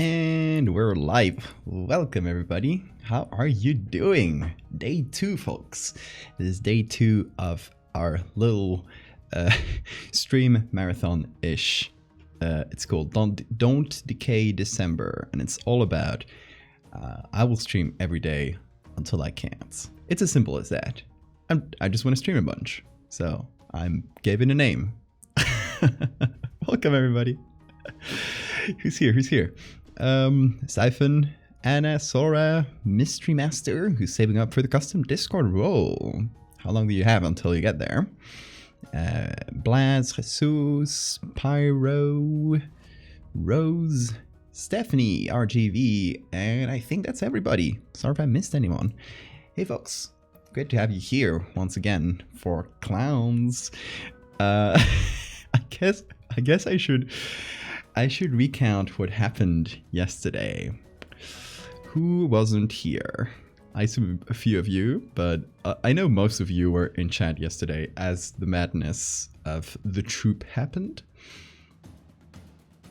And we're live. Welcome everybody. How are you doing? Day 2, folks. This is day 2 of our little stream marathon-ish. It's called Don't Decay December, and it's all about I will stream every day until I can't. It's as simple as that. I just want to stream a bunch, so I'm giving a name. Welcome everybody. Who's here? Siphon, Anna, Sora, Mystery Master, who's saving up for the custom Discord role. How long do you have until you get there? Blaz, Jesus, Pyro, Rose, Stephanie, RGV, and I think that's everybody. Sorry if I missed anyone. Hey folks, great to have you here once again for Clowns. I guess I should recount what happened yesterday. Who wasn't here? I assume a few of you, but I know most of you were in chat yesterday as the madness of the troop happened.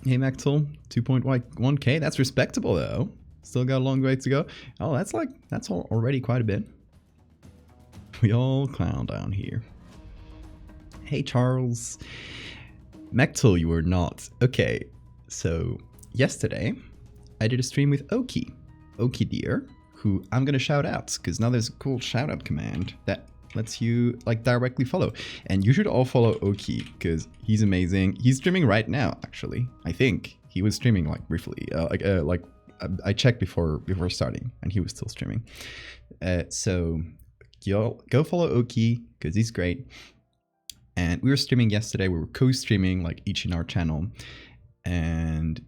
Hey Maxwell, 2.1k, that's respectable though. Still got a long way to go. Oh, that's already quite a bit. We all clown down here. Hey Charles. Mechtel, you were not. Okay, so yesterday I did a stream with Oki dear, who I'm gonna shout out because now there's a cool shout out command that lets you like directly follow, and you should all follow Oki because he's amazing. He's streaming right now, actually. I think he was streaming like briefly, I checked before starting, and he was still streaming. So y'all go follow Oki because he's great. And we were streaming yesterday. We were co-streaming like each in our channel, and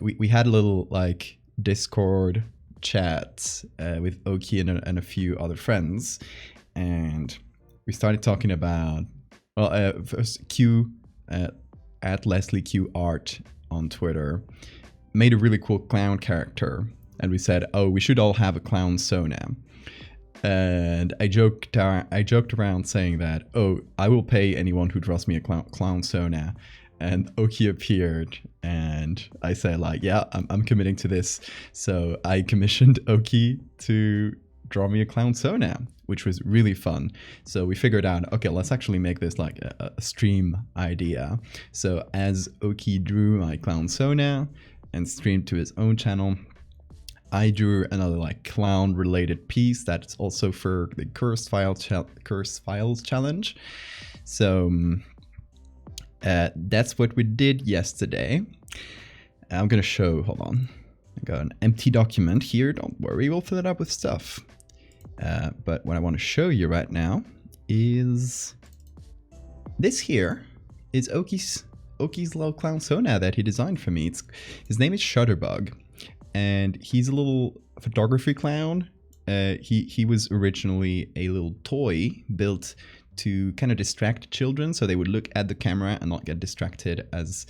we had a little like Discord chat with Oki and a few other friends, and we started talking about first Q at Leslie Q Art on Twitter made a really cool clown character, and we said, oh, we should all have a clown Sona. And I joked around saying that, oh, I will pay anyone who draws me a clown Sona. And Oki appeared, and I said like, yeah, I'm committing to this. So I commissioned Oki to draw me a clown Sona, which was really fun. So we figured out, okay, let's actually make this like a stream idea. So as Oki drew my clown Sona and streamed to his own channel, I drew another like clown related piece that's also for the Cursed Files challenge. So that's what we did yesterday. I'm gonna show, hold on. I got an empty document here. Don't worry, we'll fill it up with stuff. But what I want to show you right now is this here is Oki's little clown Sona that he designed for me. His name is Shutterbug. And he's a little photography clown. He was originally a little toy built to kind of distract children, so they would look at the camera and not get distracted as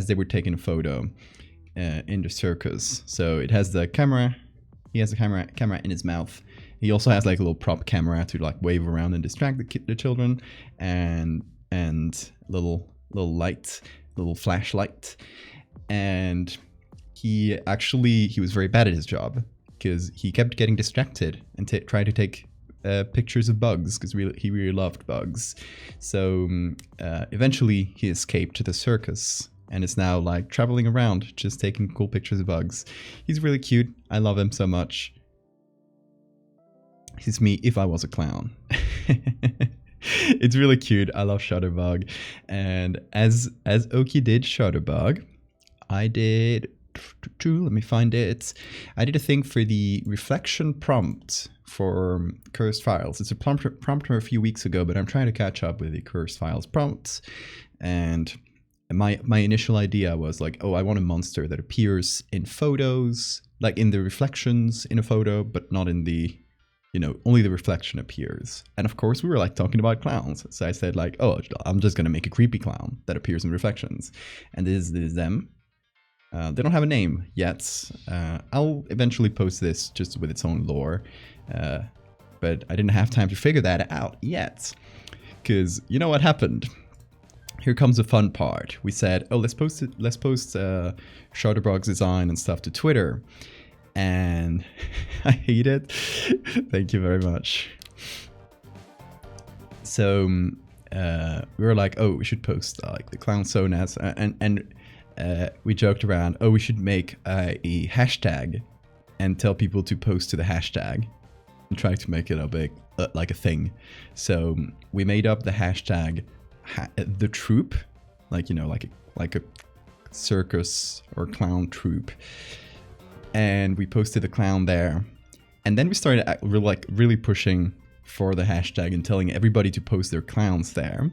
they were taking a photo in the circus. So it has the camera. He has the camera in his mouth. He also has like a little prop camera to like wave around and distract the children, and little light, little flashlight, and he was very bad at his job because he kept getting distracted and tried to take pictures of bugs because he really loved bugs. So eventually he escaped to the circus and is now like traveling around just taking cool pictures of bugs. He's really cute. I love him so much. He's me if I was a clown. It's really cute. I love Shutterbug. And as Oki did Shutterbug, I did... let me find it. I did a thing for the reflection prompt for Cursed Files. It's a prompt from a few weeks ago, but I'm trying to catch up with the Cursed Files prompts. And my initial idea was like, oh, I want a monster that appears in photos, like in the reflections in a photo, but not in the, only the reflection appears. And of course we were like talking about clowns. So I said like, oh, I'm just going to make a creepy clown that appears in reflections. And this is them. They don't have a name yet. I'll eventually post this just with its own lore. But I didn't have time to figure that out yet. Because you know what happened? here comes the fun part. We said, oh, let's post Shutterbox design and stuff to Twitter. And I hate it. Thank you very much. So we were like, oh, we should post like the clown sonas, and we joked around, oh, we should make a hashtag and tell people to post to the hashtag and try to make it a big like a thing. So we made up the hashtag the troupe, like, you know, like a circus or clown troupe, and we posted the clown there. And then we started really pushing for the hashtag and telling everybody to post their clowns there.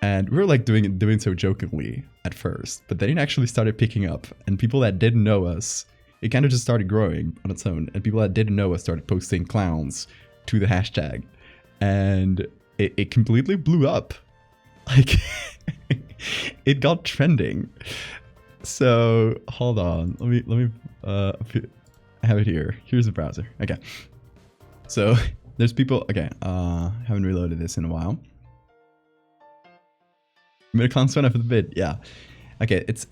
And we were like doing so jokingly at first, but then it actually started picking up, and people that didn't know us, it kind of just started growing on its own, and people that didn't know us started posting clowns to the hashtag, and it completely blew up. Like, it got trending. So hold on, let me have it here. Here's the browser. Okay, so there's people. Okay, haven't reloaded this in a while. Made a clown sound for the vid. Yeah. Okay, it's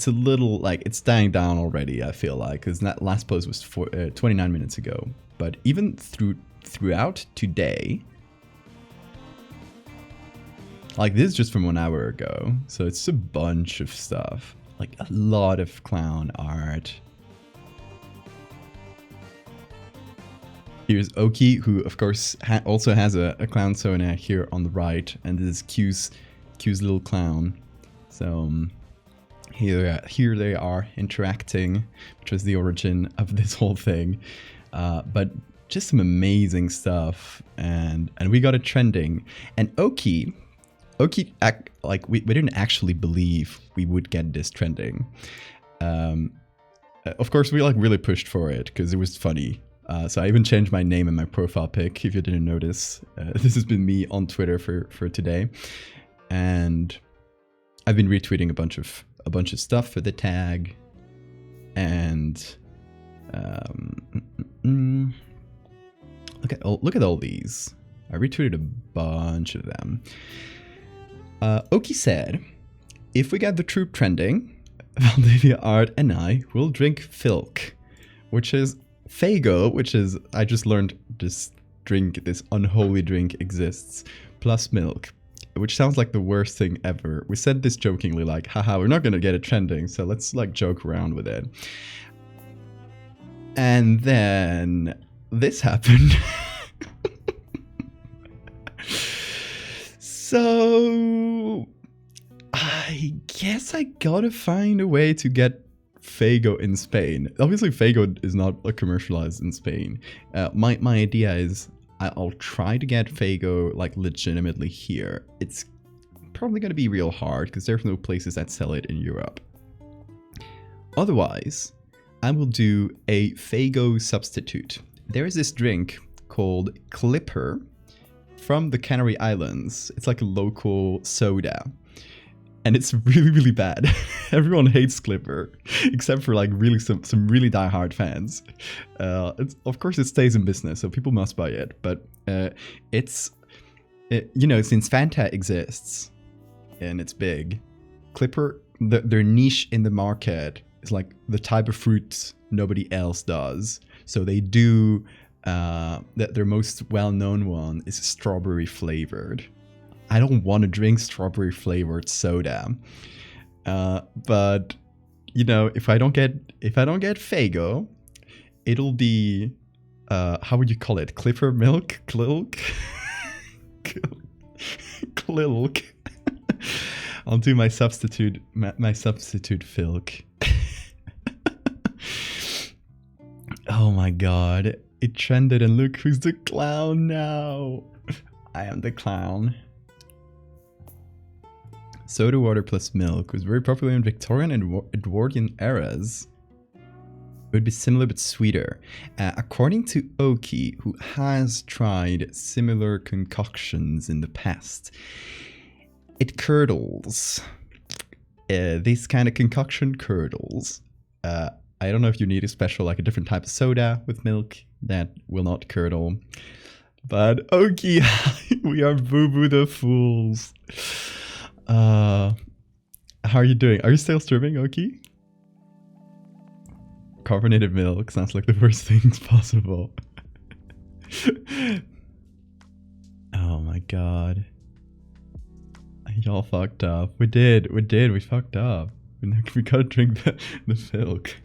a little like it's dying down already. I feel like, because that last post was 29 minutes ago. But even throughout today, like this is just from 1 hour ago. So it's a bunch of stuff, like a lot of clown art. Here's Oki, who of course also has a clown sona here on the right, and this is Q's little clown. So here they are interacting, which was the origin of this whole thing. But just some amazing stuff, and we got it trending. And Oki, like we didn't actually believe we would get this trending. Of course, we like really pushed for it because it was funny. So I even changed my name in my profile pic, if you didn't notice. This has been me on Twitter for today. And I've been retweeting a bunch of stuff for the tag, and look at all these. I retweeted a bunch of them. Oki said, if we get the troupe trending, Valdevia Art and I will drink Filk, which is Fago, which is, I just learned this drink, this unholy drink exists, plus milk, which sounds like the worst thing ever. We said this jokingly, like, haha, we're not gonna get it trending, so let's like joke around with it. And then this happened. So I guess I gotta find a way to get Fago in Spain. Obviously Fago is not commercialized in Spain. My idea is I'll try to get Fago like legitimately here. It's probably gonna be real hard because there's no places that sell it in Europe. Otherwise, I will do a Fago substitute. There is this drink called Clipper from the Canary Islands. It's like a local soda. And it's really, really bad. Everyone hates Clipper, except for like really some really diehard fans. Of course, it stays in business, so people must buy it. But you know, since Fanta exists and it's big, Clipper, their niche in the market is like the type of fruits nobody else does. So they do their most well-known one is strawberry flavored. I don't want to drink strawberry flavored soda, but you know, if I don't get Fago, it'll be how would you call it? Clipper milk, Klilk, Klilk. I'll do my substitute Filk. Oh my god, it trended, and look who's the clown now. I am the clown. Soda water plus milk was very popular in Victorian and Edwardian eras. It would be similar but sweeter. According to Oki, who has tried similar concoctions in the past, it curdles. This kind of concoction curdles. I don't know if you need a special, like a different type of soda with milk that will not curdle. But Oki, we are Boo Boo the Fools. How are you doing? Are you still streaming, Oki? Carbonated milk sounds like the worst things possible. Oh my god. Y'all fucked up. We fucked up. We gotta drink the milk.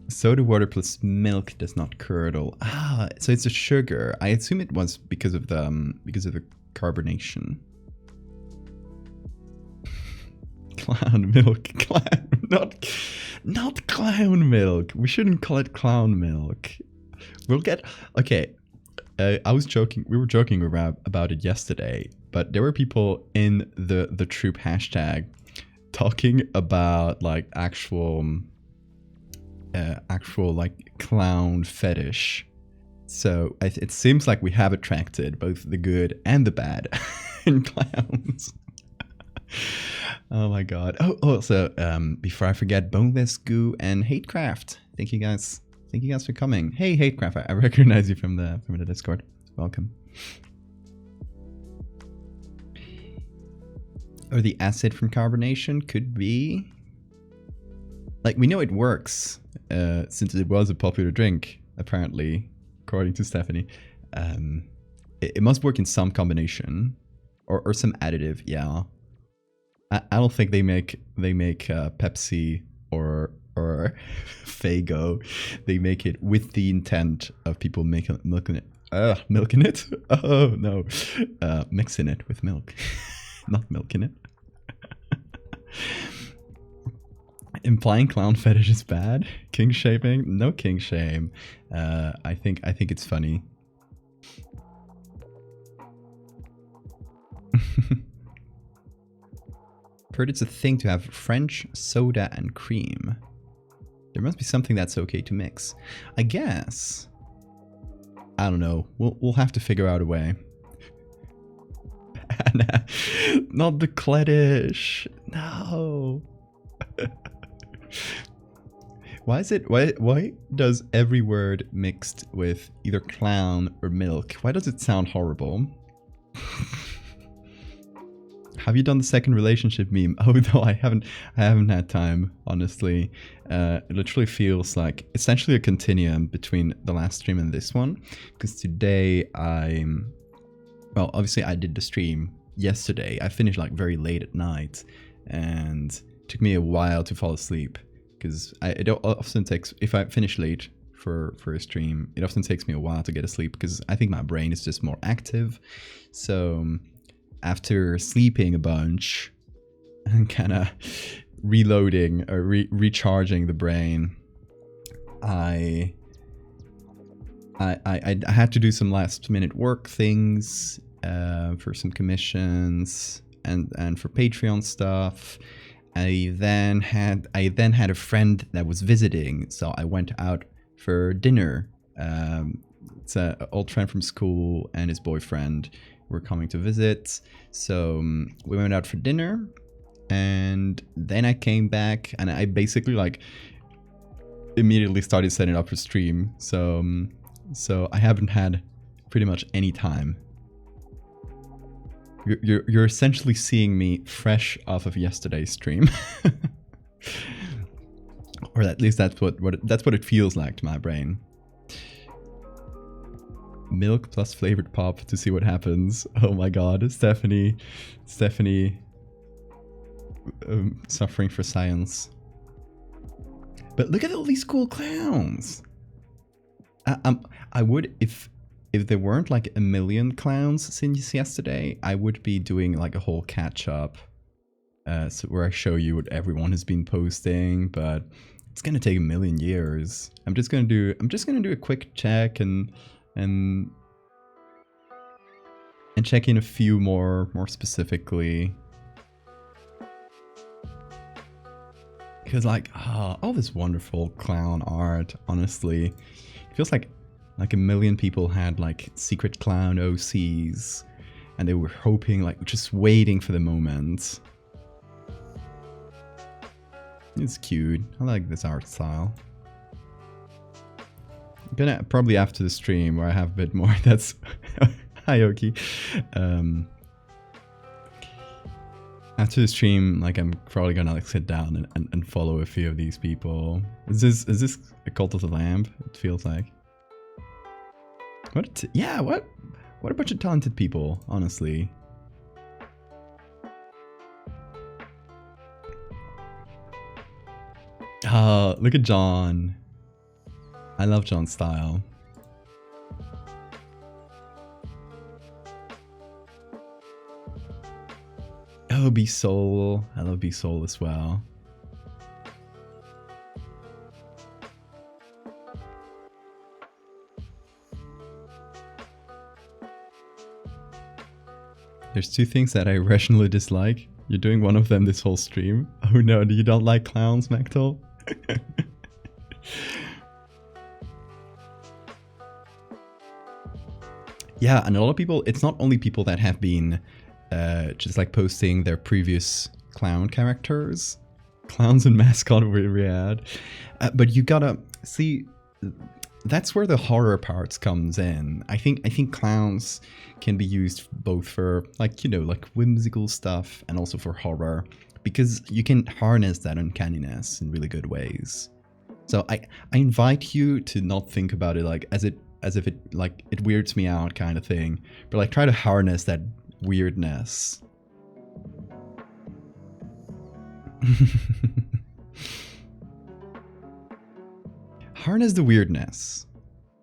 Soda water plus milk does not curdle. Ah, so it's a sugar. I assume it was because of the carbonation. Clown milk. Not clown milk. We shouldn't call it clown milk. We'll get... Okay. I was joking. We were joking about it yesterday, but there were people in the troop hashtag talking about like actual like clown fetish. So it seems like we have attracted both the good and the bad in clowns. Oh my god. Oh, also, before I forget, Boneless Goo and Hatecraft. Thank you guys for coming. Hey, Hatecraft, I recognize you from the Discord. Welcome. Or the acid from carbonation could be. Like, we know it works, since it was a popular drink, apparently, according to Stephanie. It must work in some combination, or some additive, yeah. I don't think they make Pepsi or Faygo. They make it with the intent of people milking it. Milking it? Oh no, mixing it with milk, not milking it. Implying clown fetish is bad. King shaming? No king shame. I think it's funny. Heard it's a thing to have French soda and cream. There must be something that's okay to mix. I guess. I don't know. We'll have to figure out a way. Not the Kledish. No. Why does every word mixed with either clown or milk? Why does it sound horrible? Have you done the second relationship meme? Oh no, I haven't had time, honestly. It literally feels like essentially a continuum between the last stream and this one. Because today well, obviously I did the stream yesterday. I finished like very late at night and it took me a while to fall asleep. Because it often takes, if I finish late for a stream, it often takes me a while to get asleep because I think my brain is just more active. So after sleeping a bunch and kind of reloading or recharging the brain, I had to do some last minute work things for some commissions and for Patreon stuff. I then had a friend that was visiting, so I went out for dinner. It's an old friend from school and his boyfriend were coming to visit, so we went out for dinner, and then I came back and I basically like immediately started setting up a stream. So I haven't had pretty much any time. You're essentially seeing me fresh off of yesterday's stream, or at least that's what it feels like to my brain. Milk plus flavored pop to see what happens. Oh my god, Stephanie, suffering for science. But look at all these cool clowns. I would, if there weren't like a million clowns since yesterday, I would be doing like a whole catch up, so where I show you what everyone has been posting. But it's gonna take a million years. I'm just gonna do a quick check and check in a few more specifically. Because like, all this wonderful clown art, honestly, it feels like a million people had like secret clown OCs and they were hoping, like just waiting for the moment. It's cute. I like this art style. I'm gonna probably after the stream where I have a bit more, that's Hi, Oki. After the stream, like I'm probably gonna like sit down and follow a few of these people. Is this a cult of the lamb? It feels like. Yeah, what a bunch of talented people, honestly. Oh, look at John. I love John's style. Oh, Be Soul. I love Be Soul as well. There's two things that I irrationally dislike. You're doing one of them this whole stream. Oh no, you don't like clowns, Mactol? Yeah, and a lot of people, it's not only people that have been just like posting their previous clown characters. Clowns and mascot were rad. But you gotta see, that's where the horror parts comes in. I think clowns can be used both for like, you know, like whimsical stuff and also for horror, because you can harness that uncanniness in really good ways. So I invite you to not think about it like as if it like it weirds me out kind of thing, but like try to harness that weirdness. Harness the weirdness.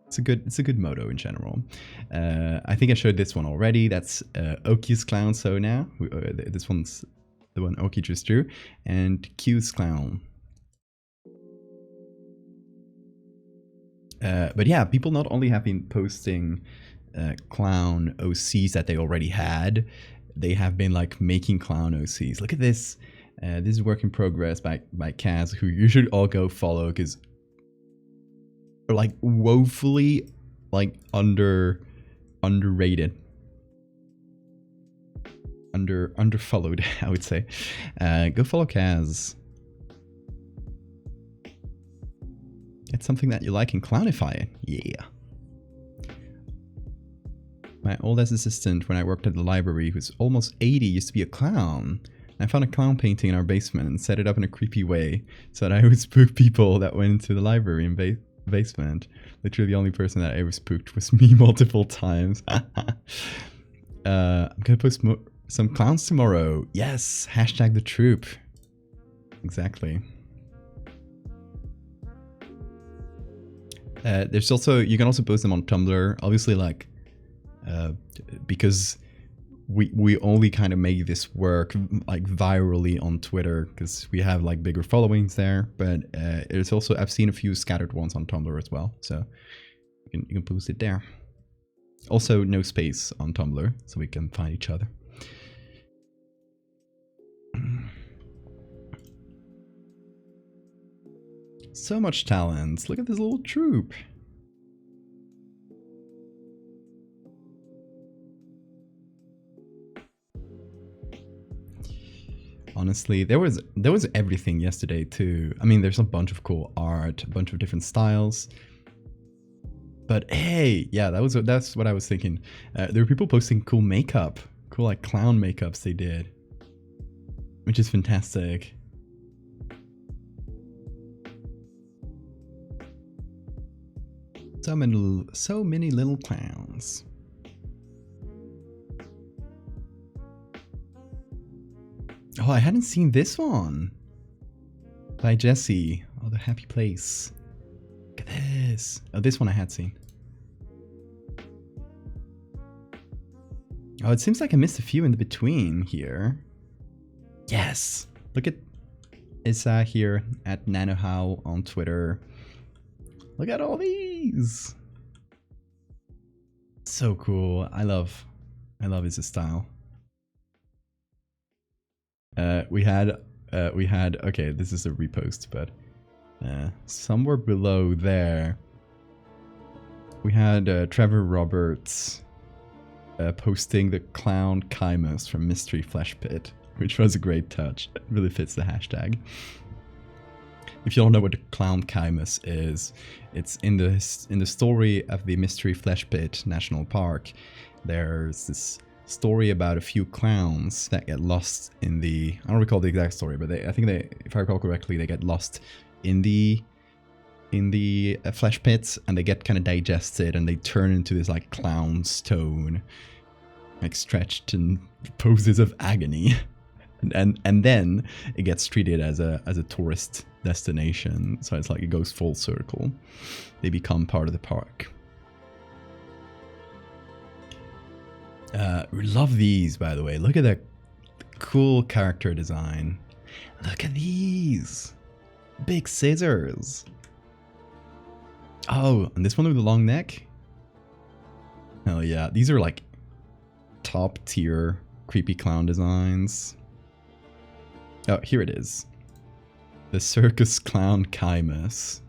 It's a good motto in general. I think I showed this one already. That's Oki's clown Sona. This one's the one Oki just drew, and Q's clown. But yeah, people not only have been posting clown OCs that they already had, they have been like making clown OCs. Look at this. This is work in progress by Kaz, who you should all go follow because like woefully like underrated. Underfollowed, I would say. Go follow Kaz. It's something that you like and clownify it. Yeah. My oldest assistant when I worked at the library, who's almost 80, used to be a clown. I found a clown painting in our basement and set it up in a creepy way so that I would spook people that went into the library and basement. Literally the only person that I ever spooked was me multiple times. I'm gonna post some clowns tomorrow. Yes, hashtag the troop. Exactly. There's also, you can also post them on Tumblr, obviously, like because we only kind of make this work like virally on Twitter because we have like bigger followings there, but there's also, I've seen a few scattered ones on Tumblr as well, so you can post it there. Also no space on Tumblr, so we can find each other. So much talent. Look at this little troop. Honestly, there was everything yesterday too. I mean, there's a bunch of cool art, a bunch of different styles. But hey, yeah, that's what I was thinking. There were people posting cool makeup, cool like clown makeups they did, which is fantastic. So many little clowns. Oh, I hadn't seen this one. By Jesse. Oh, The Happy Place. Look at this. Oh, this one I had seen. Oh, it seems like I missed a few in the between here. Yes. Look at Issa here at NanoHow on Twitter. Look at all these. So cool. I love his style. We had okay, this is a repost, but somewhere below there we had Trevor Roberts posting the clown Kymus from Mystery Flesh Pit, which was a great touch. It really fits the hashtag. If you don't know what the clown chimus is, it's in the story of the Mystery Flesh Pit National Park. There's this story about a few clowns that get lost in the, I don't recall the exact story, but I think if I recall correctly, they get lost in the flesh pits, and they get kind of digested, and they turn into this like clown stone, like stretched in poses of agony, and then it gets treated as a tourist destination. So it's like it goes full circle. They become part of the park. We love these, by the way. Look at that cool character design. Look at these big scissors. Oh, and this one with the long neck? Hell yeah. These are like top tier creepy clown designs. Oh, here it is. The Circus Clown Chimus.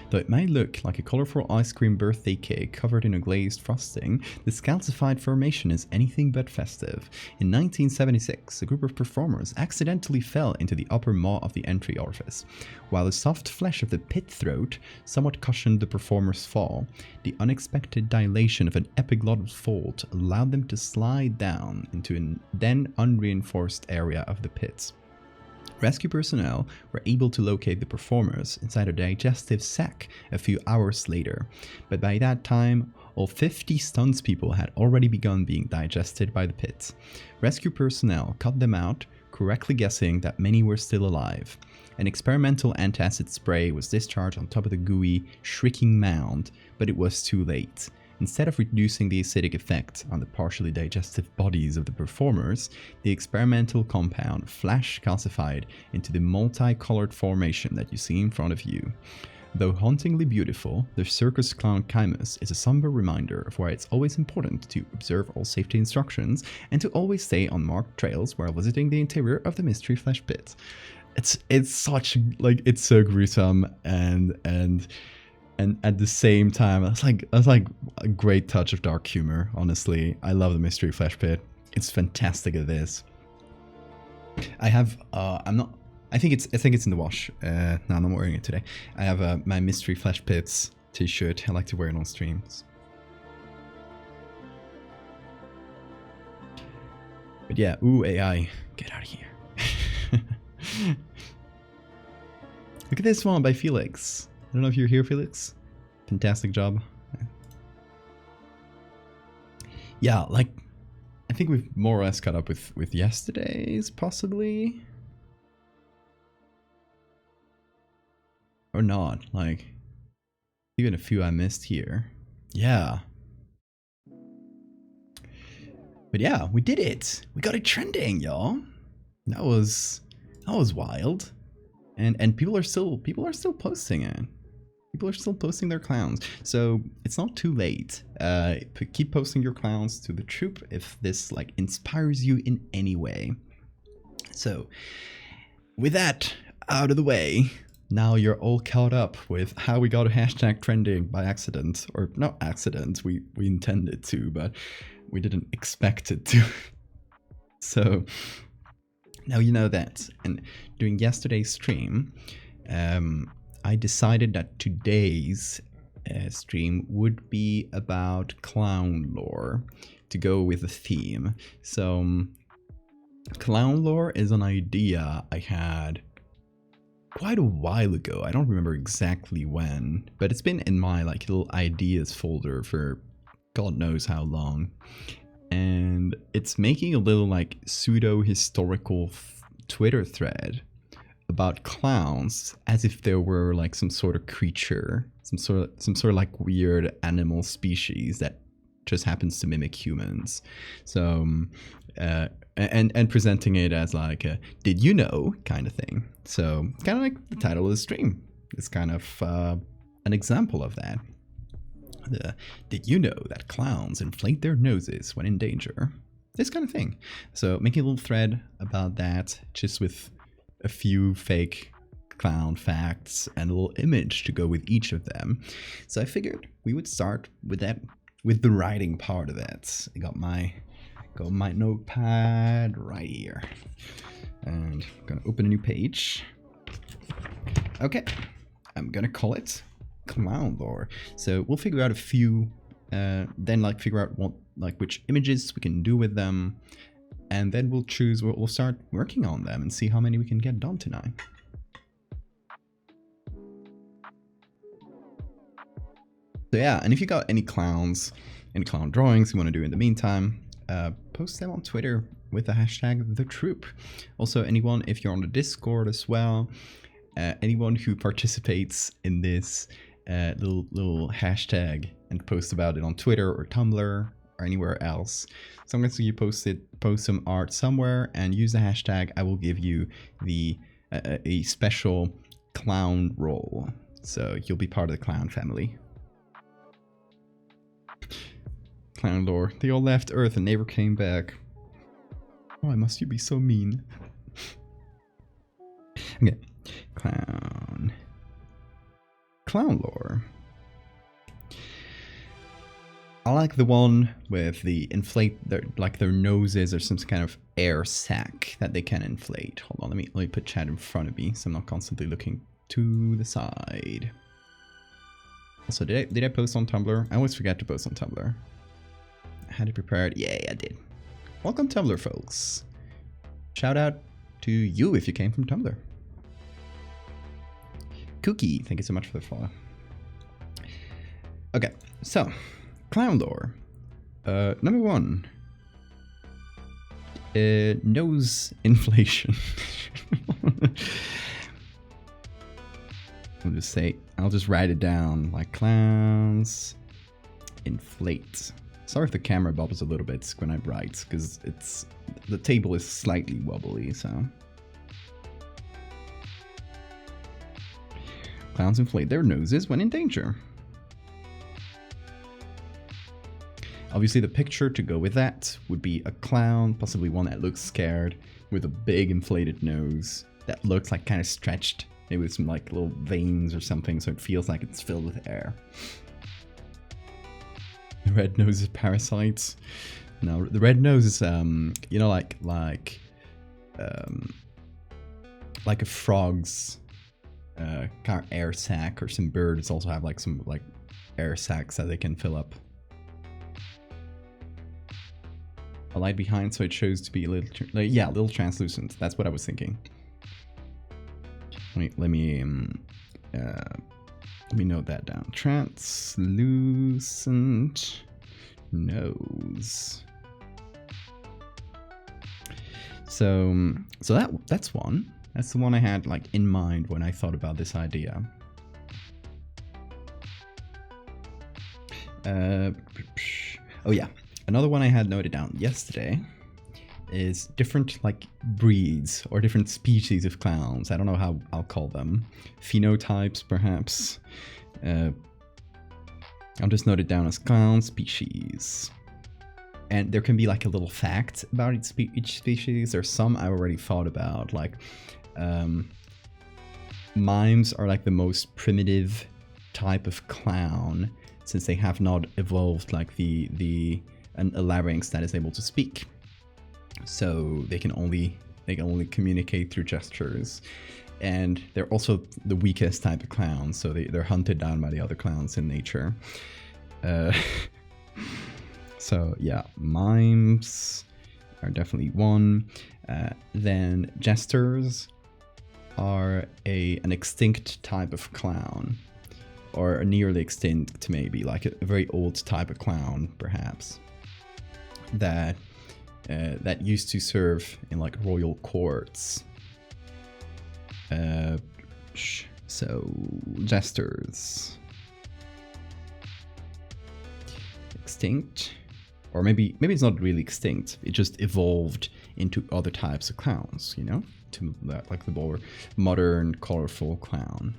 Though it may look like a colorful ice cream birthday cake covered in a glazed frosting, this calcified formation is anything but festive. In 1976, a group of performers accidentally fell into the upper maw of the entry orifice. While the soft flesh of the pit throat somewhat cushioned the performer's fall, the unexpected dilation of an epiglottal fold allowed them to slide down into a then unreinforced area of the pit. Rescue personnel were able to locate the performers inside a digestive sac a few hours later, but by that time, all 50 stunts people had already begun being digested by the pit. Rescue personnel cut them out, correctly guessing that many were still alive. An experimental antacid spray was discharged on top of the gooey, shrieking mound, but it was too late. Instead of reducing the acidic effect on the partially digestive bodies of the performers, the experimental compound flash calcified into the multicolored formation that you see in front of you. Though hauntingly beautiful, the Circus Clown Chimus is a somber reminder of why it's always important to observe all safety instructions and to always stay on marked trails while visiting the interior of the Mystery Flesh Pit. It's such, like, it's so gruesome and at the same time, that's like a great touch of dark humor. Honestly, I love the Mystery Flesh Pit. It's fantastic at this. I have I think it's in the wash. No, I'm not wearing it today. I have my Mystery Flesh Pits t-shirt. I like to wear it on streams. But yeah, ooh, AI, get out of here. Look at this one by Felix. I don't know if you're here, Felix. Fantastic job. Yeah, like, I think we've more or less caught up with yesterday's, possibly. Or not, like, even a few I missed here. Yeah. But yeah, we did it. We got it trending, y'all. That was wild. And people are still posting it. People are still posting their clowns, so it's not too late. Keep posting your clowns to the troop if this like inspires you in any way. So, with that out of the way, now you're all caught up with how we got a hashtag trending by accident, or not accident. We intended to, but we didn't expect it to. So now you know that. And during yesterday's stream, I decided that today's stream would be about clown lore to go with the theme. So clown lore is an idea I had quite a while ago. I don't remember exactly when, but it's been in my like little ideas folder for God knows how long. And it's making a little like pseudo historical Twitter thread about clowns as if there were like some sort of creature, some sort of like weird animal species that just happens to mimic humans. So and presenting it as like a did you know kind of thing. So kind of like the title of the stream is kind of an example of that. Did you know that clowns inflate their noses when in danger? This kind of thing. So making a little thread about that, just with a few fake clown facts and a little image to go with each of them. So I figured we would start with that, with the writing part of it. I got my notepad right here. And I'm gonna open a new page. Okay, I'm gonna call it Clown Lore. So we'll figure out a few, then like figure out what, like which images we can do with them, and then we'll choose what we'll start working on them and see how many we can get done tonight. So yeah, and if you got any clowns, any clown drawings you want to do in the meantime, post them on Twitter with the hashtag #TheTroop. Also, anyone, if you're on the Discord as well, anyone who participates in this little hashtag and post about it on Twitter or Tumblr or anywhere else. So I'm going to see you post some art somewhere and use the hashtag. I will give you the a special clown role. So you'll be part of the clown family. Clown lore. They all left Earth and never came back. Why must you be so mean? Okay. Clown lore. I like the one with the like their noses or some kind of air sac that they can inflate. Hold on, let me put chat in front of me so I'm not constantly looking to the side. Also, did I post on Tumblr? I always forget to post on Tumblr. I had it prepared. Yeah, I did. Welcome, Tumblr folks. Shout out to you if you came from Tumblr. Cookie, thank you so much for the follow. Okay, so clown lore. Number 1. Nose inflation. I'll just write it down like clowns inflate. Sorry if the camera bobbles a little bit when I write, because the table is slightly wobbly, so. Clowns inflate their noses when in danger. Obviously the picture to go with that would be a clown, possibly one that looks scared, with a big inflated nose that looks like kind of stretched, maybe with some like little veins or something, so it feels like it's filled with air. The red nose is parasites. No, the red nose is you know, like a frog's kind of air sac, or some birds also have like some like air sacs that they can fill up. A light behind, so it shows to be a little, a little translucent. That's what I was thinking. Let me note that down. Translucent nose. So that's one. That's the one I had like in mind when I thought about this idea. Oh yeah, another one I had noted down yesterday is different like breeds or different species of clowns. I don't know how I'll call them. Phenotypes, perhaps. I'll just note it down as clown species. And there can be like a little fact about each species. There's some I already thought about, like mimes are like the most primitive type of clown, since they have not evolved like a larynx that is able to speak. So they can only communicate through gestures, and they're also the weakest type of clowns. So they're hunted down by the other clowns in nature. So yeah, mimes are definitely one. Then jesters are an extinct type of clown, or a nearly extinct, maybe like a very old type of clown, perhaps, that used to serve in like royal courts. So jesters, extinct, or maybe it's not really extinct. It just evolved into other types of clowns, you know, to like the more modern, colorful clown.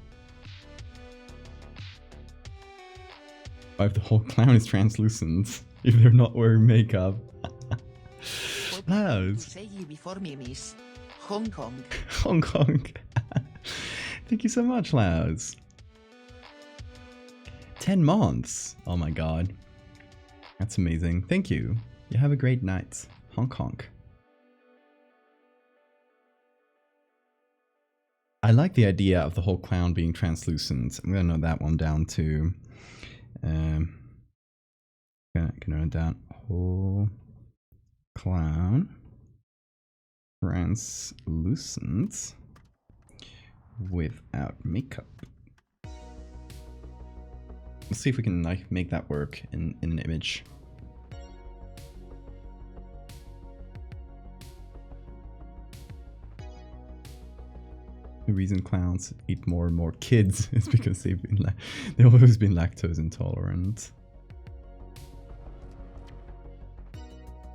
If the whole clown is translucent, if they're not wearing makeup. Loud. Hong Kong. Hong Kong. Thank you so much, Louz. 10 months. Oh my god. That's amazing. Thank you. You have a great night. Hong Kong. I like the idea of the whole clown being translucent. I'm gonna note that one down too. Gonna note down whole clown translucent without makeup. Let's see if we can like make that work in an image. The reason clowns eat more and more kids is because they've always been lactose intolerant.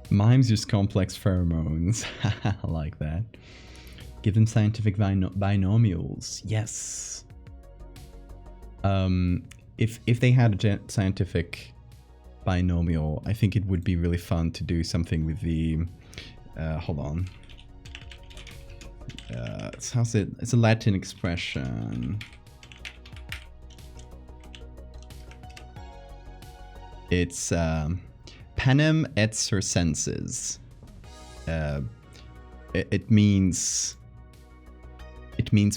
Mimes use complex pheromones. I like that. Give them scientific binomials. Yes. If they had a scientific binomial, I think it would be really fun to do something with the. Hold on. How's it? It's a Latin expression. It's panem et circenses. It means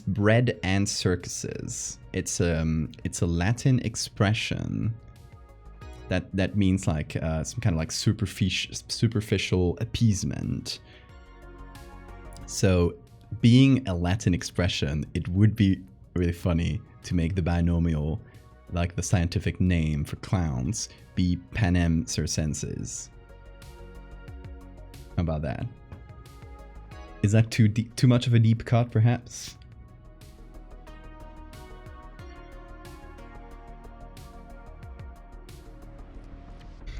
bread and circuses. It's a Latin expression that means like some kind of like superficial appeasement. So, being a Latin expression, it would be really funny to make the binomial, like the scientific name for clowns, be panem circenses. How about that? Is that too much of a deep cut, perhaps?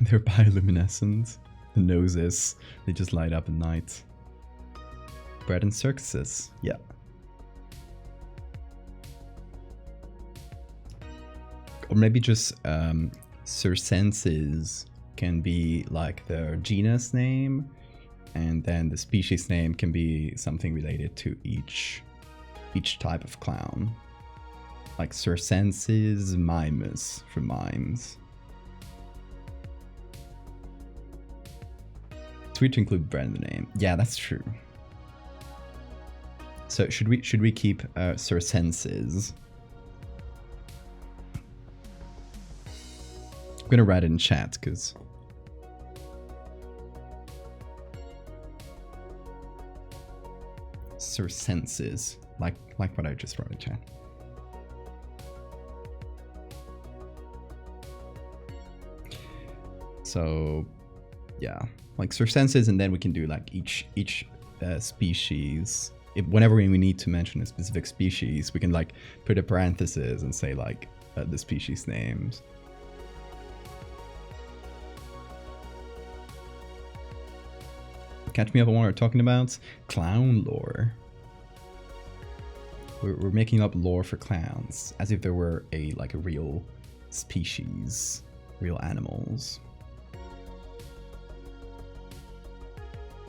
They're bioluminescent. The noses, they just light up at night. Bread and circuses, yeah. Or maybe just circenses can be like their genus name, and then the species name can be something related to each type of clown. Like circenses mimus for mimes. Sweet to include bread in the name. Yeah, that's true. So should we keep circenses? I'm gonna write it in chat because circenses, like what I just wrote in chat. So yeah, like circenses, and then we can do like each species. Whenever we need to mention a specific species, we can like put a parenthesis and say like the species names. Catch me up on what we're talking about. Clown lore. We're making up lore for clowns as if there were a real species, real animals.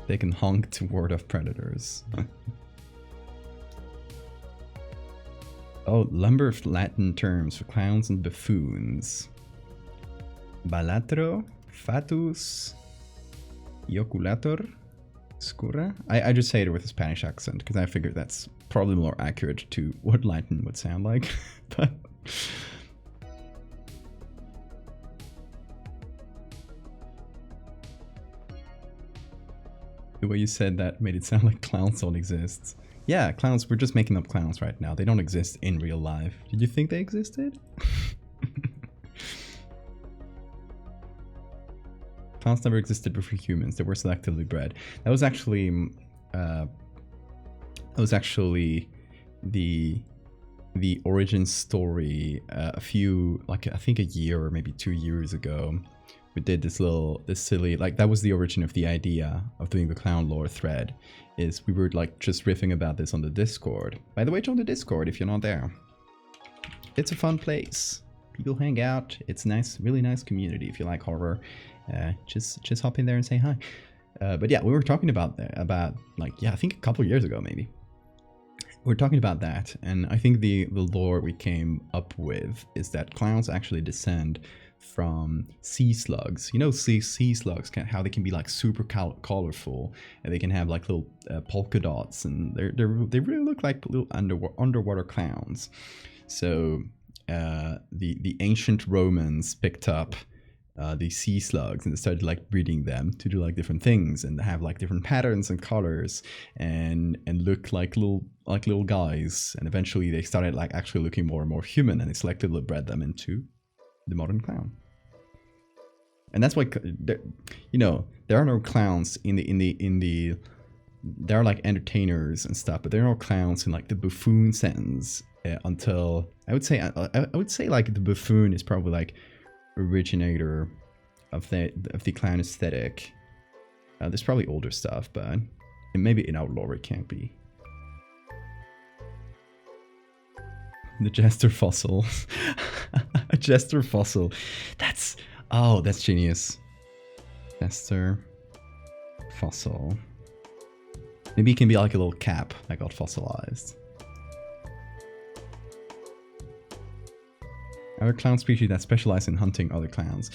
They can honk to ward off predators. Oh, number of Latin terms for clowns and buffoons. Balatro, fatus, joculator, scura. I just say it with a Spanish accent because I figured that's probably more accurate to what Latin would sound like. But the way you said that made it sound like clowns don't exist. Yeah, clowns, we're just making up clowns right now. They don't exist in real life. Did you think they existed? Clowns never existed before humans. They were selectively bred. That was actually the origin story a few, I think a year or maybe 2 years ago. We did this silly, that was the origin of the idea of doing the clown lore thread, is we were just riffing about this on the Discord. By the way, join the Discord if you're not there. It's a fun place. People hang out. It's nice, really nice community. If you like horror, just hop in there and say hi. But yeah, we were talking about I think a couple years ago maybe. We're talking about that, and I think the lore we came up with is that clowns actually descend from sea slugs. You know, sea slugs, how they can be like super colorful, and they can have like little polka dots, and they really look like little underwater clowns. So the ancient Romans picked up these sea slugs and started like breeding them to do like different things and have like different patterns and colors and look like little guys. And eventually they started like actually looking more and more human, and they selectively bred them into the modern clown. And that's why, you know, there are no clowns in the there are like entertainers and stuff, but there are no clowns in like the buffoon sense until I would say like the buffoon is probably like originator of the clown aesthetic. There's probably older stuff, but maybe in our lore it can't be. The jester fossil. A jester fossil. That's genius. Jester fossil. Maybe it can be like a little cap that got fossilized. Other clown species that specialize in hunting other clowns.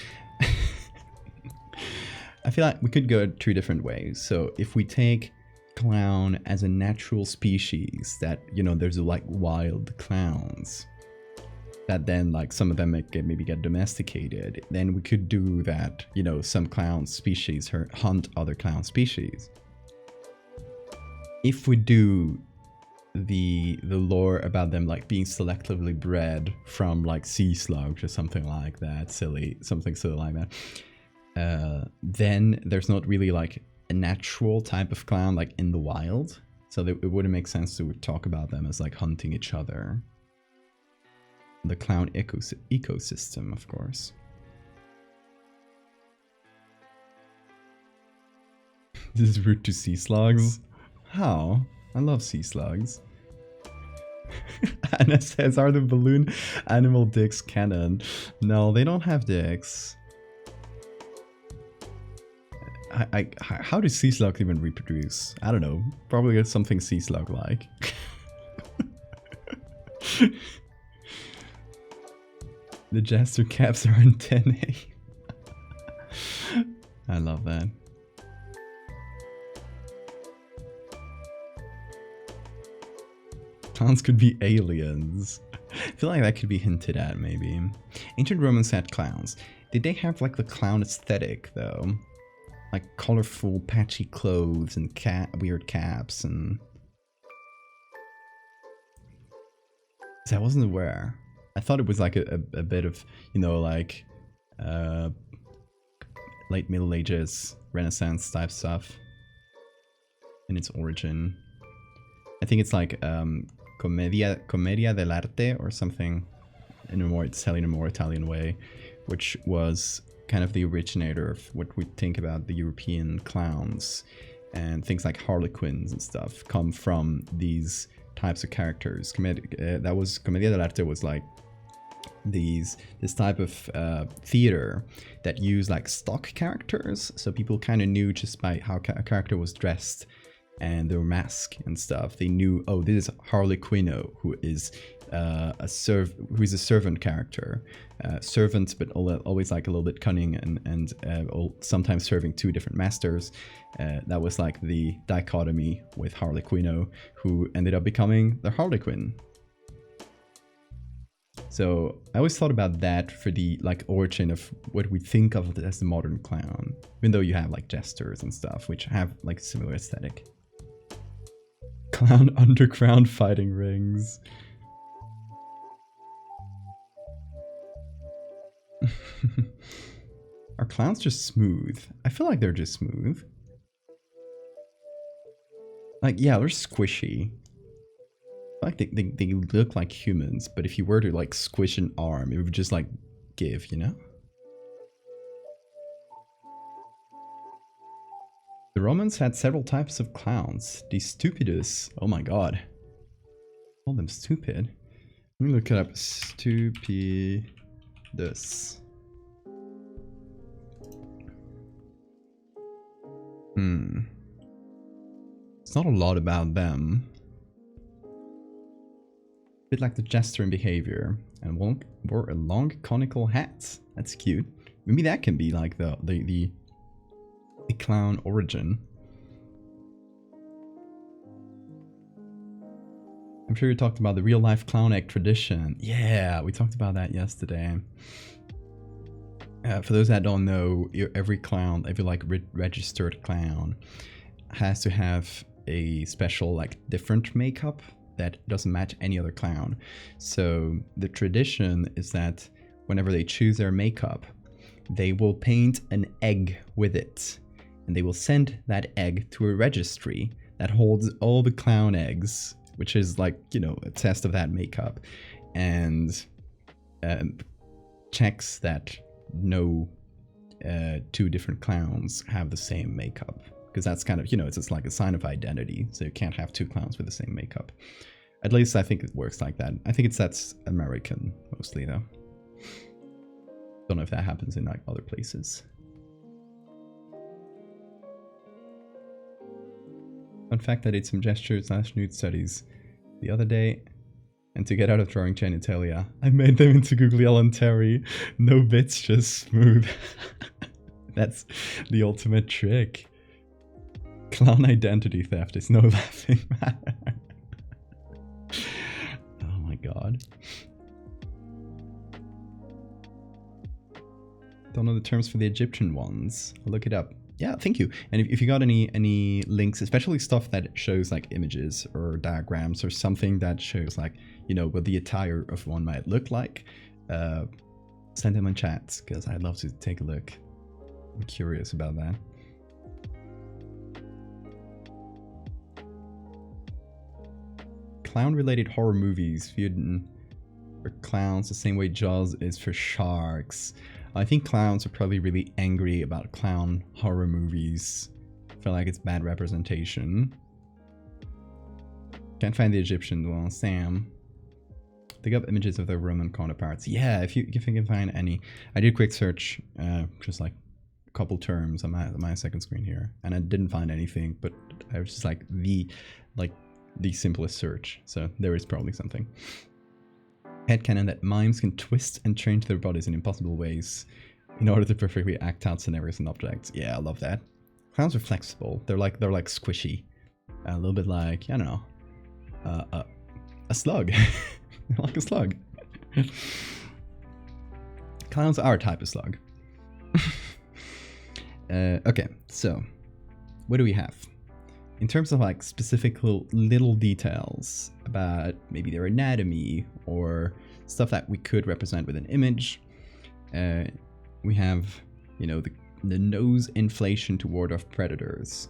I feel like we could go 2 different ways. So if we take clown as a natural species, that, you know, there's like wild clowns that then like some of them maybe get domesticated, then we could do that, you know, some clown species hunt other clown species. If we do the lore about them like being selectively bred from like sea slugs or something like that, something silly like that, then there's not really like a natural type of clown like in the wild, so it wouldn't make sense to talk about them as like hunting each other. The clown ecosystem, of course. This is rude to sea slugs. How? I love sea slugs. Anna says, are the balloon animal dicks canon? No, they don't have dicks. How do sea slugs even reproduce? I don't know. Probably something sea slug like. The jester caps are antennae. I love that. Clowns could be aliens. I feel like that could be hinted at, maybe. Ancient Romans had clowns. Did they have like the clown aesthetic though? Like colorful, patchy clothes and weird caps and... I wasn't aware. I thought it was like a bit of, you know, like late Middle Ages, Renaissance type stuff in its origin. I think it's like Commedia dell'arte or something in a more Italian way, which was kind of the originator of what we think about the European clowns, and things like harlequins and stuff come from these types of characters. Commedia dell'arte was like this type of theater that used like stock characters, so people kind of knew just by how a character was dressed and their mask and stuff. They knew, oh, this is Harlequino, who is a servant character, servant, but always like a little bit cunning and sometimes serving 2 different masters. That was like the dichotomy with Harlequino, who ended up becoming the Harlequin. So I always thought about that for the like origin of what we think of as the modern clown, even though you have like jesters and stuff, which have like similar aesthetic. Clown underground fighting rings. Are clowns just smooth? I feel like they're just smooth. Like, yeah, they're squishy. Like they look like humans, but if you were to like squish an arm, it would just like give, you know? The Romans had several types of clowns. The stupidus. Oh my god. Call them stupid. Let me look it up. Stupidus. It's not a lot about them. bit like the jester in behavior, and wore a long conical hat. That's cute. Maybe that can be like the clown origin. I'm sure you talked about the real life clown egg tradition. Yeah, we talked about that yesterday. For those that don't know, every clown, every like registered clown has to have a special like different makeup that doesn't match any other clown. So the tradition is that whenever they choose their makeup, they will paint an egg with it, and they will send that egg to a registry that holds all the clown eggs, which is like, you know, a test of that makeup, and checks that no two different clowns have the same makeup. Because that's kind of, you know, it's just like a sign of identity. So you can't have two clowns with the same makeup. At least I think it works like that. I think that's American mostly, though. Don't know if that happens in like other places. Fun fact, I did some gesture/nude studies the other day, and to get out of drawing genitalia, I made them into Googly Ellen Terry. No bits, just smooth. That's the ultimate trick. Clown identity theft is no laughing matter. Oh my god. Don't know the terms for the Egyptian ones. I'll look it up. Yeah, thank you. And if you got any links, especially stuff that shows like images or diagrams or something that shows like, you know, what the attire of one might look like, send them in chats, because I'd love to take a look. I'm curious about that. Clown-related horror movies viewed for clowns the same way Jaws is for sharks. I think clowns are probably really angry about clown horror movies. I feel like it's bad representation. Can't find the Egyptian one. Sam. Dig up images of their Roman counterparts. Yeah, if you can find any. I did a quick search, just like a couple terms on my second screen here, and I didn't find anything, but I was just like the simplest search. So there is probably something. Headcanon that mimes can twist and change their bodies in impossible ways in order to perfectly act out scenarios and objects. Yeah, I love that. Clowns are flexible. They're like squishy, a little bit like, I don't know, a slug, like a slug. Clowns are a type of slug. Okay, so what do we have? In terms of like specific little details about maybe their anatomy or stuff that we could represent with an image, we have, you know, the nose inflation to ward off predators.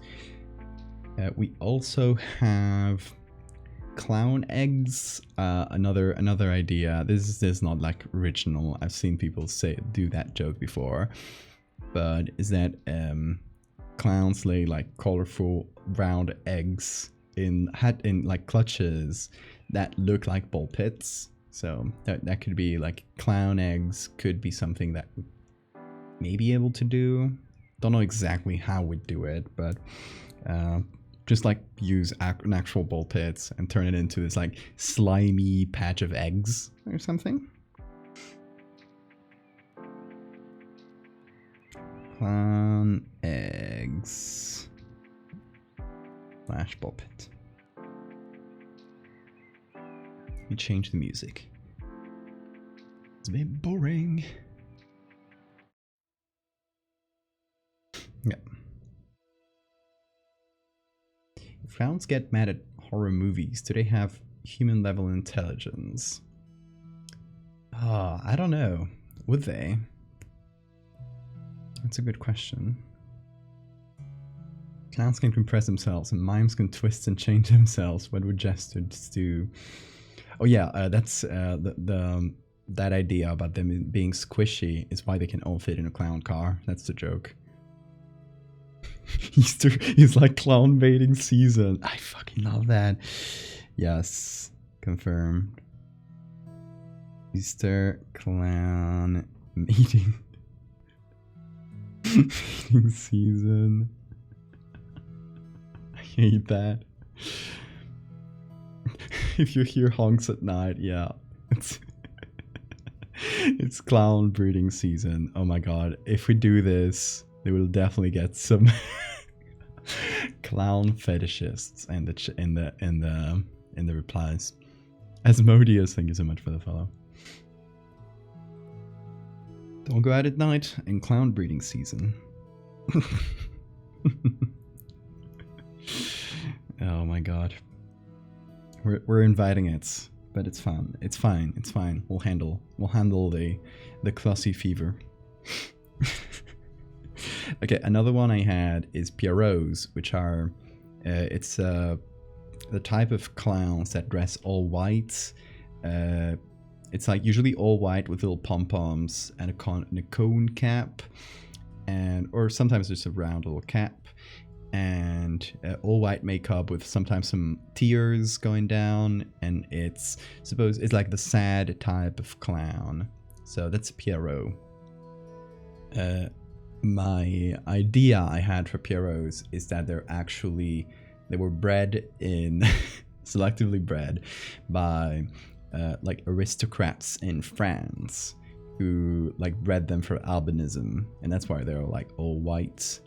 We also have clown eggs. Another idea. This is not like original. I've seen people do that joke before, but is that clowns lay like colorful round eggs in like clutches that look like ball pits. So that could be like clown eggs, could be something that we may be able to do. Don't know exactly how we'd do it, but just like use an actual ball pits and turn it into this like slimy patch of eggs or something. Clown eggs. Flash ball pit. Let me change the music. It's a bit boring. Yeah. If clowns get mad at horror movies, do they have human level intelligence? I don't know. Would they? That's a good question. Clowns can compress themselves and mimes can twist and change themselves. What would jesters do? Oh yeah, that's that idea about them being squishy is why they can all fit in a clown car. That's the joke. Easter is like clown baiting season. I fucking love that. Yes, confirmed. Easter clown meeting. Meeting season. I hate that. if you hear honks at night, yeah, it's it's clown breeding season. Oh my god! If we do this, they will definitely get some clown fetishists in the replies. Asmodeus, thank you so much for the follow. Don't go out at night in clown breeding season. Oh my god. We're inviting it, but it's fun. It's fine. It's fine. We'll handle the Clossy fever. Okay, another one I had is pierrots, which are it's the type of clowns that dress all white. It's like usually all white with little pom-poms and a cone cap, or sometimes just a round little cap, and all white makeup with sometimes some tears going down, and it's like the sad type of clown. So that's a Pierrot. My idea I had for Pierrots is that they were bred in selectively bred by like aristocrats in France who like bred them for albinism, and that's why they're like all white,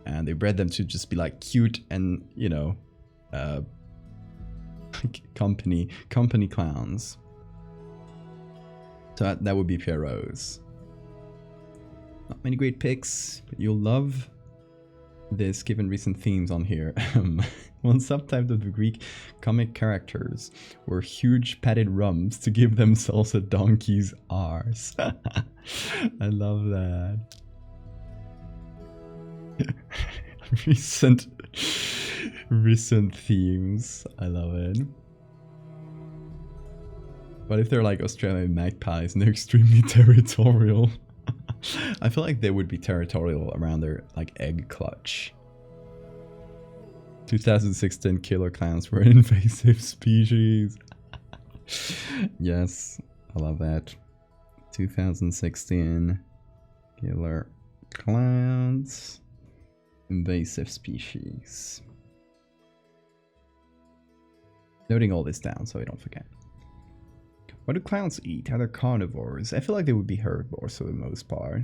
and they bred them to just be like cute and, you know, company clowns. So that would be Pierrots. Not many great picks, but you'll love this given recent themes on here. One subtype of the Greek comic characters were huge padded rumps to give themselves a donkey's arse. I love that. recent themes. I love it. What if they're like Australian magpies and they're extremely territorial? I feel like they would be territorial around their like egg clutch. 2016 killer clowns were an invasive species. Yes, I love that. 2016 killer clowns, invasive species. Noting all this down so I don't forget. What do clowns eat? Are they carnivores? I feel like they would be herbivores for the most part.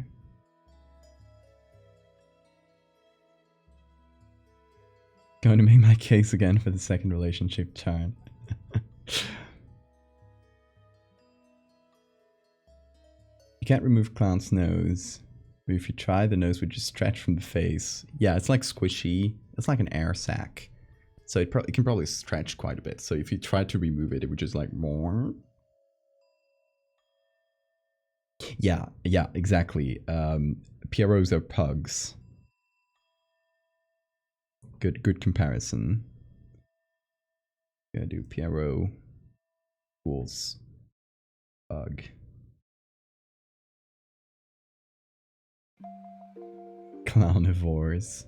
Going to make my case again for the second relationship chart. You can't remove clown's nose, but if you try, the nose would just stretch from the face. Yeah, it's like squishy. It's like an air sac. So it can probably stretch quite a bit. So if you try to remove it, it would just like more. Yeah, exactly. Pierrots are pugs. Good comparison. Gonna do Pierrot equals pug. Clownivores.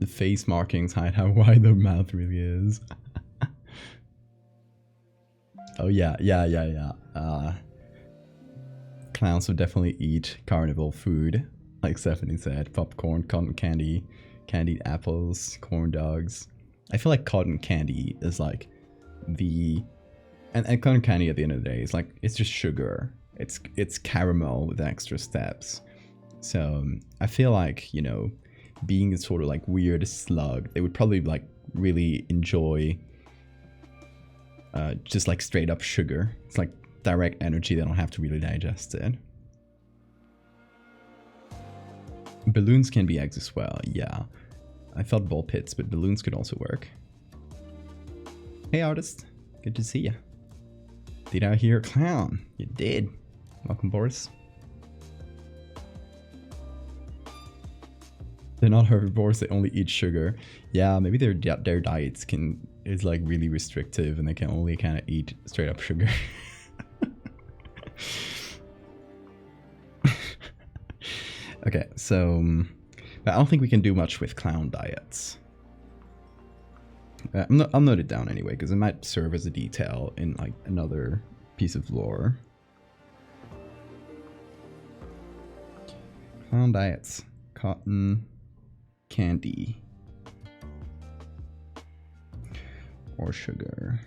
The face markings hide how wide their mouth really is. Oh yeah. Clowns would definitely eat carnival food, like Stephanie said. Popcorn, cotton candy, candied apples, corn dogs. I feel like cotton candy is like and cotton candy at the end of the day is like, it's just sugar. It's caramel with extra steps. So I feel like, you know, being a sort of like weird slug, they would probably like really enjoy just like straight up sugar. It's like direct energy, they don't have to really digest it. Balloons can be eggs as well, yeah. I thought ball pits, but balloons could also work. Hey artist, good to see ya. Did I hear a clown? You did. Welcome, Boris. They're not herbivores, they only eat sugar. Yeah, maybe their diets is like really restrictive and they can only kind of eat straight up sugar. Okay, so but I don't think we can do much with clown diets. I'll note it down anyway because it might serve as a detail in like another piece of lore. Clown diets: cotton candy. or sugar.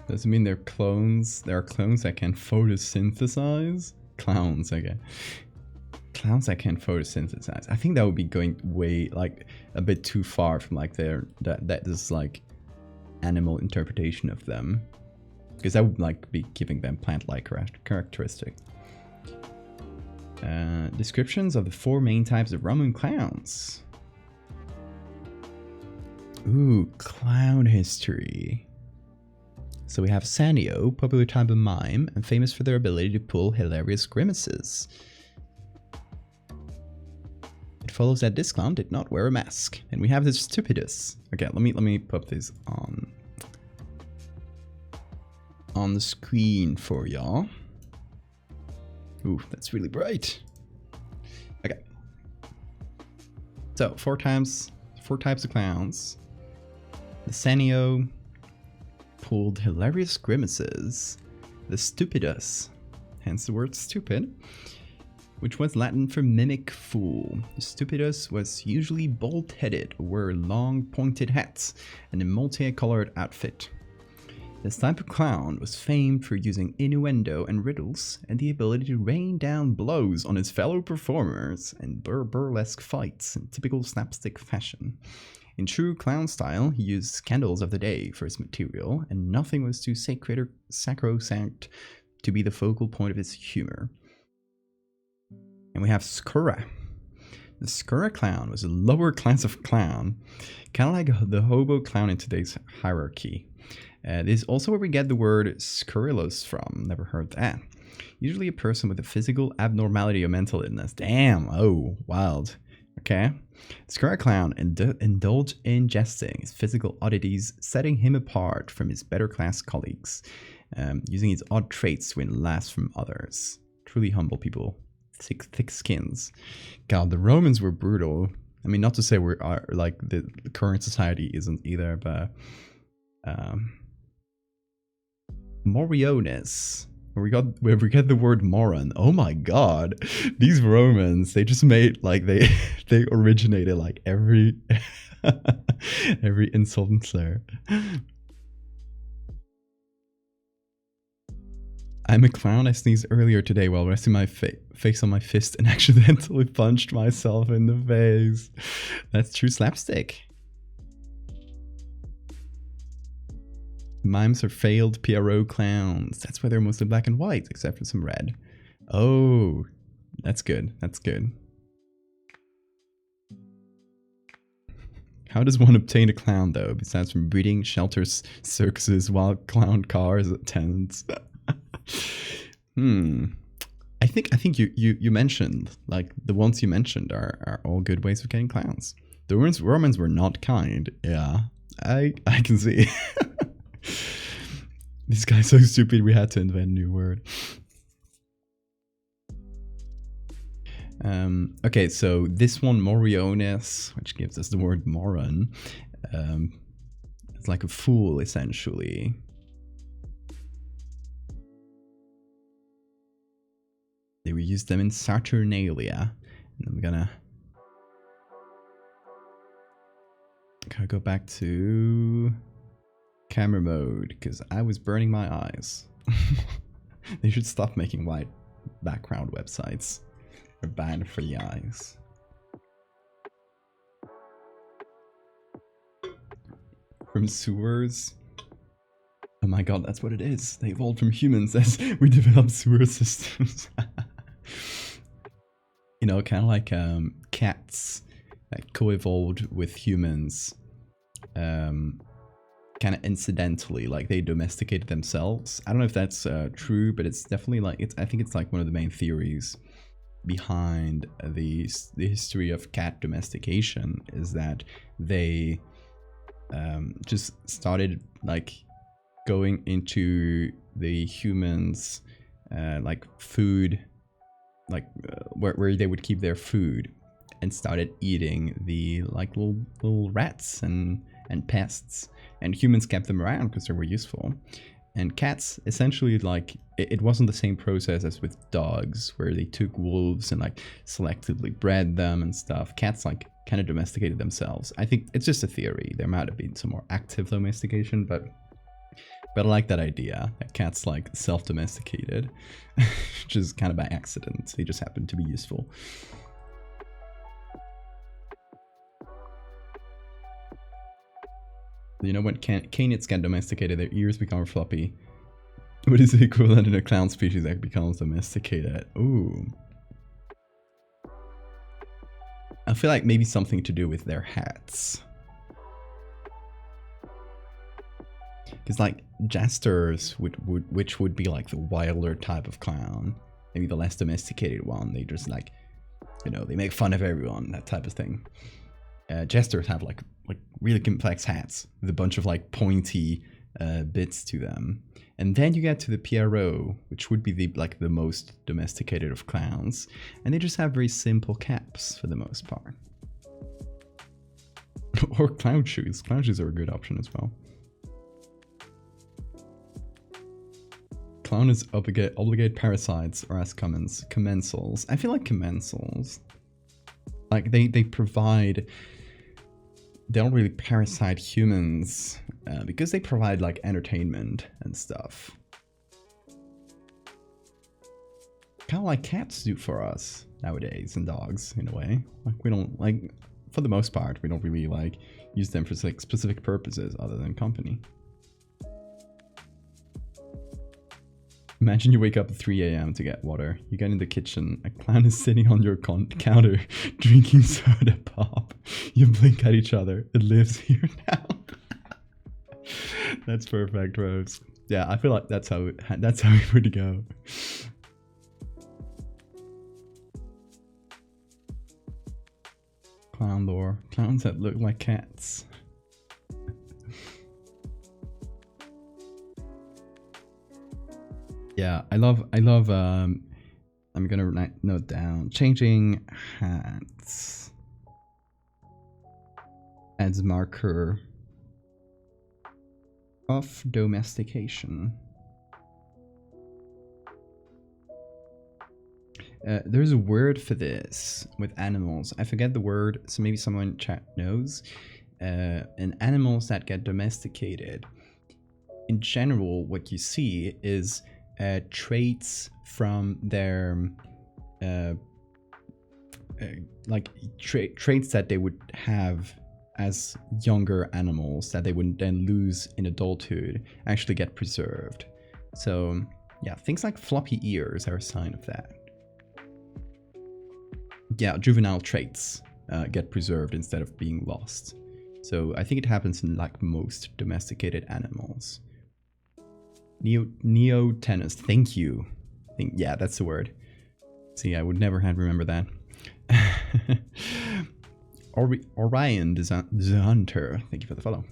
Does it mean they're clones? There are clones that can photosynthesize? Clowns, okay. Clowns that can photosynthesize. I think that would be going way, like, a bit too far from, like, that is, like, animal interpretation of them. Because that would, like, be giving them plant-like characteristics. Descriptions of the 4 main types of Roman clowns. Ooh, clown history. So we have Sanio, popular type of mime, and famous for their ability to pull hilarious grimaces. It follows that this clown did not wear a mask. And we have the Stupidus. Okay, let me put this on the screen for y'all. Ooh, that's really bright. Okay. So, 4 types of clowns. The Sanio pulled hilarious grimaces. The Stupidus, hence the word stupid, which was Latin for mimic fool. The Stupidus was usually bald-headed, wore long pointed hats, and a multicolored outfit. This type of clown was famed for using innuendo and riddles and the ability to rain down blows on his fellow performers in burlesque fights in typical slapstick fashion. In true clown style, he used scandals of the day for his material, and nothing was too sacred or sacrosanct to be the focal point of his humor. And we have Skura. The Skura clown was a lower class of clown, kind of like the hobo clown in today's hierarchy. This is also where we get the word scurrilous from. Never heard that. Usually a person with a physical abnormality or mental illness. Damn, oh, wild. Okay. Skura clown indulged in jesting his physical oddities, setting him apart from his better class colleagues, using his odd traits to win laughs from others. Truly humble people. Thick skins. God, the Romans were brutal. I mean, not to say we're like the current society isn't either, but Moriones, where we get the word moron. Oh my god, these Romans, they just made like they originated like every insult and slur. I'm a clown. I sneezed earlier today while resting my face on my fist and accidentally punched myself in the face. That's true slapstick. Mimes are failed PRO clowns. That's why they're mostly black and white, except for some red. Oh, that's good. That's good. How does one obtain a clown, though, besides from breeding, shelters, circuses, wild clown cars, attendants? I think you mentioned, like, the ones you mentioned are all good ways of getting clowns. The Romans were not kind. Yeah, I can see. This guy's so stupid we had to invent a new word. Okay, so this one, Moriones, which gives us the word moron, it's like a fool, essentially. They will use them in Saturnalia. And I'm gonna go back to camera mode because I was burning my eyes. They should stop making white background websites. They're bad for the eyes. From sewers. Oh my god, that's what it is. They evolved from humans as we developed sewer systems. You know, kind of like cats that co-evolved with humans. Kind of incidentally, like they domesticated themselves. I don't know if that's true, but it's definitely like I think it's like one of the main theories behind the history of cat domestication is that they just started like going into the humans like food, like where they would keep their food, and started eating the like little rats and pests, and humans kept them around because they were useful. And cats, essentially, like, it wasn't the same process as with dogs, where they took wolves and like selectively bred them and stuff. Cats like kind of domesticated themselves. I think it's just a theory. There might have been some more active domestication, but I like that idea that cats like self-domesticated, which is kind of by accident. They just happen to be useful. You know, when canids get domesticated, their ears become floppy. What is the equivalent in a clown species that becomes domesticated? Ooh. I feel like maybe something to do with their hats. Because like jesters, which would be like the wilder type of clown, maybe the less domesticated one, they just like, you know, they make fun of everyone, that type of thing. Jesters have like really complex hats with a bunch of like pointy bits to them. And then you get to the Pierrot, which would be the most domesticated of clowns, and they just have very simple caps for the most part. Or clown shoes. Clown shoes are a good option as well. Clown is obligate parasites, or as commensals. I feel like commensals, like they provide. They don't really parasite humans because they provide like entertainment and stuff. Kind of like cats do for us nowadays, and dogs in a way. Like we don't like, for the most part, we don't really like use them for like specific purposes other than company. Imagine you wake up at 3 a.m. to get water. You get in the kitchen, a clown is sitting on your counter drinking soda pop. You blink at each other. It lives here now. That's perfect, Rose. Yeah, I feel like that's how it would go. Clown lore. Clowns that look like cats. Yeah, I love, I'm gonna note down, changing hats as marker of domestication. There's a word for this with animals. I forget the word, so maybe someone in chat knows. And animals that get domesticated, in general, what you see is traits from their traits that they would have as younger animals that they would then lose in adulthood actually get preserved. So yeah, things like floppy ears are a sign of that. Yeah, juvenile traits get preserved instead of being lost. So I think it happens in like most domesticated animals. Neotenous, thank you. Yeah, that's the word. See, I would never have remembered that. Orion the Hunter, thank you for the follow.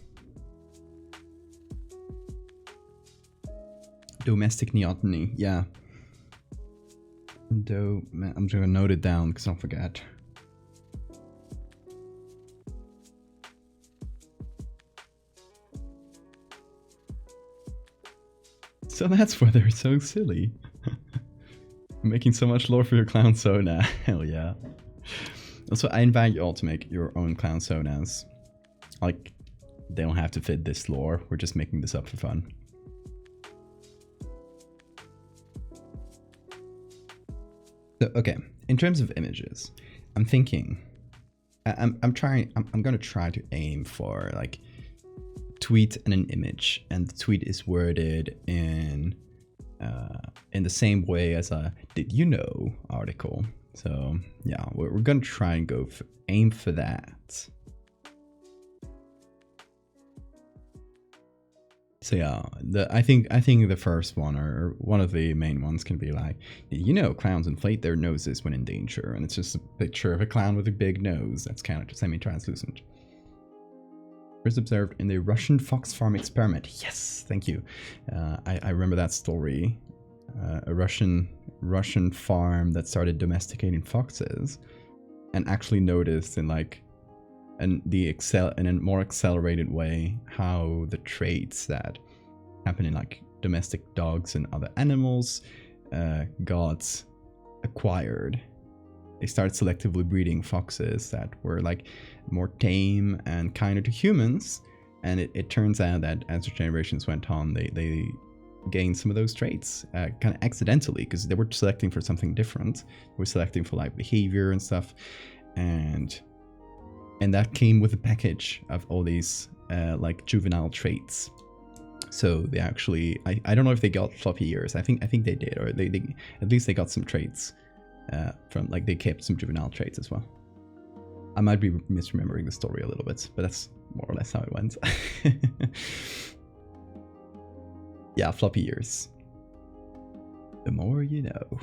Domestic neoteny, yeah. I'm just gonna note it down because I'll forget. So that's why they're so silly. Making so much lore for your clown sona. Hell yeah. Also, I invite you all to make your own clown sonas. Like, they don't have to fit this lore. We're just making this up for fun. So, okay, in terms of images, I'm thinking, I'm gonna try to aim for like tweet and an image, and the tweet is worded in the same way as a "Did you know?" article. So yeah, we're gonna try and aim for that. So yeah, I think the first one, or one of the main ones, can be like, "Did you know clowns inflate their noses when in danger?" And it's just a picture of a clown with a big nose that's kind of semi-translucent. First observed in the Russian fox farm experiment. Yes, thank you. I remember that story. A Russian farm that started domesticating foxes, and actually noticed in like in a more accelerated way how the traits that happen in like domestic dogs and other animals got acquired. They started selectively breeding foxes that were like more tame and kinder to humans. And it turns out that as the generations went on, they gained some of those traits kind of accidentally, because they were selecting for something different. They were selecting for like behavior and stuff. And that came with a package of all these like juvenile traits. So they actually, I don't know if they got floppy ears. I think they did, or they at least they got some traits from, like, they kept some juvenile traits as well. I might be misremembering the story a little bit, but that's more or less how it went. Yeah, floppy ears. The more you know.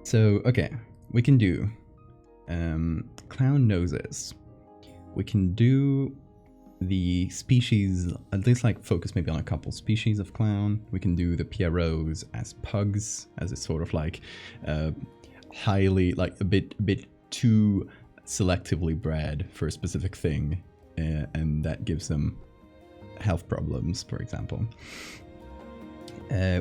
So, okay, we can do clown noses. We can do the species, at least like focus maybe on a couple species of clown. We can do the Pierrots as pugs, as a sort of like highly, like a bit too selectively bred for a specific thing, and that gives them health problems, for example.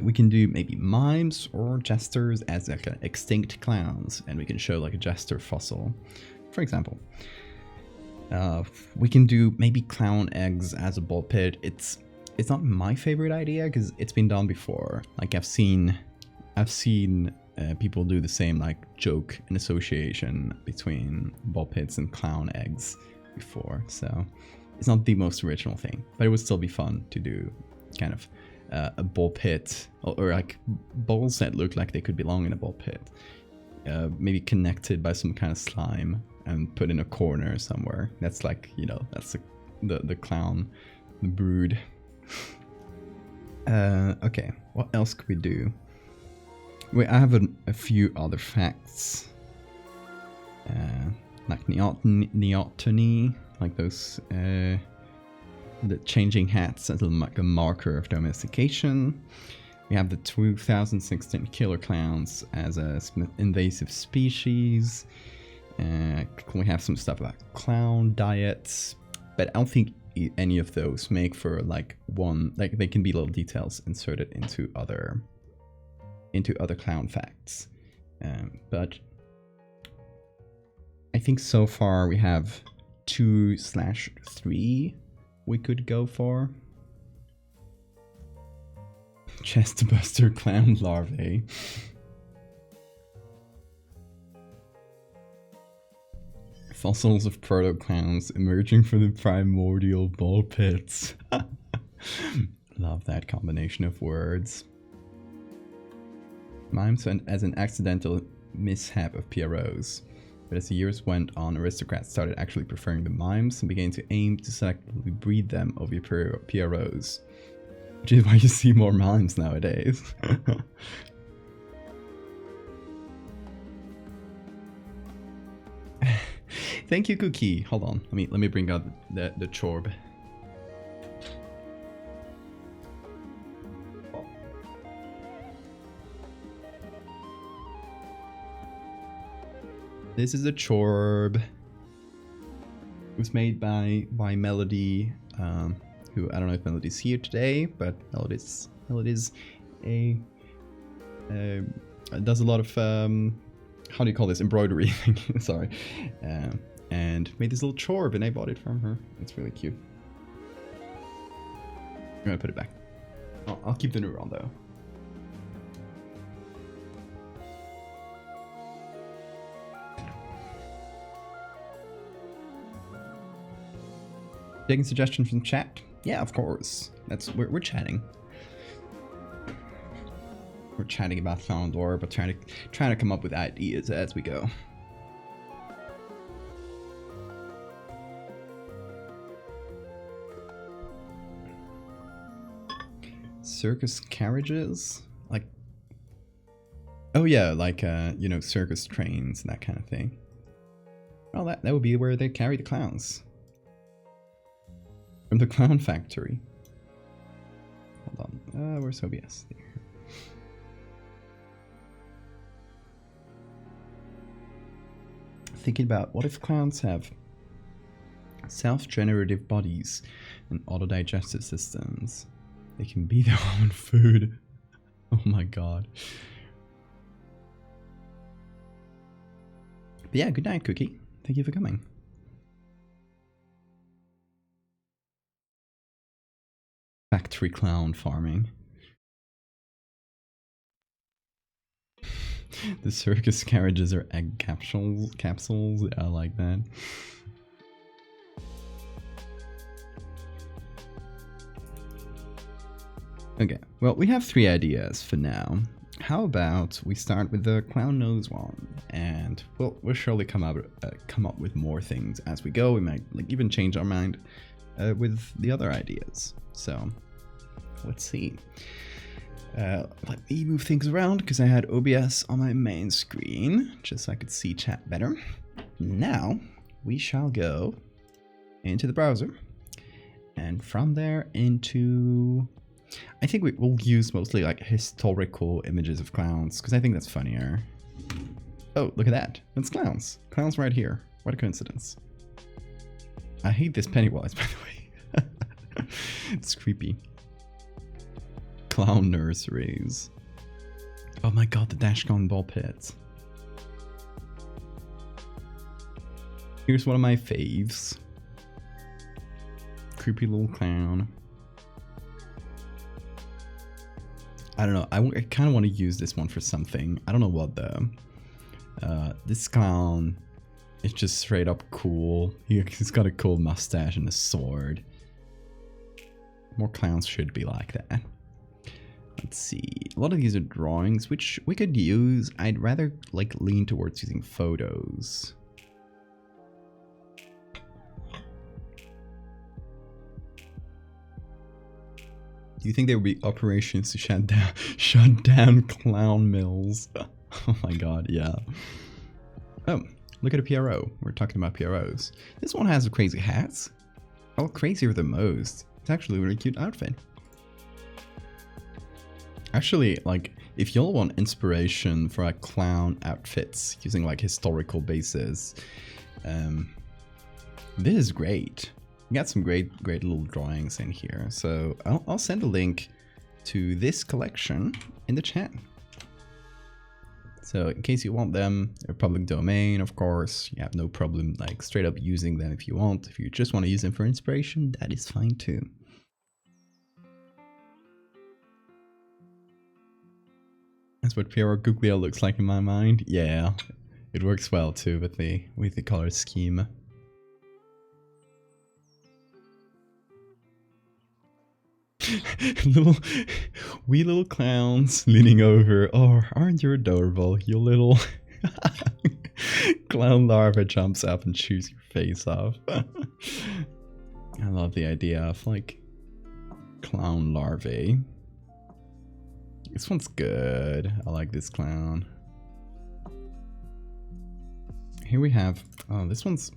We can do maybe mimes or jesters as like extinct clowns, and we can show like a jester fossil, for example. We can do maybe clown eggs as a ball pit. It's not my favorite idea because it's been done before. Like I've seen people do the same like joke and association between ball pits and clown eggs before. So it's not the most original thing, but it would still be fun to do kind of a ball pit, or like balls that look like they could belong in a ball pit, maybe connected by some kind of slime and put in a corner somewhere. That's like, you know, that's the clown, the brood. Okay, what else could we do? Wait, I have a few other facts. Like neoteny, like those the changing hats as like a marker of domestication. We have the 2016 killer clowns as a invasive species. We have some stuff about clown diets, but I don't think any of those make for like one, like they can be little details inserted into other clown facts. But I think so far we have 2/3 we could go for. Chestbuster clown larvae. Fossils of proto-clowns emerging from the primordial ball pits. Love that combination of words. Mimes went as an accidental mishap of Pierrots, but as the years went on, aristocrats started actually preferring the mimes and began to aim to selectively breed them over Pierrots, which is why you see more mimes nowadays. Thank you, Cookie. Hold on, let me bring out the chorb. This is a chorb. It was made by Melody, who I don't know if Melody's here today, but Melody's does a lot of how do you call this, embroidery? Sorry, and made this little chorb, and I bought it from her. It's really cute. I'm gonna put it back. I'll keep the neuron though. Taking suggestions from chat? Yeah, of course. We're chatting. We're chatting about clown lore, but trying to come up with ideas as we go. Circus carriages? Like, oh yeah, like you know, circus trains and that kind of thing. Well, that would be where they carry the clowns. From the clown factory. Hold on. Where's OBS? There. Thinking about what if clowns have Self-generative bodies and auto-digestive systems. They can be their own food. Oh my god. But yeah, good night, Cookie. Thank you for coming. Factory clown farming. The circus carriages are egg capsules. I like that. Okay, well, we have 3 ideas for now. How about we start with the clown nose one, and we'll surely come up with more things as we go. We might even change our mind with the other ideas. So let's see. Let me move things around because I had OBS on my main screen just so I could see chat better. Now we shall go into the browser, and from there into, I think we'll use mostly like historical images of clowns because I think that's funnier. Oh, look at that. That's clowns. Clowns right here. What a coincidence. I hate this Pennywise, by the way. It's creepy. Clown nurseries. Oh my god, the Dashcon ball pit. Here's one of my faves. Creepy little clown. I don't know, I kind of want to use this one for something. I don't know what though. This clown is just straight up cool. He's got a cool mustache and a sword. More clowns should be like that. Let's see. A lot of these are drawings, which we could use. I'd rather like lean towards using photos. Do you think there would be operations to shut down clown mills? Oh my god, yeah. Oh, look at a PRO. We're talking about PROs. This one has a crazy hat. Oh, crazier than most. It's actually a really cute outfit. Actually, like, if y'all want inspiration for like clown outfits using like historical bases, this is great. We got some great little drawings in here. So I'll send a link to this collection in the chat. So in case you want them, they're public domain, of course. You have no problem like straight up using them if you want. If you just want to use them for inspiration, that is fine too. That's what Piero Guglia looks like in my mind. Yeah, it works well too with the color scheme. Wee little clowns leaning over. Oh, aren't you adorable? You little clown larva jumps up and chews your face off. I love the idea of like clown larvae. This one's good. I like this clown. Here we have, oh, this one's,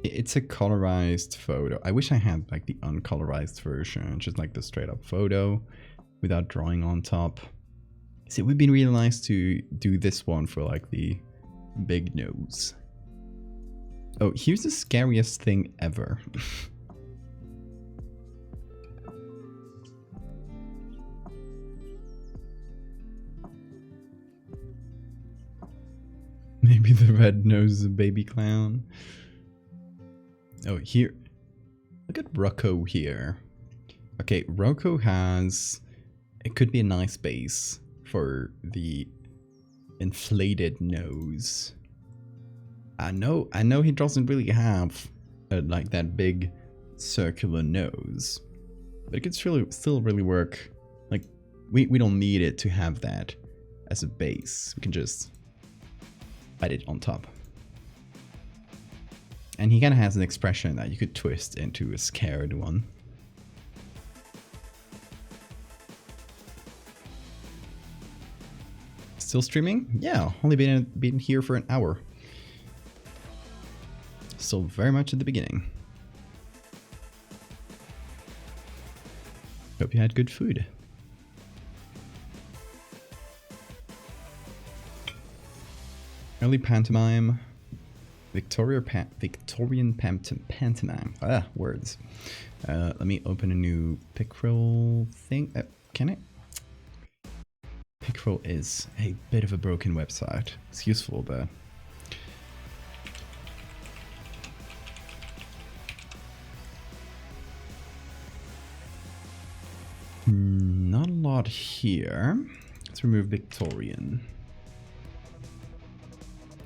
it's a colorized photo. I wish I had like the uncolorized version, just like the straight up photo without drawing on top. See, it would be really nice to do this one for like the big nose. Oh, here's the scariest thing ever. Maybe the red nose baby clown. Oh, here. Look at Rocco here. Okay, Rocco has... It could be a nice base for the inflated nose. I know he doesn't really have like that big circular nose. But it could still really work. Like, we don't need it to have that as a base. We can just add it on top. And he kind of has an expression that you could twist into a scared one. Still streaming? Yeah, only been here for an hour. Still very much at the beginning. Hope you had good food. Early pantomime. Victorian pantomime. Ah, words. Let me open a new Pickroll thing. Can I? Pickroll is a bit of a broken website. It's useful, but not a lot here. Let's remove Victorian.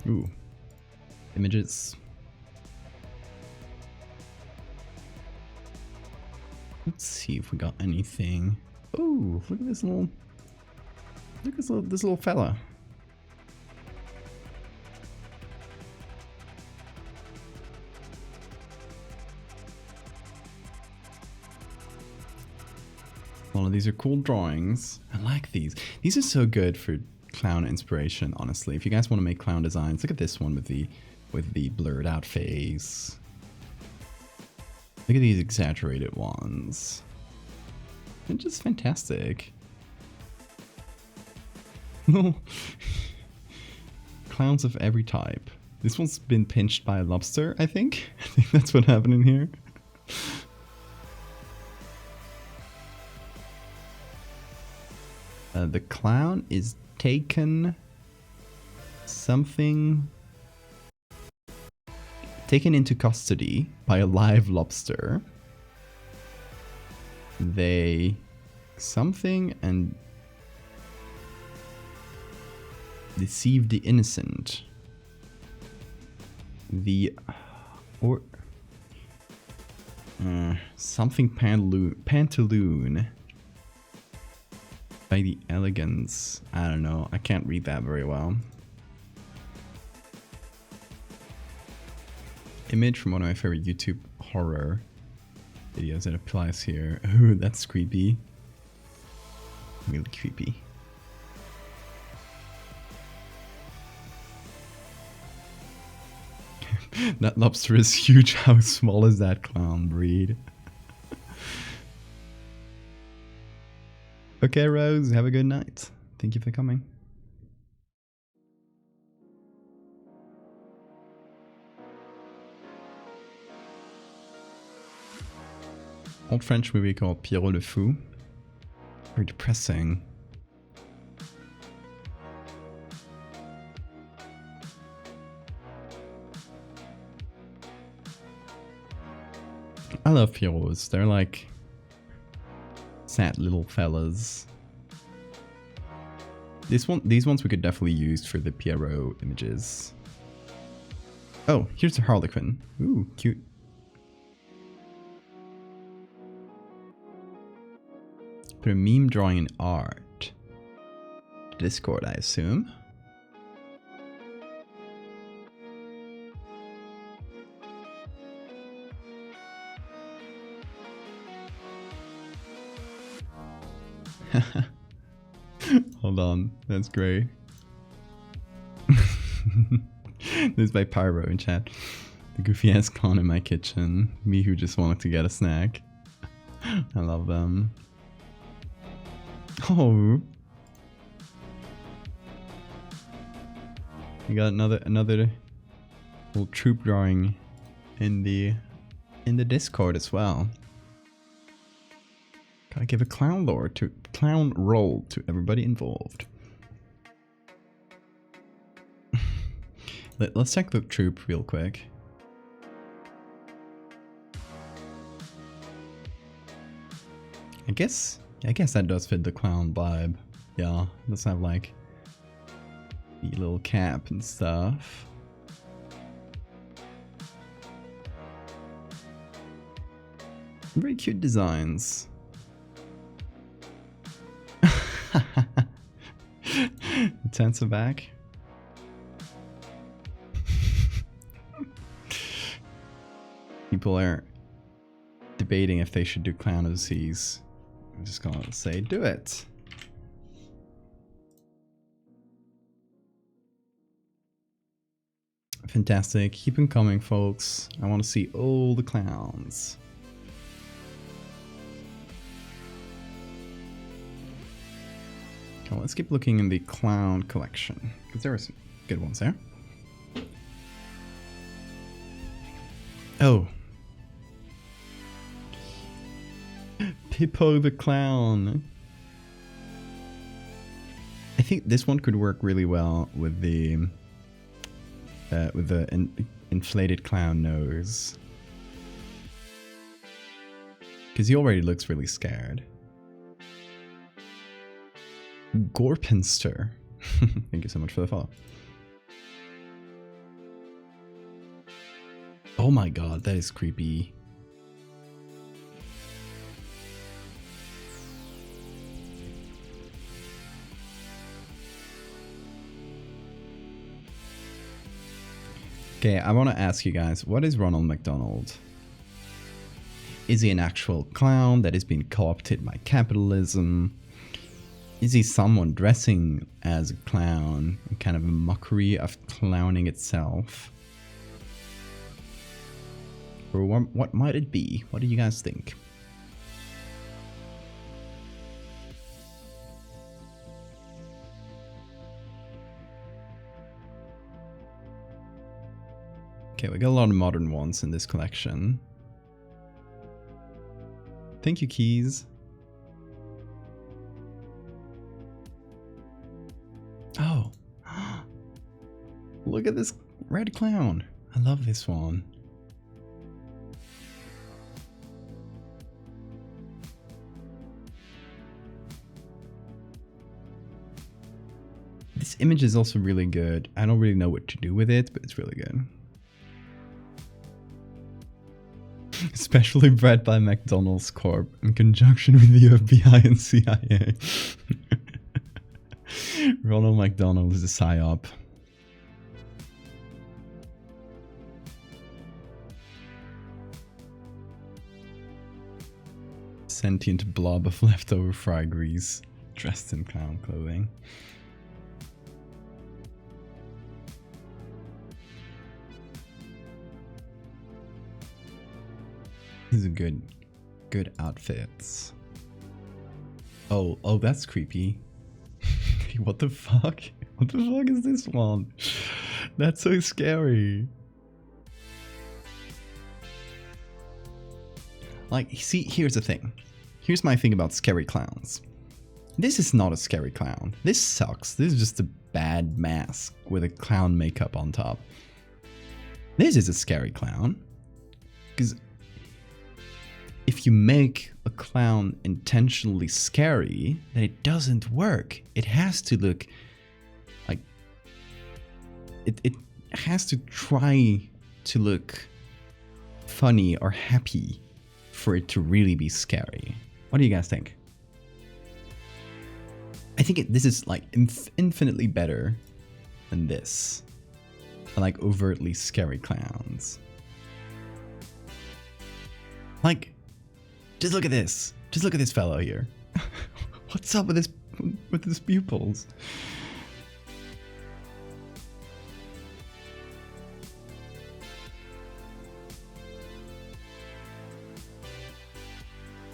Ooh. Images. Let's see if we got anything. Oh, look at this little. Look at this little fella. All of these are cool drawings. I like these. These are so good for clown inspiration, honestly. If you guys want to make clown designs, look at this one with the blurred out face. Look at these exaggerated ones. They're just fantastic. Clowns of every type. This one's been pinched by a lobster, I think. I think that's what happened in here. The clown is taken into custody by a live lobster. They deceive the innocent. Something pantaloon by the elegance. I don't know. I can't read that very well. Image from one of my favorite YouTube horror videos that applies here. Ooh, that's creepy. Really creepy. That lobster is huge. How small is that clown breed? Okay, Rose, have a good night. Thank you for coming. Old French movie called Pierrot le Fou. Very depressing. I love Pierrots. They're like sad little fellas. These ones we could definitely use for the Pierrot images. Oh, here's the Harlequin. Ooh, cute. Put a meme drawing in art. Discord, I assume. Hold on, that's great. This is by Pyro in chat. The goofy ass clown in my kitchen. Me who just wanted to get a snack. I love them. Oh, we got another little troop drawing in the Discord as well. Gotta give a clown roll to everybody involved. Let's check the troop real quick. I guess that does fit the clown vibe. Yeah, let's have like the little cap and stuff. Very cute designs. Tents are back. People are debating if they should do clown OCs. I'm just gonna say do it. Fantastic. Keep them coming, folks. I want to see all the clowns. Okay, let's keep looking in the clown collection, because there are some good ones there. Oh. Pippo the Clown. I think this one could work really well with the inflated clown nose. Because he already looks really scared. Gorpinster. Thank you so much for the follow. Oh my god, that is creepy. Okay, I want to ask you guys, what is Ronald McDonald? Is he an actual clown that has been co-opted by capitalism? Is he someone dressing as a clown, kind of a mockery of clowning itself? Or what might it be? What do you guys think? Okay, we got a lot of modern ones in this collection. Thank you, Keys. Oh. Look at this red clown. I love this one. This image is also really good. I don't really know what to do with it, but it's really good. Especially bred by McDonald's Corp in conjunction with the FBI and CIA. Ronald McDonald is a psyop. Sentient blob of leftover fry grease, dressed in clown clothing. These are good outfits. Oh, that's creepy. What the fuck? What the fuck is this one? That's so scary. Like, see, here's the thing. Here's my thing about scary clowns. This is not a scary clown. This sucks. This is just a bad mask with a clown makeup on top. This is a scary clown. Because if you make a clown intentionally scary, then it doesn't work. It has to look like... It has to try to look funny or happy for it to really be scary. What do you guys think? I think this is like infinitely better than this. Like overtly scary clowns. Like, just look at this. Just look at this fellow here. What's up with his pupils?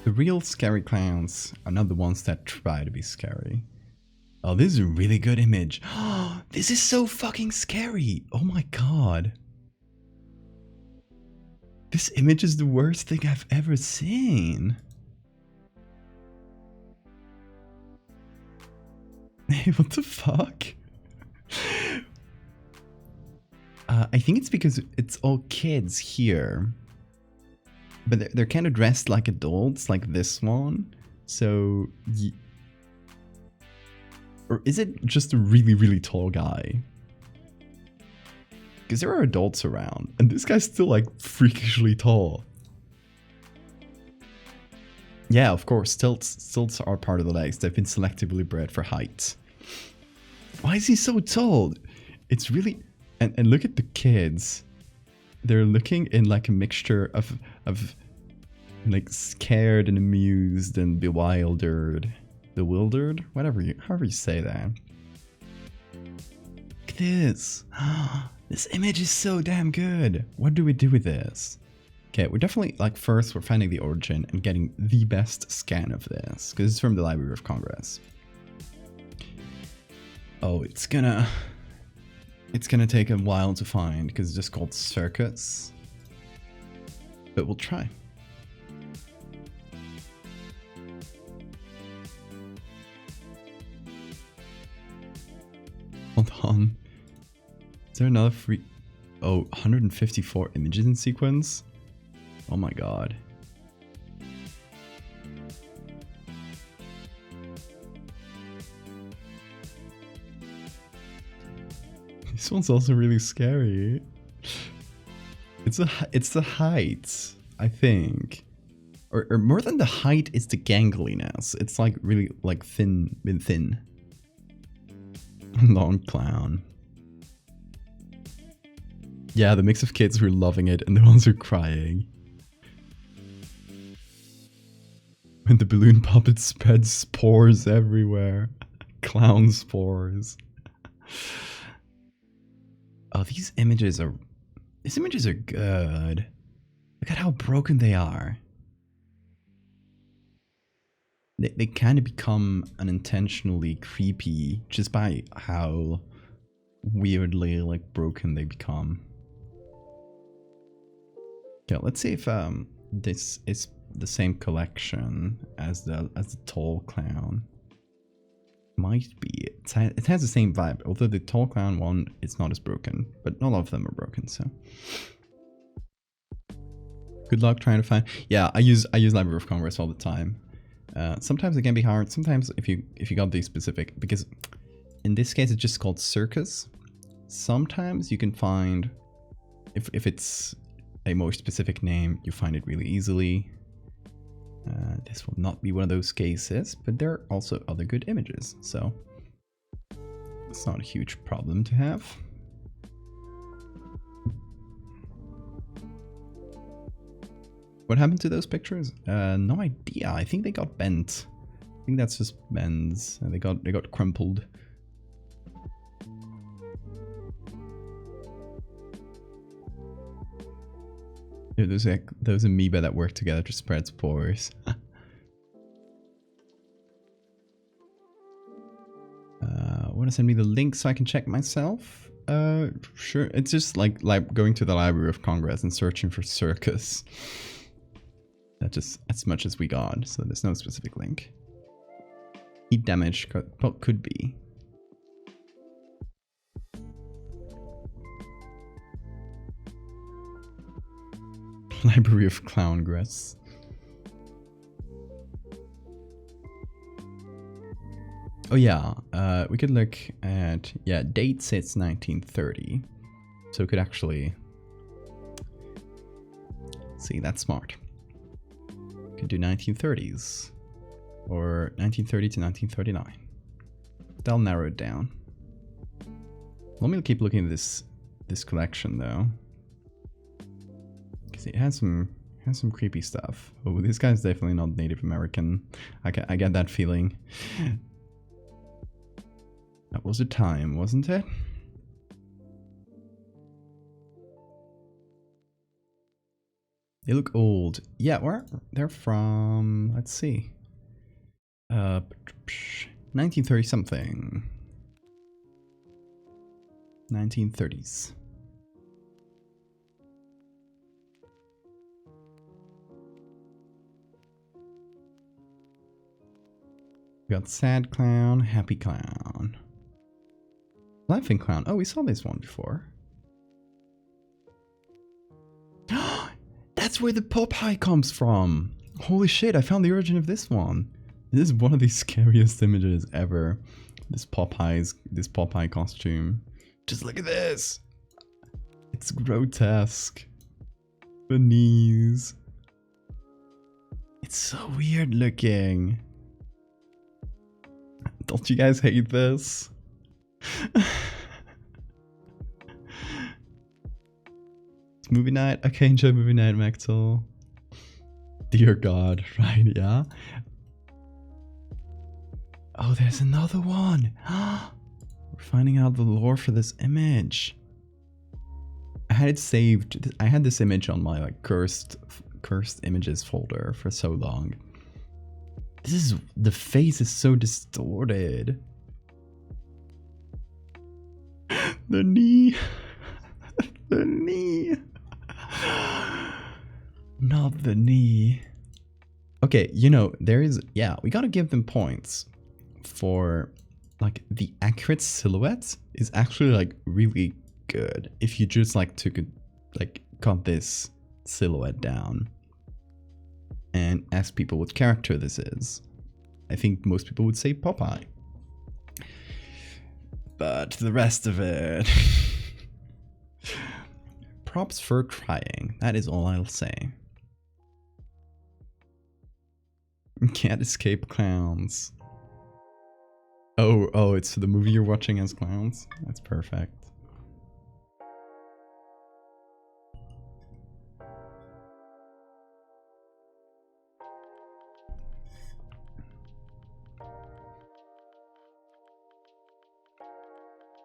The real scary clowns are not the ones that try to be scary. Oh, this is a really good image. This is so fucking scary. Oh my god. This image is the worst thing I've ever seen. Hey, what the fuck? I think it's because it's all kids here. But they're kind of dressed like adults, like this one. So... Or is it just a really, really tall guy? Because there are adults around, and this guy's still like freakishly tall. Yeah, of course, stilts are part of the legs. They've been selectively bred for height. Why is he so tall? It's really... And look at the kids. They're looking in like a mixture of like scared and amused and bewildered. Bewildered? However you say that. Look at this. This image is so damn good. What do we do with this? Okay, we're definitely, like, first we're finding the origin and getting the best scan of this. Because it's from the Library of Congress. Oh, it's gonna take a while to find because it's just called Circus. but we'll try. Hold on. Is there another free... Oh, 154 images in sequence? Oh my god. This one's also really scary. It's the height, I think. Or more than the height, it's the gangliness. It's like really like thin. Long clown. Yeah, the mix of kids who are loving it and the ones who are crying. When the balloon puppet spreads spores everywhere. Clown spores. Oh, these images are good. Look at how broken they are. They kind of become unintentionally creepy just by how weirdly like broken they become. Okay, let's see if this is the same collection as the tall clown. Might be. It has the same vibe, although the tall clown one is not as broken, but not all of them are broken. So good luck trying to find. Yeah, I use Library of Congress all the time. Sometimes it can be hard. Sometimes if you got the specific, because in this case it's just called circus. Sometimes you can find if it's a more specific name, you find it really easily. This will not be one of those cases, but there are also other good images, so it's not a huge problem to have. What happened to those pictures? No idea. I think they got bent. I think that's just bends. They got crumpled. Yeah, those amoeba that work together to spread spores. Want to send me the link so I can check myself? Sure. It's just like going to the Library of Congress and searching for circus. That's just as much as we got, so there's no specific link. Heat damage could be. Library of Clowngress. Oh yeah, we could look at, yeah, date says 1930. So we could actually... See, that's smart. Could do 1930s. Or 1930 to 1939. That'll narrow it down. Let me keep looking at this collection though. Because it has some creepy stuff. Oh, this guy's definitely not Native American. I get that feeling. That was a time, wasn't it? They look old. Yeah, they're from, let's see. 1930 something. 1930s. We got sad clown, happy clown. Laughing clown. Oh, we saw this one before. That's where the Popeye comes from. Holy shit, I found the origin of this one. This is one of the scariest images ever. This Popeye costume. Just look at this. It's grotesque. The knees. It's so weird looking. Don't you guys hate this? It's movie night. Okay, enjoy movie night, Maxwell. Dear God, right? Yeah. Oh, there's another one. We're finding out the lore for this image. I had it saved. I had this image on my like cursed images folder for so long. The face is so distorted. The knee. The knee. Not the knee. Okay, you know, there is, yeah, we gotta give them points for, like, the accurate silhouette is actually, like, really good. If you just, like, cut this silhouette down and ask people what character this is, I think most people would say Popeye. But the rest of it... Props for trying, that is all I'll say. Can't escape clowns. Oh, it's the movie you're watching as clowns? That's perfect.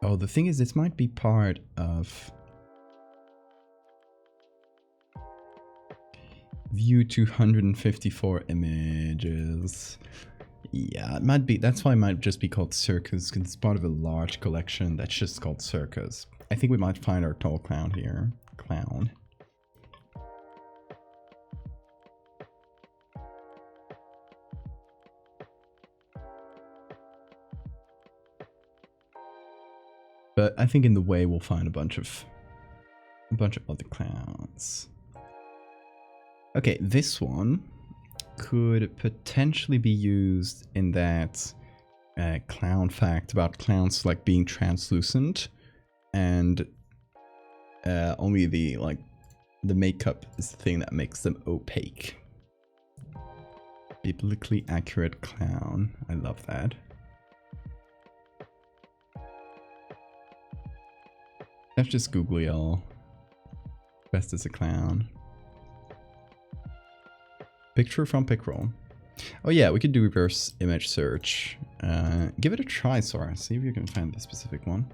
Oh, the thing is, this might be part of view 254 images. Yeah, it might be. That's why it might just be called Circus, because it's part of a large collection that's just called Circus. I think we might find our tall clown here. Clown. But I think in the way we'll find a bunch of other clowns. Okay, this one could potentially be used in that clown fact about clowns like being translucent, and only the makeup is the thing that makes them opaque. Biblically accurate clown. I love that. Let's just Google y'all. Best as a clown. Picture from Pickroll. Oh yeah, we could do reverse image search. Give it a try, Sora. See if you can find the specific one.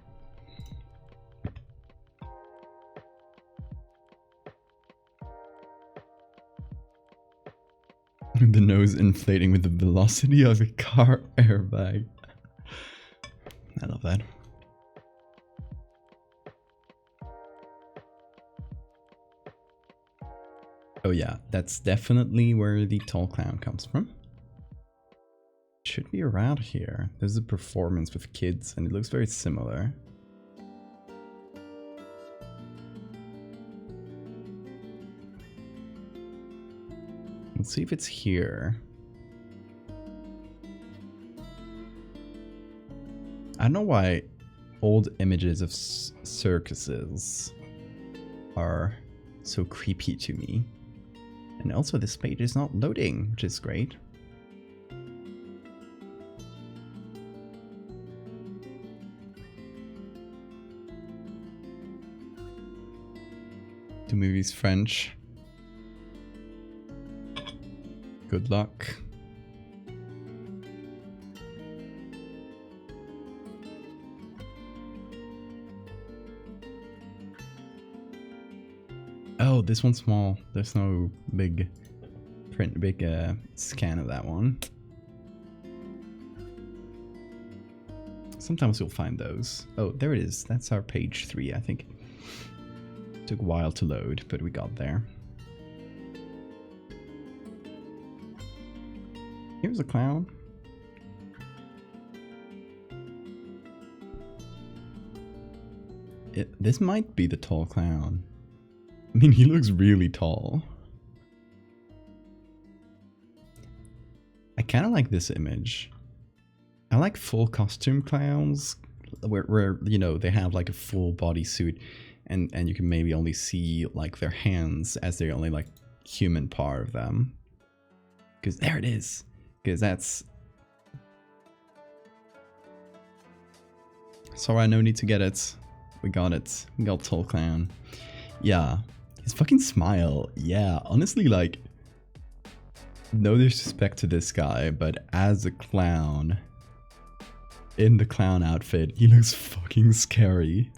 The nose inflating with the velocity of a car airbag. I love that. Oh yeah, that's definitely where the tall clown comes from. It should be around here. There's a performance with kids and it looks very similar. Let's see if it's here. I don't know why old images of circuses are so creepy to me. And also this page is not loading, which is great. The movie's French. Good luck. Oh, this one's small. There's no big print, scan of that one. Sometimes you'll find those. Oh, there it is. That's our page 3, I think. Took a while to load, but we got there. Here's a clown. This might be the tall clown. I mean, he looks really tall. I kind of like this image. I like full costume clowns where you know, they have like a full bodysuit and you can maybe only see like their hands as the only like human part of them. Because there it is. Because that's... Sorry, no need to get it. We got it. We got tall clown. Yeah. His fucking smile. Yeah, honestly, like... No disrespect to this guy, but as a clown... In the clown outfit, he looks fucking scary.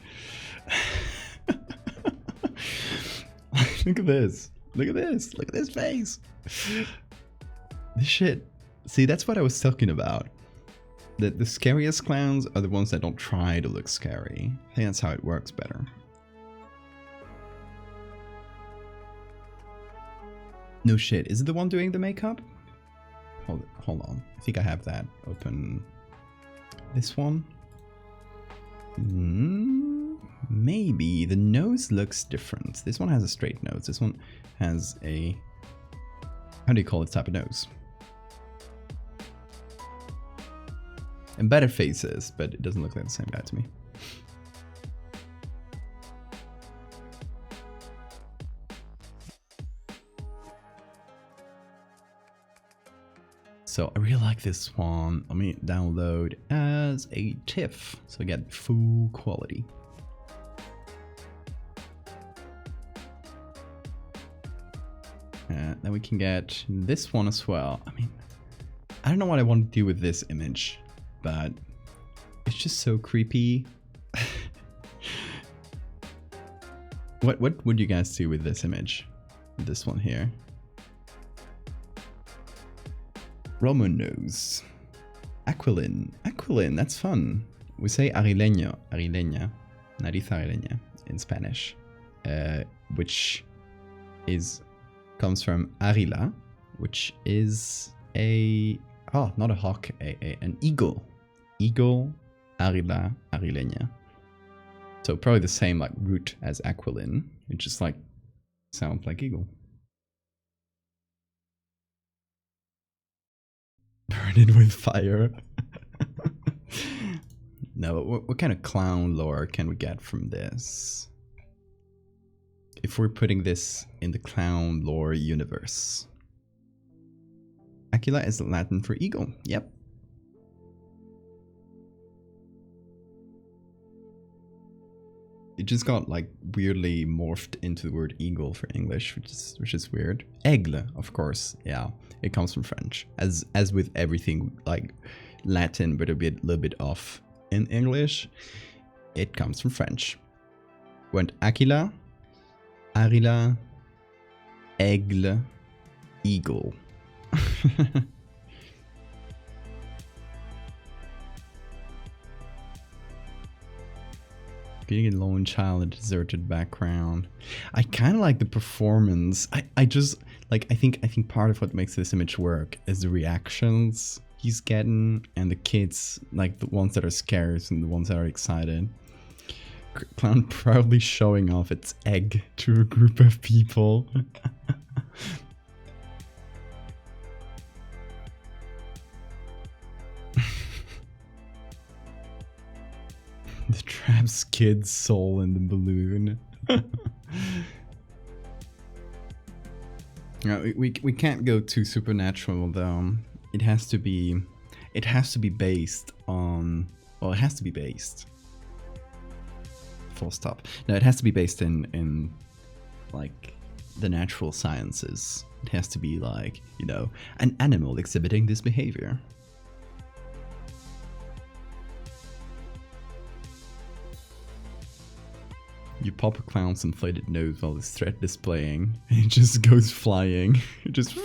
Look at this. Look at this. Look at this face. This shit. See, that's what I was talking about. The scariest clowns are the ones that don't try to look scary. I think that's how it works better. No shit, is it the one doing the makeup? Hold on. I think I have that open. This one? Maybe. The nose looks different. This one has a straight nose. This one has a... How do you call this type of nose? And better faces, but it doesn't look like the same guy to me. So I really like this one. Let me download as a TIFF, so I get full quality. Then we can get this one as well. I mean, I don't know what I want to do with this image, but it's just so creepy. What would you guys do with this image? This one here. Roman nose. Aquilin, that's fun. We say arileña, nariz arileña in Spanish, which comes from arila, which is not a hawk, an eagle. Eagle, arila, arileña. So probably the same like root as aquilin. It just like sounds like eagle. Burn it with fire. No, what kind of clown lore can we get from this? If we're putting this in the clown lore universe. Aquila is Latin for eagle. Yep. It just got like weirdly morphed into the word eagle for English, which is weird. Aigle, of course, yeah, it comes from French. As with everything like Latin, but a little bit off in English, it comes from French. Went Aquila, Arila, Aigle, eagle. Being a lone child in a deserted background. I kind of like the performance. I just like I think part of what makes this image work is the reactions he's getting and the kids, like the ones that are scared and the ones that are excited. Clown proudly showing off its egg to a group of people. The traps kid's soul in the balloon. No, we can't go too supernatural though. It has to be based on, well, it has to be based. Full stop. No, it has to be based in like the natural sciences. It has to be like, you know, an animal exhibiting this behavior. You pop a clown's inflated nose while it's threat displaying, and it just goes flying. It just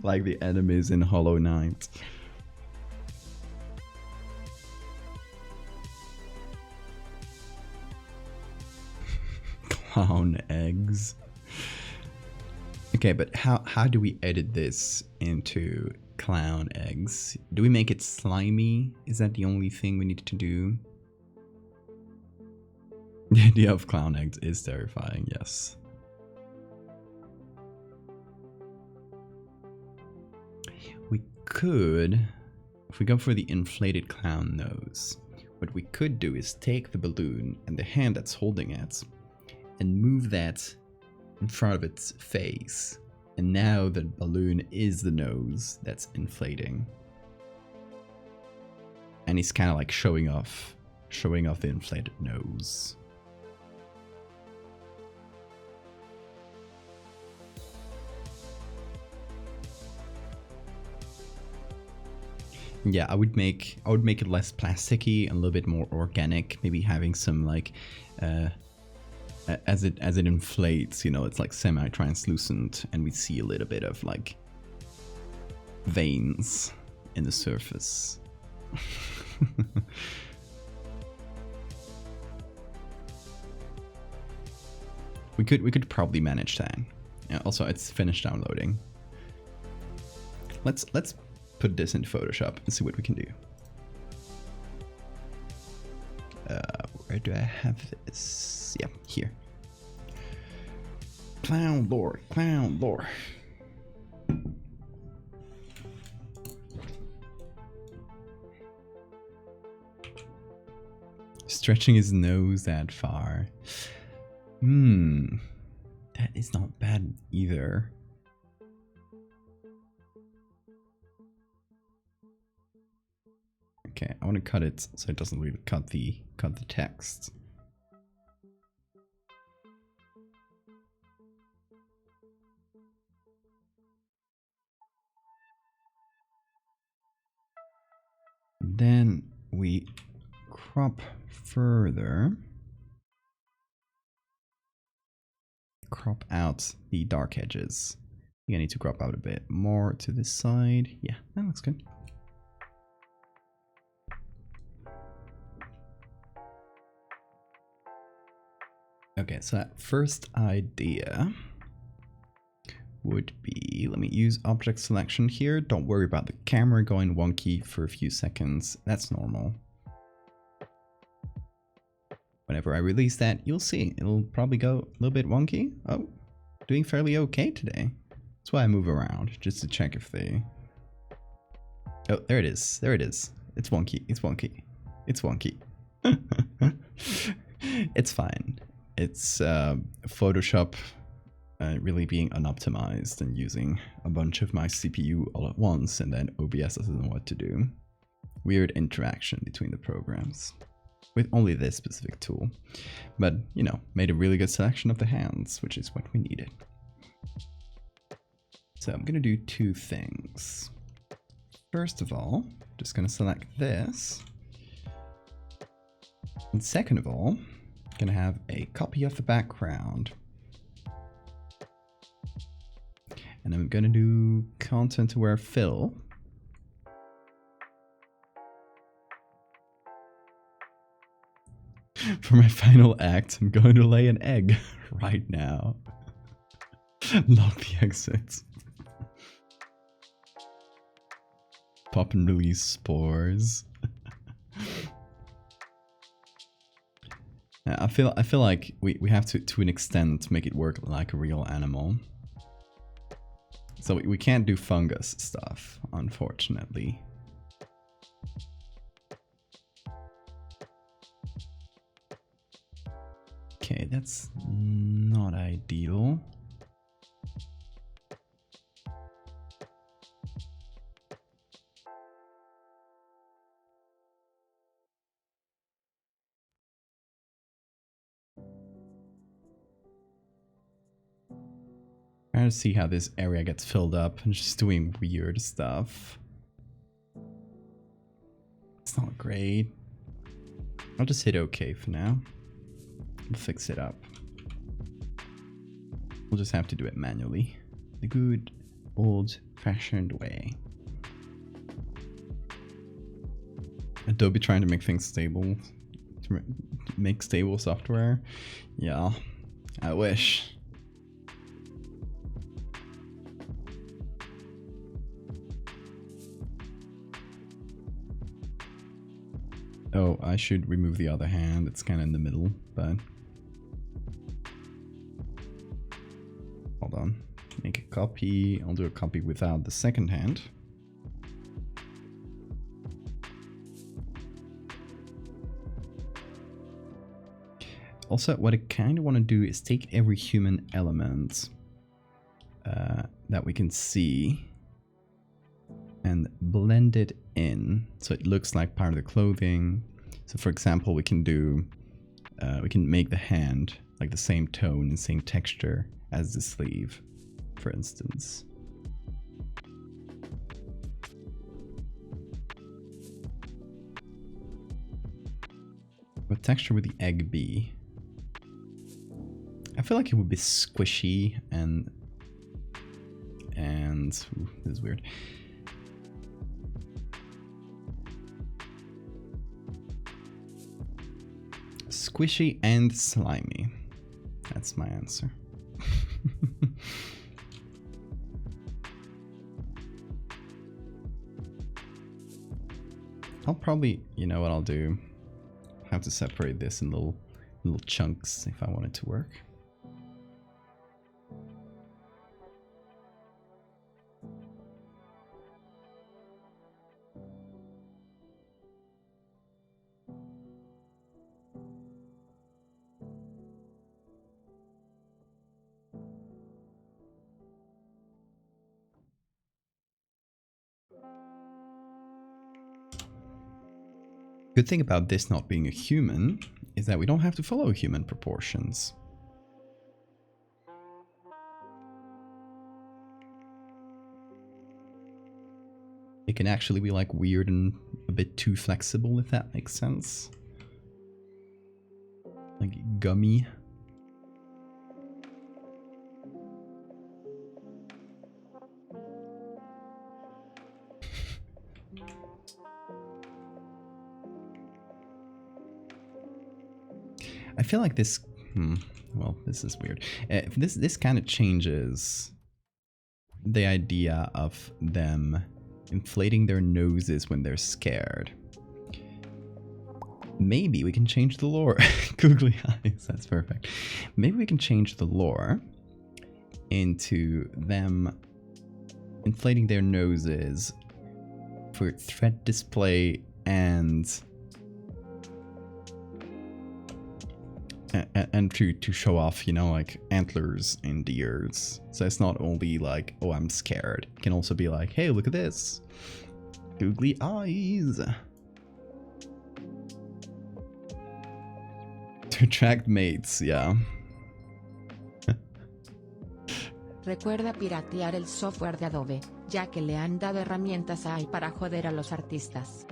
like the enemies in Hollow Knight. Clown eggs. Okay, but how do we edit this into clown eggs? Do we make it slimy? Is that the only thing we need to do? The idea of clown eggs is terrifying, yes. We could, if we go for the inflated clown nose, what we could do is take the balloon and the hand that's holding it and move that in front of its face. And now the balloon is the nose that's inflating. And he's kind of like showing off the inflated nose. Yeah, I would make it less plasticky and a little bit more organic. Maybe having some like, as it inflates, you know, it's like semi-translucent, and we see a little bit of like veins in the surface. We could probably manage that. Yeah, also it's finished downloading. Let's put this into Photoshop and see what we can do. Where do I have this? Yeah, here. Clown lore, clown lore. Stretching his nose that far. That is not bad either. Okay, I want to cut it so it doesn't really cut the text. Then we crop further. Crop out the dark edges. I need to crop out a bit more to this side. Yeah, that looks good. Okay, so that first idea would be, let me use object selection here. Don't worry about the camera going wonky for a few seconds. That's normal. Whenever I release that, you'll see it'll probably go a little bit wonky. Oh, doing fairly okay today. That's why I move around, just to check if they... Oh, there it is. There it is. It's wonky. It's wonky. It's wonky. It's fine. It's Photoshop really being unoptimized and using a bunch of my CPU all at once, and then OBS doesn't know what to do. Weird interaction between the programs with only this specific tool. But, you know, made a really good selection of the hands, which is what we needed. So I'm going to do two things. First of all, just going to select this. And second of all, I'm going to have a copy of the background. And I'm going to do content aware fill. For my final act, I'm going to lay an egg right now. Lock the exits. Pop and release spores. I feel like we have to an extent make it work like a real animal. So we can't do fungus stuff, unfortunately. Okay, that's not ideal. Trying to see how this area gets filled up and just doing weird stuff. It's not great. I'll just hit OK for now. We'll fix it up. We'll just have to do it manually. The good old-fashioned way. Adobe trying to make things stable. To make stable software. Yeah, I wish. Oh, I should remove the other hand. It's kind of in the middle, but... Hold on. Make a copy. I'll do a copy without the second hand. Also, what I kind of want to do is take every human element that we can see and blend it in so it looks like part of the clothing. So for example, we can do, we can make the hand like the same tone and same texture as the sleeve, for instance. What texture would the egg be? I feel like it would be squishy and ooh, this is weird. Squishy and slimy. That's my answer. I'll probably, you know what I'll do? Have to separate this in little chunks if I want it to work. Good thing about this not being a human is that we don't have to follow human proportions. It can actually be like weird and a bit too flexible, if that makes sense. Like gummy. I feel like this, well, this is weird. This kind of changes the idea of them inflating their noses when they're scared. Maybe we can change the lore. Googly eyes, that's perfect. Maybe we can change the lore into them inflating their noses for threat display and to show off, you know, like antlers and ears. So it's not only like, oh, I'm scared. It can also be like, hey, look at this. Googly eyes. To attract mates, yeah. Recuerda piratear el software de Adobe, ya que le han dado herramientas AI para joder a los artistas.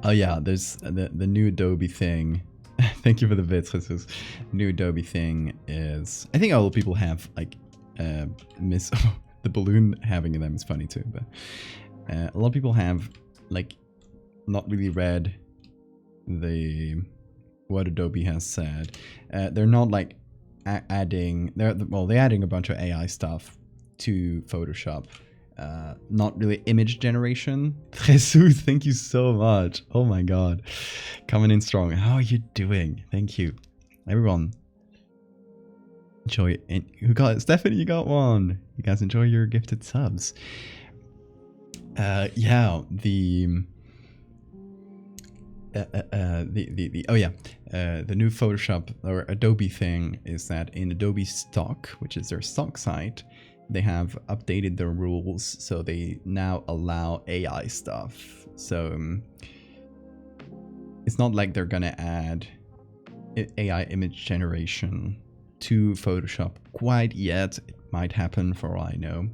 Oh yeah, there's the new Adobe thing. Thank you for the bits, Jesus. New Adobe thing is, I think all people have like the balloon having them is funny too, but a lot of people have like not really read what Adobe has said. They're not like adding, they're adding a bunch of AI stuff to Photoshop. Not really image generation. Jesus, thank you so much. Oh my god. Coming in strong. How are you doing? Thank you. Everyone. Enjoy it. Who got it? Stephanie, you got one. You guys enjoy your gifted subs. Yeah, the new Photoshop or Adobe thing is that in Adobe Stock, which is their stock site, they have updated their rules, so they now allow AI stuff. So it's not like they're gonna add AI image generation to Photoshop quite yet. It might happen for all I know.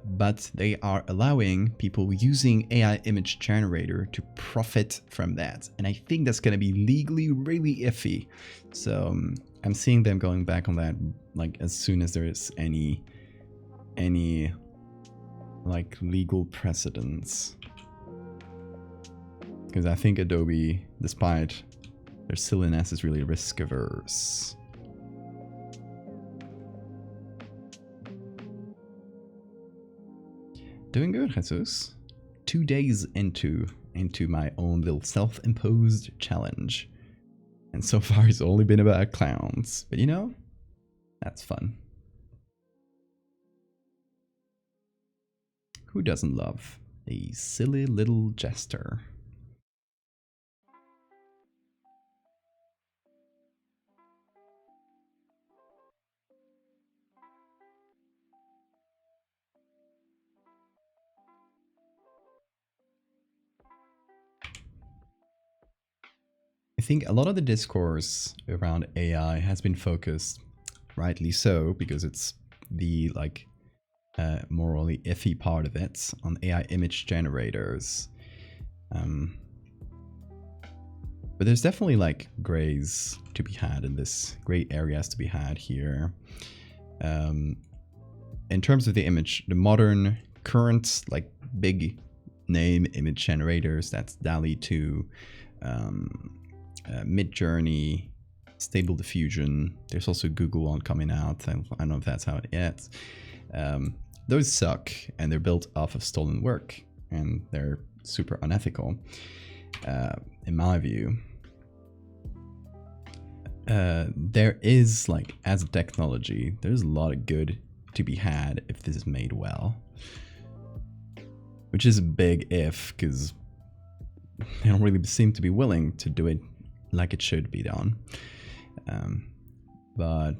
But they are allowing people using AI image generator to profit from that. And I think that's going to be legally really iffy. So I'm seeing them going back on that like as soon as there is any like legal precedence. Because I think Adobe, despite their silliness, is really risk averse. Doing good, Jesus. 2 days into my own little self-imposed challenge. And so far it's only been about clowns. But you know, that's fun. Who doesn't love a silly little jester? I think a lot of the discourse around AI has been focused, rightly so, because it's the like morally iffy part of it, on AI image generators. But there's definitely like grays to be had in this, gray areas to be had here. In terms of the image, the modern current like big name image generators, that's DALL-E 2, Midjourney, Stable Diffusion. There's also Google one coming out. I don't know if that's out yet. Those suck, and they're built off of stolen work, and they're super unethical, in my view. There is, like, as a technology, there's a lot of good to be had if this is made well. Which is a big if, because they don't really seem to be willing to do it like it should be done. But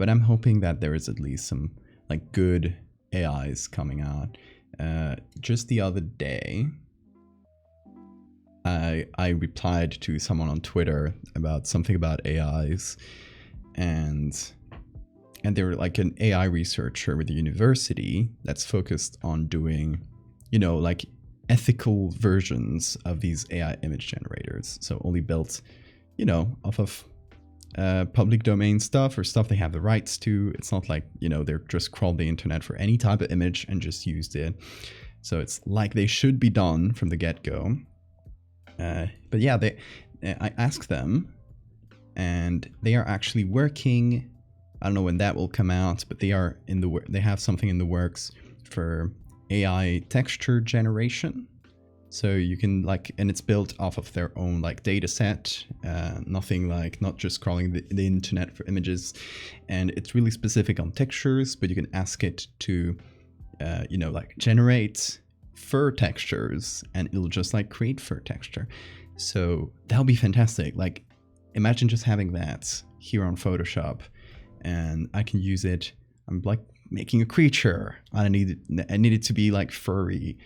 I'm hoping that there is at least some, like, good AIs coming out. Just the other day, I replied to someone on Twitter about something about AIs, and they were like an AI researcher with a university that's focused on doing, you know, like ethical versions of these AI image generators. So only built, you know, off of public domain stuff or stuff they have the rights to. It's not like, you know, they're just crawled the internet for any type of image and just used it. So it's like they should be done from the get-go. But yeah, I asked them, and they are actually working. I don't know when that will come out, but they are they have something in the works for AI texture generation. So you can, like, and it's built off of their own, like, data set, nothing like, not just crawling the internet for images. And it's really specific on textures, but you can ask it to, you know, like, generate fur textures, and it'll just, like, create fur texture. So that'll be fantastic. Like, imagine just having that here on Photoshop, and I can use it. I'm, like, making a creature. I need it to be, like, furry.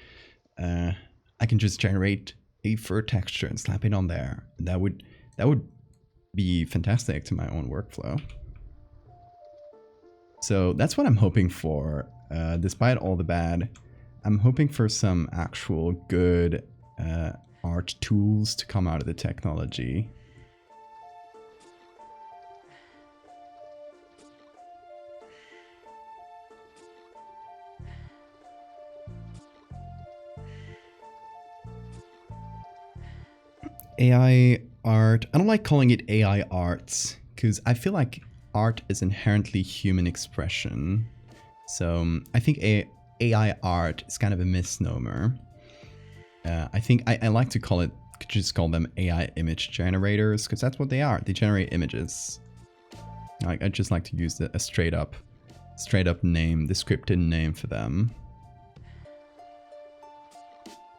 I can just generate a fur texture and slap it on there. That would be fantastic to my own workflow. So that's what I'm hoping for. Despite all the bad, I'm hoping for some actual good art tools to come out of the technology. AI art, I don't like calling it AI arts, because I feel like art is inherently human expression. So I think AI art is kind of a misnomer. I think I like to just call them AI image generators, because that's what they are. They generate images. Like, I just like to use a straight up name, descriptive name for them.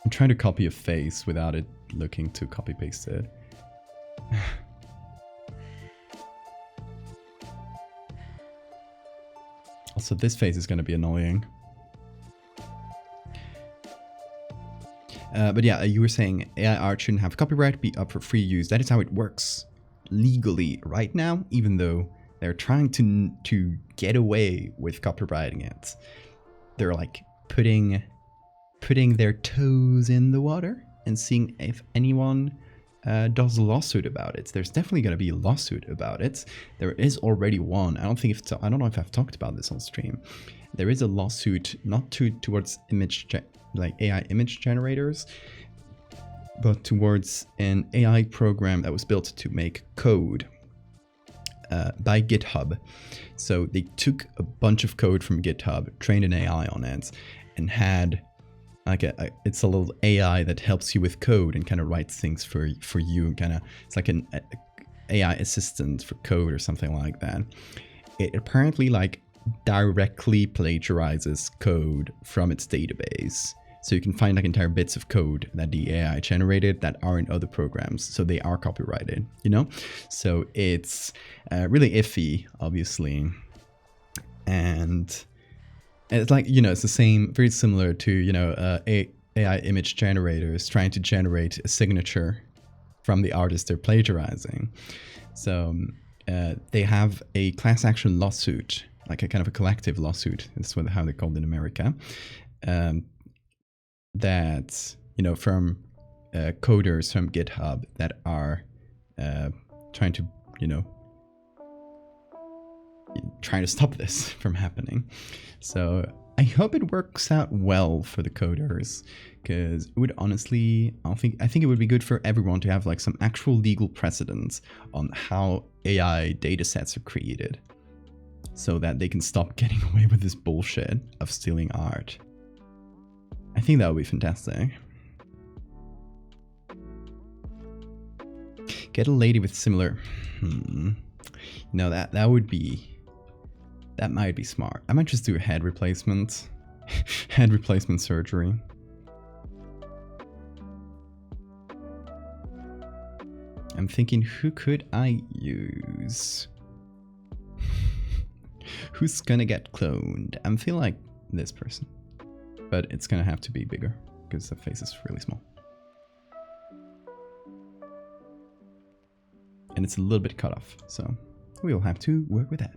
I'm trying to copy a face without it looking too copy pasted. Also, this face is going to be annoying. But yeah, you were saying AI art shouldn't have copyright, be up for free use. That is how it works legally right now, even though they're trying to get away with copyrighting it. They're, like, putting their toes in the water and seeing if anyone does a lawsuit about it. There's definitely going to be a lawsuit about it. There is already one. I don't know if I've talked about this on stream. There is a lawsuit not towards like AI image generators, but towards an AI program that was built to make code by GitHub. So they took a bunch of code from GitHub, trained an AI on it, and had like it's a little AI that helps you with code and kind of writes things for you, and kind of, it's like an AI assistant for code or something like that. It apparently, like, directly plagiarizes code from its database. So you can find, like, entire bits of code that the AI generated that are in other programs. So they are copyrighted, you know? So it's really iffy, obviously. And it's like, you know, it's the same, very similar to, you know, AI image generators trying to generate a signature from the artist they're plagiarizing. So they have a class action lawsuit, like a kind of a collective lawsuit. That's how they're called in America. That, you know, from coders from GitHub that are trying to, you know, trying to stop this from happening. So I hope it works out well for the coders, because it would honestly, I think it would be good for everyone to have, like, some actual legal precedents on how AI datasets are created, so that they can stop getting away with this bullshit of stealing art. I think that would be fantastic. Get a lady with similar... No, that would be... That might be smart. I might just do a head replacement. Head replacement surgery. I'm thinking, who could I use? Who's gonna get cloned? I feel like this person. But it's gonna have to be bigger, because the face is really small. And it's a little bit cut off, so we'll have to work with that.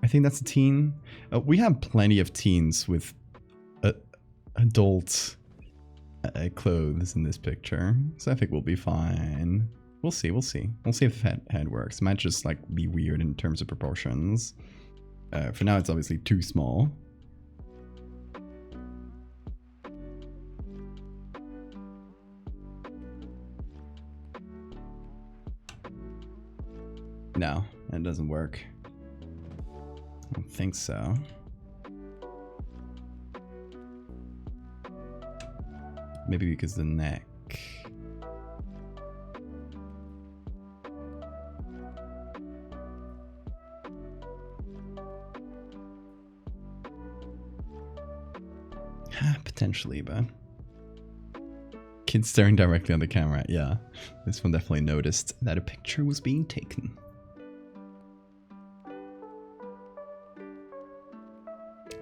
I think that's a teen. We have plenty of teens with adult clothes in this picture, so I think we'll be fine. We'll see. We'll see if the head works. It might just like be weird in terms of proportions. For now, it's obviously too small. No, that doesn't work. I don't think so. Maybe because the neck. Potentially, but... Kids staring directly on the camera, yeah. This one definitely noticed that a picture was being taken.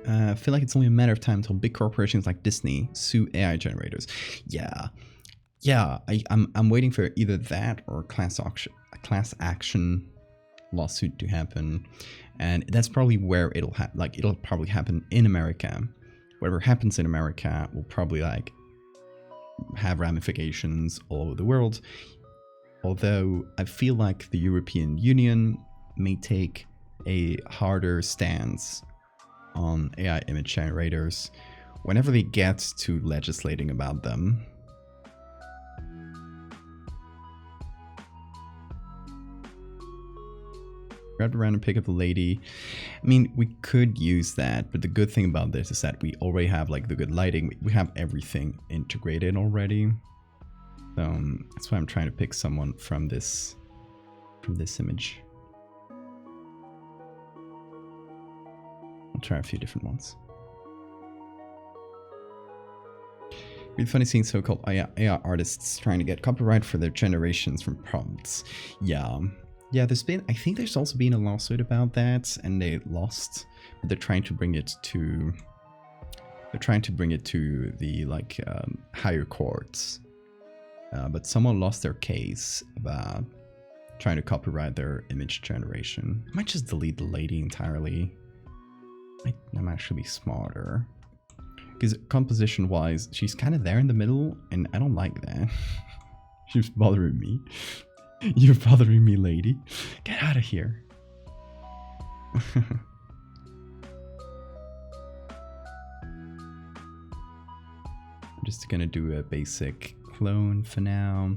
I feel like it's only a matter of time until big corporations like Disney sue AI generators. Yeah, I'm waiting for either that or a class action lawsuit to happen, and that's probably where it'll probably happen in America. Whatever happens in America will probably like have ramifications all over the world. Although I feel like the European Union may take a harder stance on AI image generators whenever they get to legislating about them. Grab around and pick up the lady. I mean, we could use that, but the good thing about this is that we already have like the good lighting. We have everything integrated already. So that's why I'm trying to pick someone from this image. I'll try a few different ones. Really funny seeing so-called AI artists trying to get copyright for their generations from prompts. Yeah, I think there's also been a lawsuit about that, and they lost. But they're trying to bring it to the like higher courts. But someone lost their case about trying to copyright their image generation. I might just delete the lady entirely. I'm actually smarter. Because composition-wise, she's kind of there in the middle, and I don't like that. She's bothering me. You're bothering me, lady. Get out of here. I'm just gonna do a basic clone for now.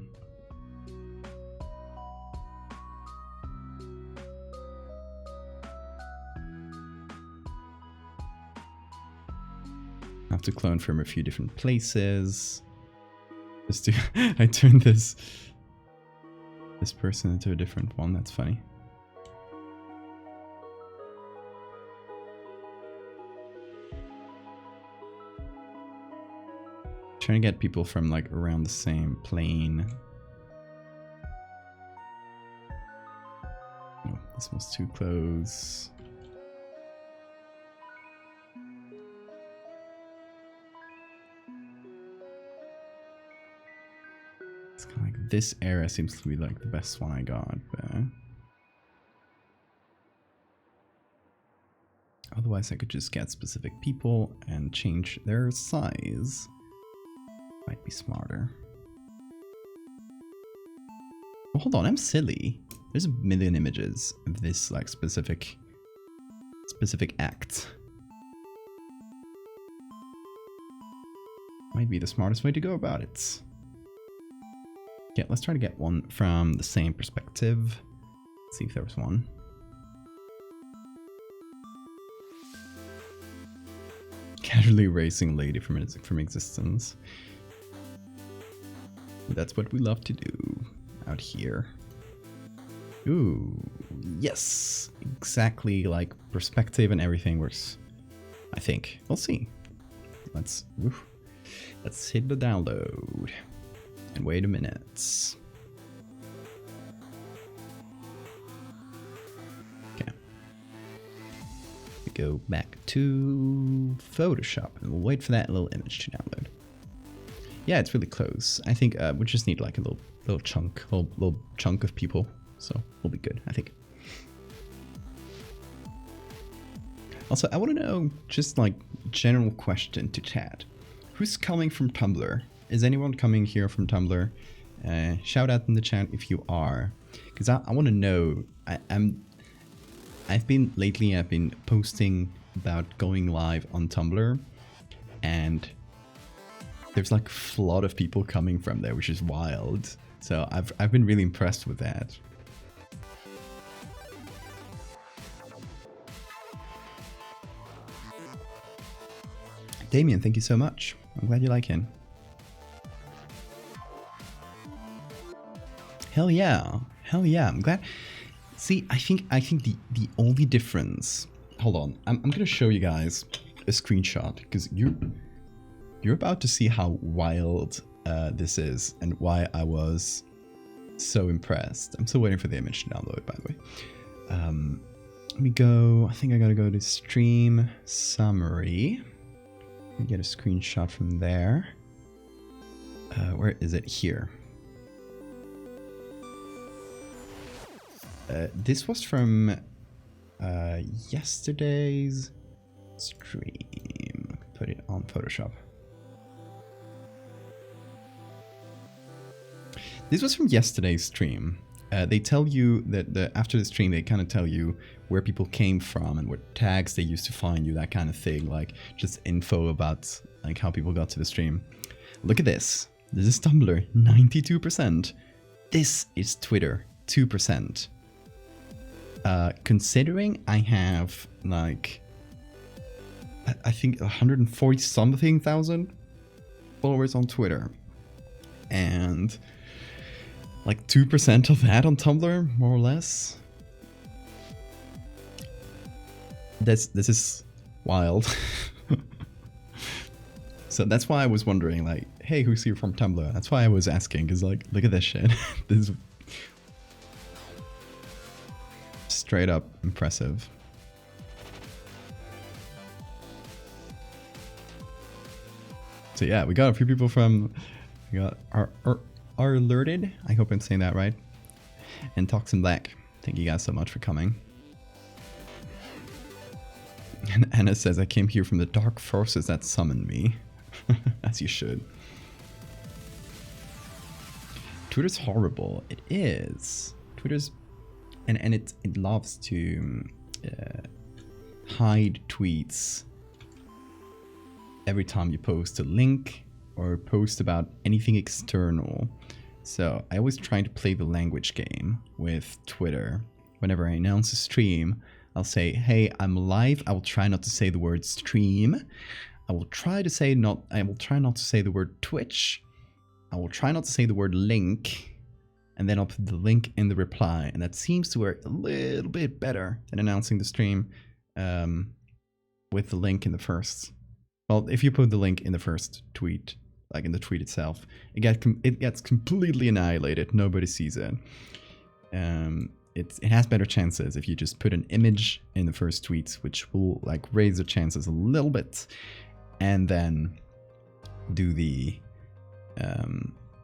I have to clone from a few different places. Just to I turned this person into a different one. That's funny. Trying to get people from like around the same plane. Oh, this one's too close. It's kind of like this area seems to be like the best one I got, but otherwise I could just get specific people and change their size. Might be smarter. Oh, hold on, I'm silly. There's a million images of this like specific act. Might be the smartest way to go about it. Yeah, let's try to get one from the same perspective. Let's see if there was one. Casually erasing lady from existence. That's what we love to do out here. Ooh, yes, exactly like perspective and everything works. I think we'll see. Let's hit the download and wait a minute. Okay, we go back to Photoshop and we'll wait for that little image to download. Yeah, it's really close. I think we just need like a little chunk of people, so we'll be good, I think. Also, I want to know, just like general question to chat, who's coming from Tumblr? Is anyone coming here from Tumblr? Shout out in the chat if you are, because I want to know. I've been posting about going live on Tumblr, and there's like a flood of people coming from there, which is wild. So I've been really impressed with that. Damien, thank you so much. I'm glad you like him. Hell yeah. Hell yeah. I'm glad. See, I think the only difference. Hold on. I'm gonna show you guys a screenshot because you're about to see how wild this is and why I was so impressed. I'm still waiting for the image to download, by the way. Let me go. I think I gotta go to stream summary. Let me get a screenshot from there. Where is it? Here. This was from yesterday's stream. Put it on Photoshop. This was from yesterday's stream. They tell you that after the stream, they kind of tell you where people came from and what tags they used to find you, that kind of thing, like just info about like how people got to the stream. Look at this. This is Tumblr, 92%. This is Twitter, 2%. Considering I have like, I think 140 something thousand followers on Twitter, and like 2% of that on Tumblr, more or less. This is wild. So that's why I was wondering, like, hey, who's here from Tumblr? That's why I was asking, because like, look at this shit. This is straight up impressive. So yeah, we got a few people from, we got our alerted, I hope I'm saying that right, and Toxin Black. Thank you guys so much for coming. And Anna says, I came here from the dark forces that summoned me. As you should. Twitter's horrible. It is. Twitter's, and it loves to hide tweets every time you post a link or post about anything external. So I always try to play the language game with Twitter. Whenever I announce a stream, I'll say, hey, I'm live. I will try not to say the word stream. I will try not to say the word Twitch. I will try not to say the word link. And then I'll put the link in the reply. And that seems to work a little bit better than announcing the stream with the link in the first. Well, if you put the link in the first tweet, like in the tweet itself, it gets completely annihilated. Nobody sees it. It has better chances if you just put an image in the first tweet, which will like raise the chances a little bit, and then do the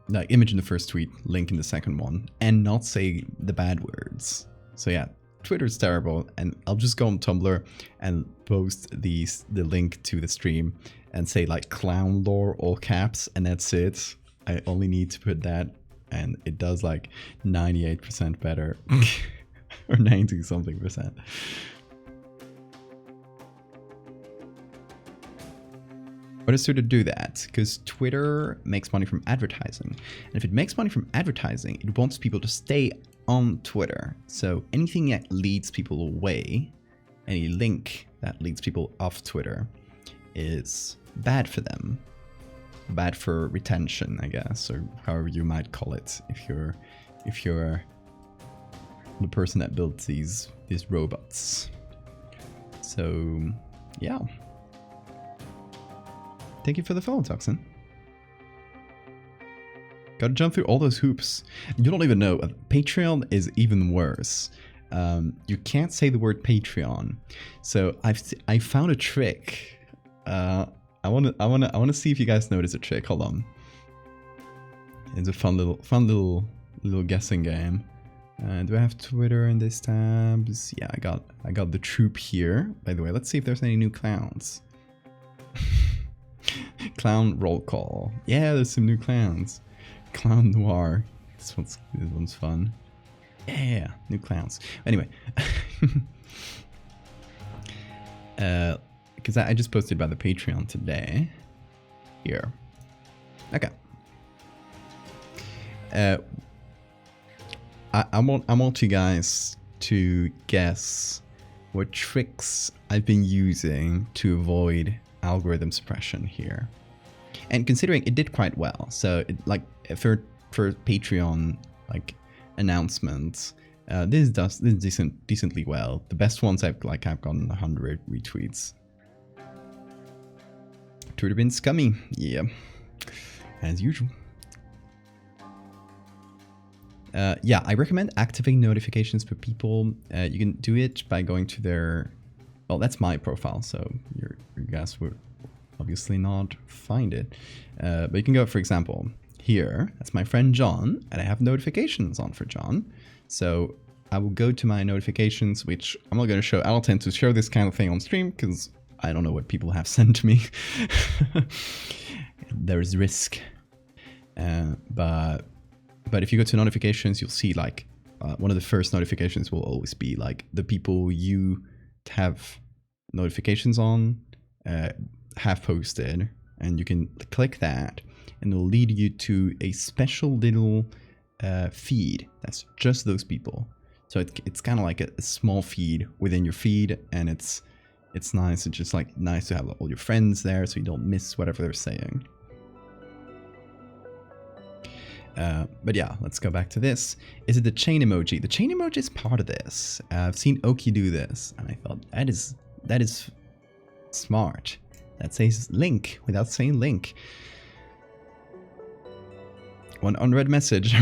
like image in the first tweet, link in the second one, and not say the bad words. So yeah, Twitter's terrible, and I'll just go on Tumblr and post the link to the stream and say like clown lore all caps, and that's it. I only need to put that, and it does like 98% better or 90 something percent. Why does Twitter do that? Because Twitter makes money from advertising. And if it makes money from advertising, it wants people to stay on Twitter. So anything that leads people away, any link that leads people off Twitter, is bad for them. Bad for retention, I guess, or however you might call it if you're the person that built these robots. So yeah. Thank you for the follow, Toxin. Gotta jump through all those hoops. You don't even know. Patreon is even worse. You can't say the word Patreon. So I found a trick. I wanna see if you guys notice a trick. Hold on. It's a fun little guessing game. Do I have Twitter in this tabs? Yeah, I got the troop here. By the way, let's see if there's any new clowns. Clown roll call. Yeah, there's some new clowns. Clown noir. This one's fun. Yeah, new clowns. Anyway, because I just posted about the Patreon today. Here. Okay. I want you guys to guess what tricks I've been using to avoid algorithm suppression here. And considering it did quite well, so for Patreon announcements, this is decently well. The best ones I've gotten 100 retweets. Twitter been scummy, yeah, as usual. Yeah, I recommend activating notifications for people. You can do it by going to their... Well, that's my profile, so your guys would obviously not find it. But you can go, for example, here. That's my friend John, and I have notifications on for John. So I will go to my notifications, which I'm not going to show. I don't tend to show this kind of thing on stream, because I don't know what people have sent to me. There's risk. But if you go to notifications, you'll see one of the first notifications will always be the people you have notifications on have posted, and you can click that and it'll lead you to a special little feed that's just those people. So it's kind of like a small feed within your feed, and it's nice. It's just nice to have all your friends there so you don't miss whatever they're saying. But yeah, let's go back to this. Is it the chain emoji? The chain emoji is part of this. I've seen Oki do this, and I thought that is smart. That says link without saying link. One unread message,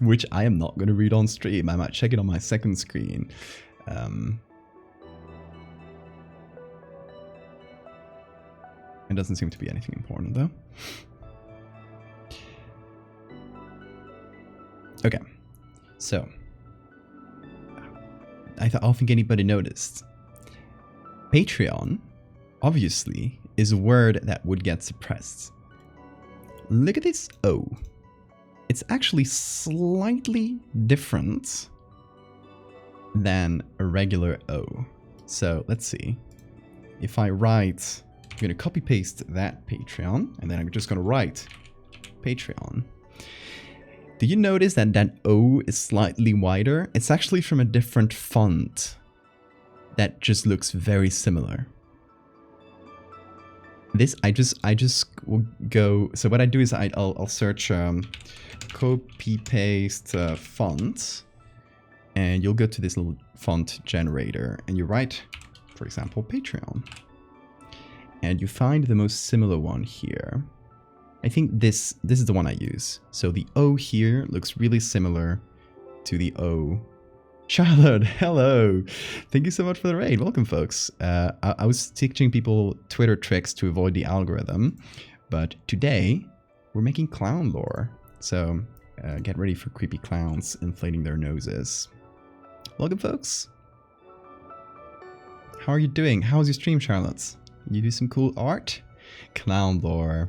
which I am not going to read on stream. I might check it on my second screen. It doesn't seem to be anything important though. Okay, so I don't think anybody noticed. Patreon, obviously, is a word that would get suppressed. Look at this O. It's actually slightly different than a regular O. So let's see. If I write, I'm going to copy paste that Patreon, and then I'm just going to write Patreon. Do you notice that that O is slightly wider? It's actually from a different font that just looks very similar. This, I just will go, so what I do is I'll search copy paste font, and you'll go to this little font generator and you write, for example, Patreon. And you find the most similar one here. I think this is the one I use. So the O here looks really similar to the O. Charlotte, hello! Thank you so much for the raid. Welcome, folks. I was teaching people Twitter tricks to avoid the algorithm, but today we're making clown lore. So get ready for creepy clowns inflating their noses. Welcome, folks. How are you doing? How was your stream, Charlotte? You do some cool art? Clown lore.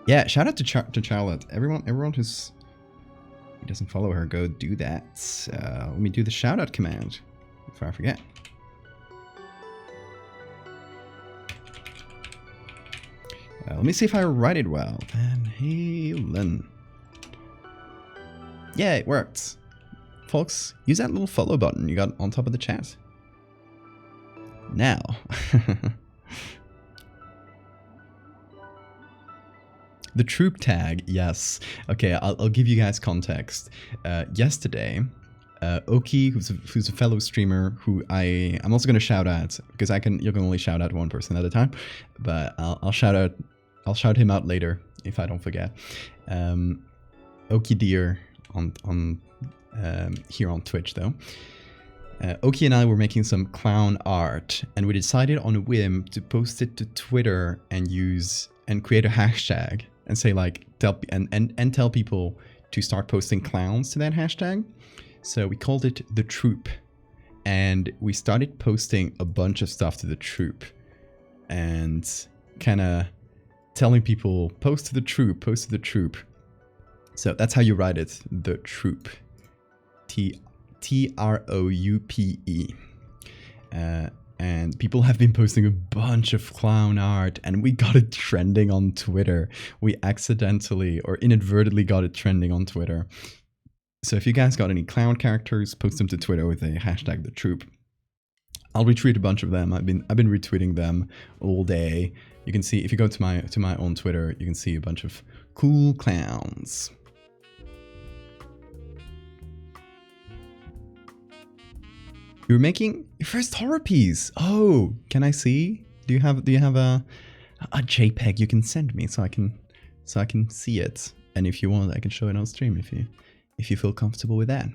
Yeah, shout out to Charlotte. Everyone who doesn't follow her, go do that. Let me do the shout out command before I forget. Let me see if I write it well. Van Halen. Yeah, it worked. Folks, use that little follow button you got on top of the chat. Now, the troop tag, yes. Okay, I'll give you guys context. Yesterday, Oki, who's a fellow streamer, who I'm also gonna shout out because you can only shout out one person at a time, but I'll shout him out later if I don't forget. Oki Deer on here on Twitch though. Oki and I were making some clown art, and we decided on a whim to post it to Twitter and create a hashtag and say like tell people to start posting clowns to that hashtag. So we called it the Troop, and we started posting a bunch of stuff to the Troop, and kind of telling people post to the Troop, post to the Troop. So that's how you write it, the Troop, T-R-O-U-P-E. And people have been posting a bunch of clown art, and we got it trending on Twitter. We accidentally or inadvertently got it trending on Twitter. So if you guys got any clown characters, post them to Twitter with a hashtag the Troop. I'll retweet a bunch of them. I've been retweeting them all day. You can see if you go to my own Twitter, you can see a bunch of cool clowns. You're making your first horror piece. Oh, can I see? Do you have a JPEG you can send me so I can see it? And if you want, I can show it on stream if you feel comfortable with that.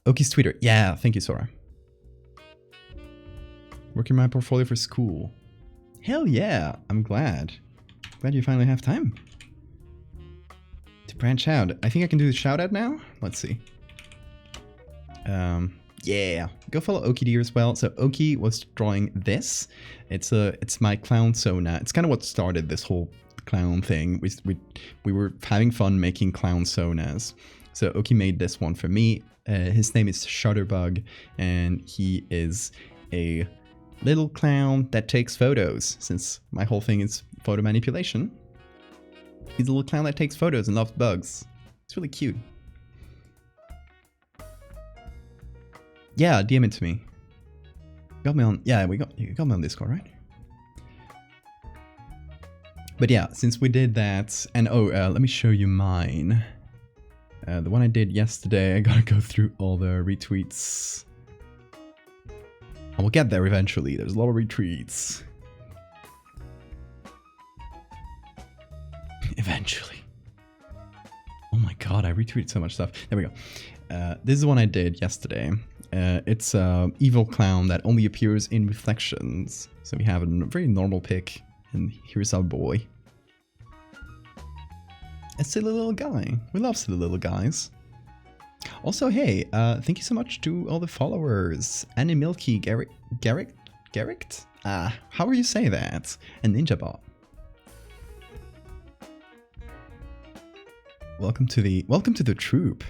Oki's Twitter. Yeah, thank you, Sora. Working my portfolio for school. Hell yeah, I'm glad. Glad you finally have time to branch out. I think I can do the shout out now. Let's see. Yeah, go follow Oki Deer as well. So Oki was drawing this. It's my clown Sona. It's kind of what started this whole clown thing. We were having fun making clown Sonas. So Oki made this one for me. His name is Shutterbug, and he is a little clown that takes photos. Since my whole thing is photo manipulation, he's a little clown that takes photos and loves bugs. It's really cute. Yeah, DM it to me. You got me on. Yeah, you got me on Discord, right? But yeah, since we did that, and let me show you mine. The one I did yesterday. I gotta go through all the retweets. I will get there eventually. There's a lot of retweets. Eventually. Oh my god, I retweeted so much stuff. There we go. This is the one I did yesterday. It's an evil clown that only appears in reflections. So we have a very normal pic, and here's our boy. A silly little guy. We love silly little guys. Also, hey, thank you so much to all the followers. Annie Milky, Garrick? How are you say that? And Ninjabot. Welcome to the troop.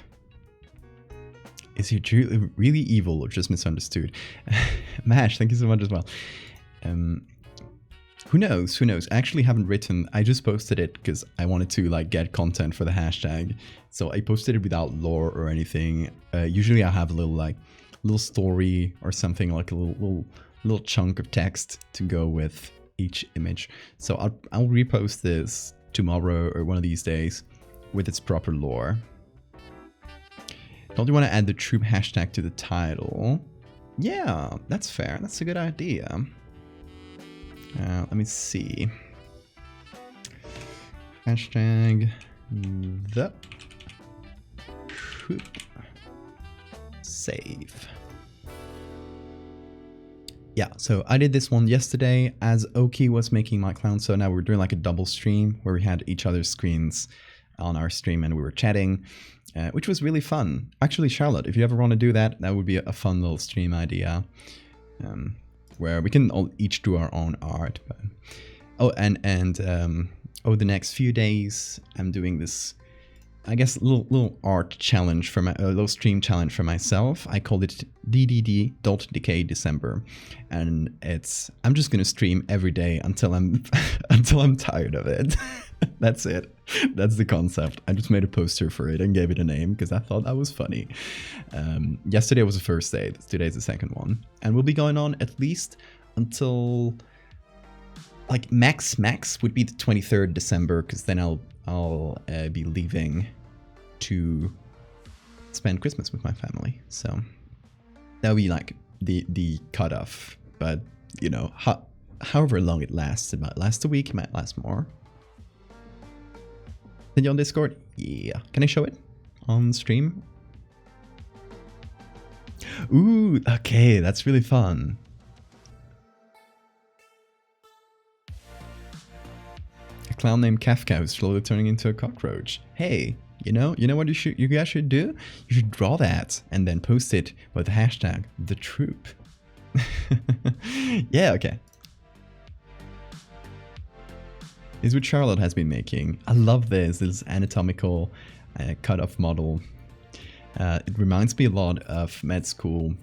Is he really evil or just misunderstood? Mash, thank you so much as well. Who knows? Who knows? I actually haven't written. I just posted it because I wanted to like get content for the hashtag. So I posted it without lore or anything. Usually I have a little story or something, like a little chunk of text to go with each image. So I'll repost this tomorrow or one of these days with its proper lore. Don't you want to add the troop hashtag to the title? Yeah, that's fair. That's a good idea. Let me see. Hashtag the troop. Save. Yeah, so I did this one yesterday as Oki was making my clown. So now we're doing like a double stream where we had each other's screens on our stream and we were chatting, which was really fun. Actually, Charlotte, if you ever want to do that, that would be a fun little stream idea. Where we can all each do our own art. But, the next few days I'm doing this I guess little art challenge for my little stream challenge for myself. I called it DDD.decay December, and I'm just gonna stream every day until I'm until I'm tired of it. That's it. That's the concept. I just made a poster for it and gave it a name because I thought that was funny. Yesterday was the first day. Today's the second one, and we'll be going on at least until like max would be the 23rd December, because then I'll be leaving to spend Christmas with my family. So that'll be like the cutoff. But you know, however long it lasts, it might last a week, it might last more. Then you on Discord? Yeah. Can I show it on stream? Ooh, okay, that's really fun. A clown named Kafka who's slowly turning into a cockroach. Hey, you know what you guys should do? You should draw that and then post it with the hashtag the troop. Yeah, okay. Is what Charlotte has been making. I love this anatomical cut-off model. It reminds me a lot of med school.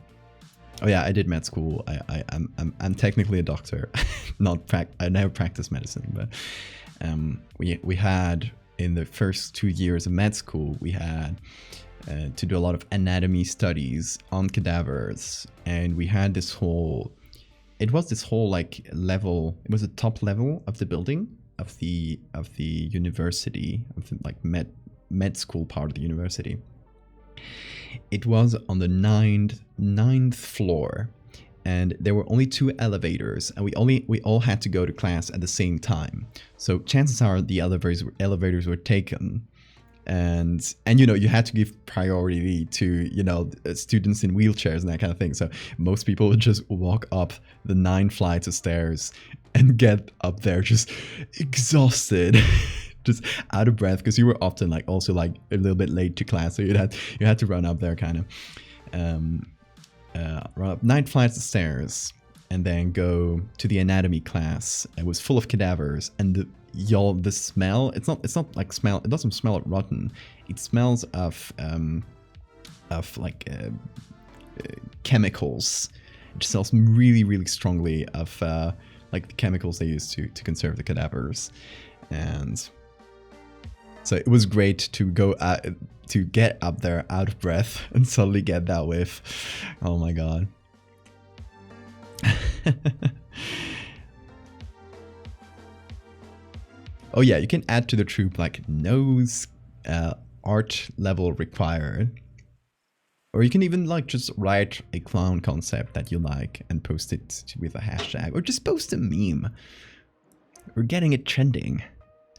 Oh yeah, I did med school. I'm technically a doctor. I never practiced medicine, but we had in the first 2 years of med school, we had to do a lot of anatomy studies on cadavers, and we had this whole. It was this whole like level. It was the top level of the building of the university, of the like med school part of the university. It was on the ninth floor, and there were only 2 elevators, and we all had to go to class at the same time. So chances are the elevators were taken, and you know, you had to give priority to, you know, students in wheelchairs and that kind of thing. So most people would just walk up the 9 flights of stairs and get up there just exhausted, just out of breath, because you were often like also like a little bit late to class, so you had to run up there kind of run up 9 flights of stairs and then go to the anatomy class. It was full of cadavers, and the smell, it's not like smell, it doesn't smell rotten, it smells of like chemicals. It smells really strongly of like the chemicals they use to conserve the cadavers. And so it was great to go to get up there out of breath and suddenly get that whiff. Oh my god. Oh yeah, you can add to the troop like nose art level required. Or you can even like just write a clown concept that you like and post it with a hashtag, or just post a meme. We're getting it trending.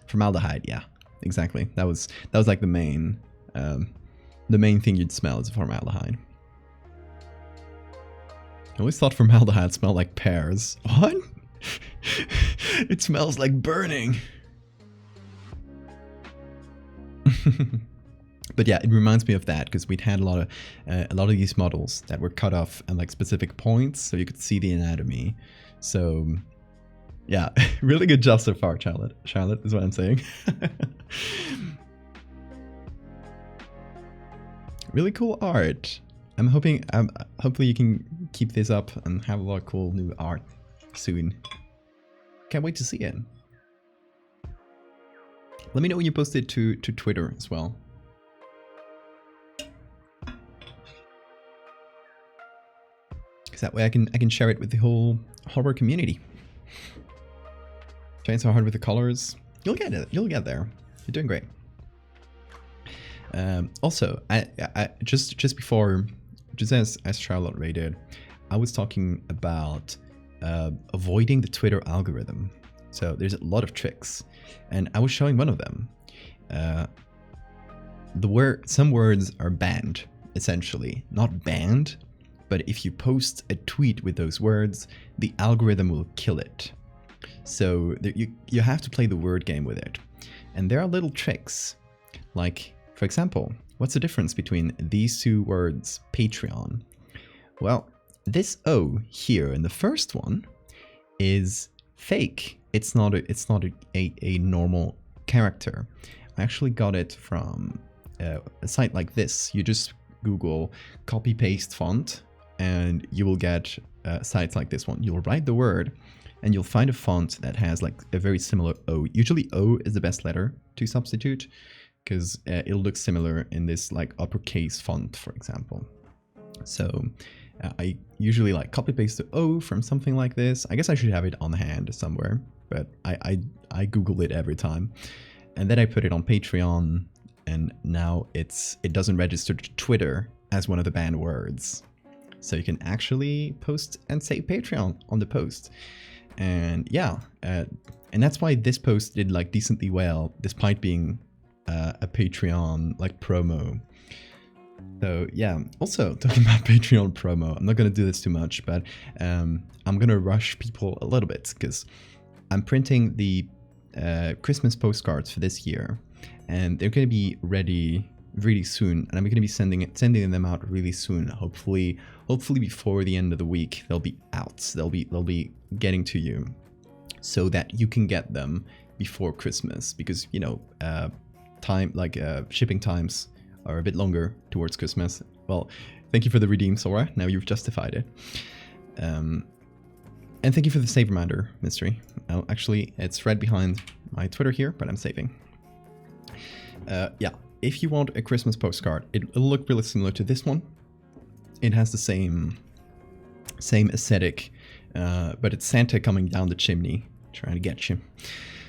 Formaldehyde, yeah, exactly. That was like the main thing you'd smell is formaldehyde. I always thought formaldehyde smelled like pears. What? It smells like burning. But yeah, it reminds me of that because we'd had a lot of these models that were cut off at like specific points, so you could see the anatomy. So yeah, really good job so far, Charlotte. Charlotte is what I'm saying. Really cool art. I'm hoping, hopefully you can keep this up and have a lot of cool new art soon. Can't wait to see it. Let me know when you post it to Twitter as well. Because that way I can share it with the whole horror community. Trying so hard with the colors. You'll get it. You'll get there. You're doing great. Also, I just before, just as Charlotte Ray did, I was talking about avoiding the Twitter algorithm. So there's a lot of tricks, and I was showing one of them. Some words are banned, essentially. Not banned, but if you post a tweet with those words, the algorithm will kill it. So you have to play the word game with it. And there are little tricks. Like, for example, what's the difference between these 2 words, Patreon? Well, this O here in the first one is fake. It's not a normal character. I actually got it from a site like this, you just Google copy paste font and you will get sites like this one. You'll write the word and you'll find a font that has like a very similar O. Usually O is the best letter to substitute because it'll look similar in this like uppercase font, for example. So I usually like copy paste the O from something like this. I guess I should have it on hand somewhere, but I Google it every time. And then I put it on Patreon, and now it doesn't register to Twitter as one of the banned words. So you can actually post and say Patreon on the post. And yeah, and that's why this post did like decently well, despite being a Patreon like promo. So yeah, also talking about Patreon promo, I'm not going to do this too much, but I'm going to rush people a little bit because I'm printing the Christmas postcards for this year, and they're going to be ready really soon, and I'm going to be sending them out really soon. Hopefully before the end of the week, they'll be out. They'll be getting to you, so that you can get them before Christmas, because you know, shipping times are a bit longer towards Christmas. Well, thank you for the redeem, Sora. Now you've justified it. And thank you for the save reminder, Mystery. Actually, it's right behind my Twitter here, but I'm saving. Yeah, if you want a Christmas postcard, it'll look really similar to this one. It has the same aesthetic, but it's Santa coming down the chimney, trying to get you.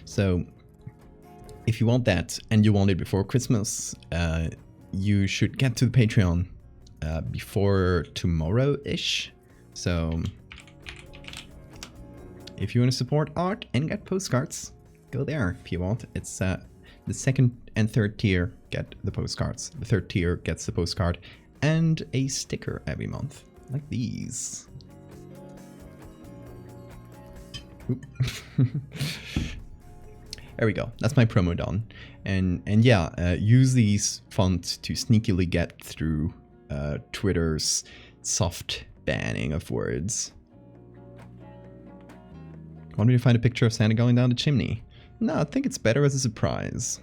So, if you want that, and you want it before Christmas, you should get to the Patreon before tomorrow-ish. So, if you want to support art and get postcards, go there if you want. It's the second and third tier get the postcards. The third tier gets the postcard and a sticker every month, like these. There we go. That's my promo done. And yeah, use these fonts to sneakily get through Twitter's soft banning of words. Want me to find a picture of Santa going down the chimney? No, I think it's better as a surprise.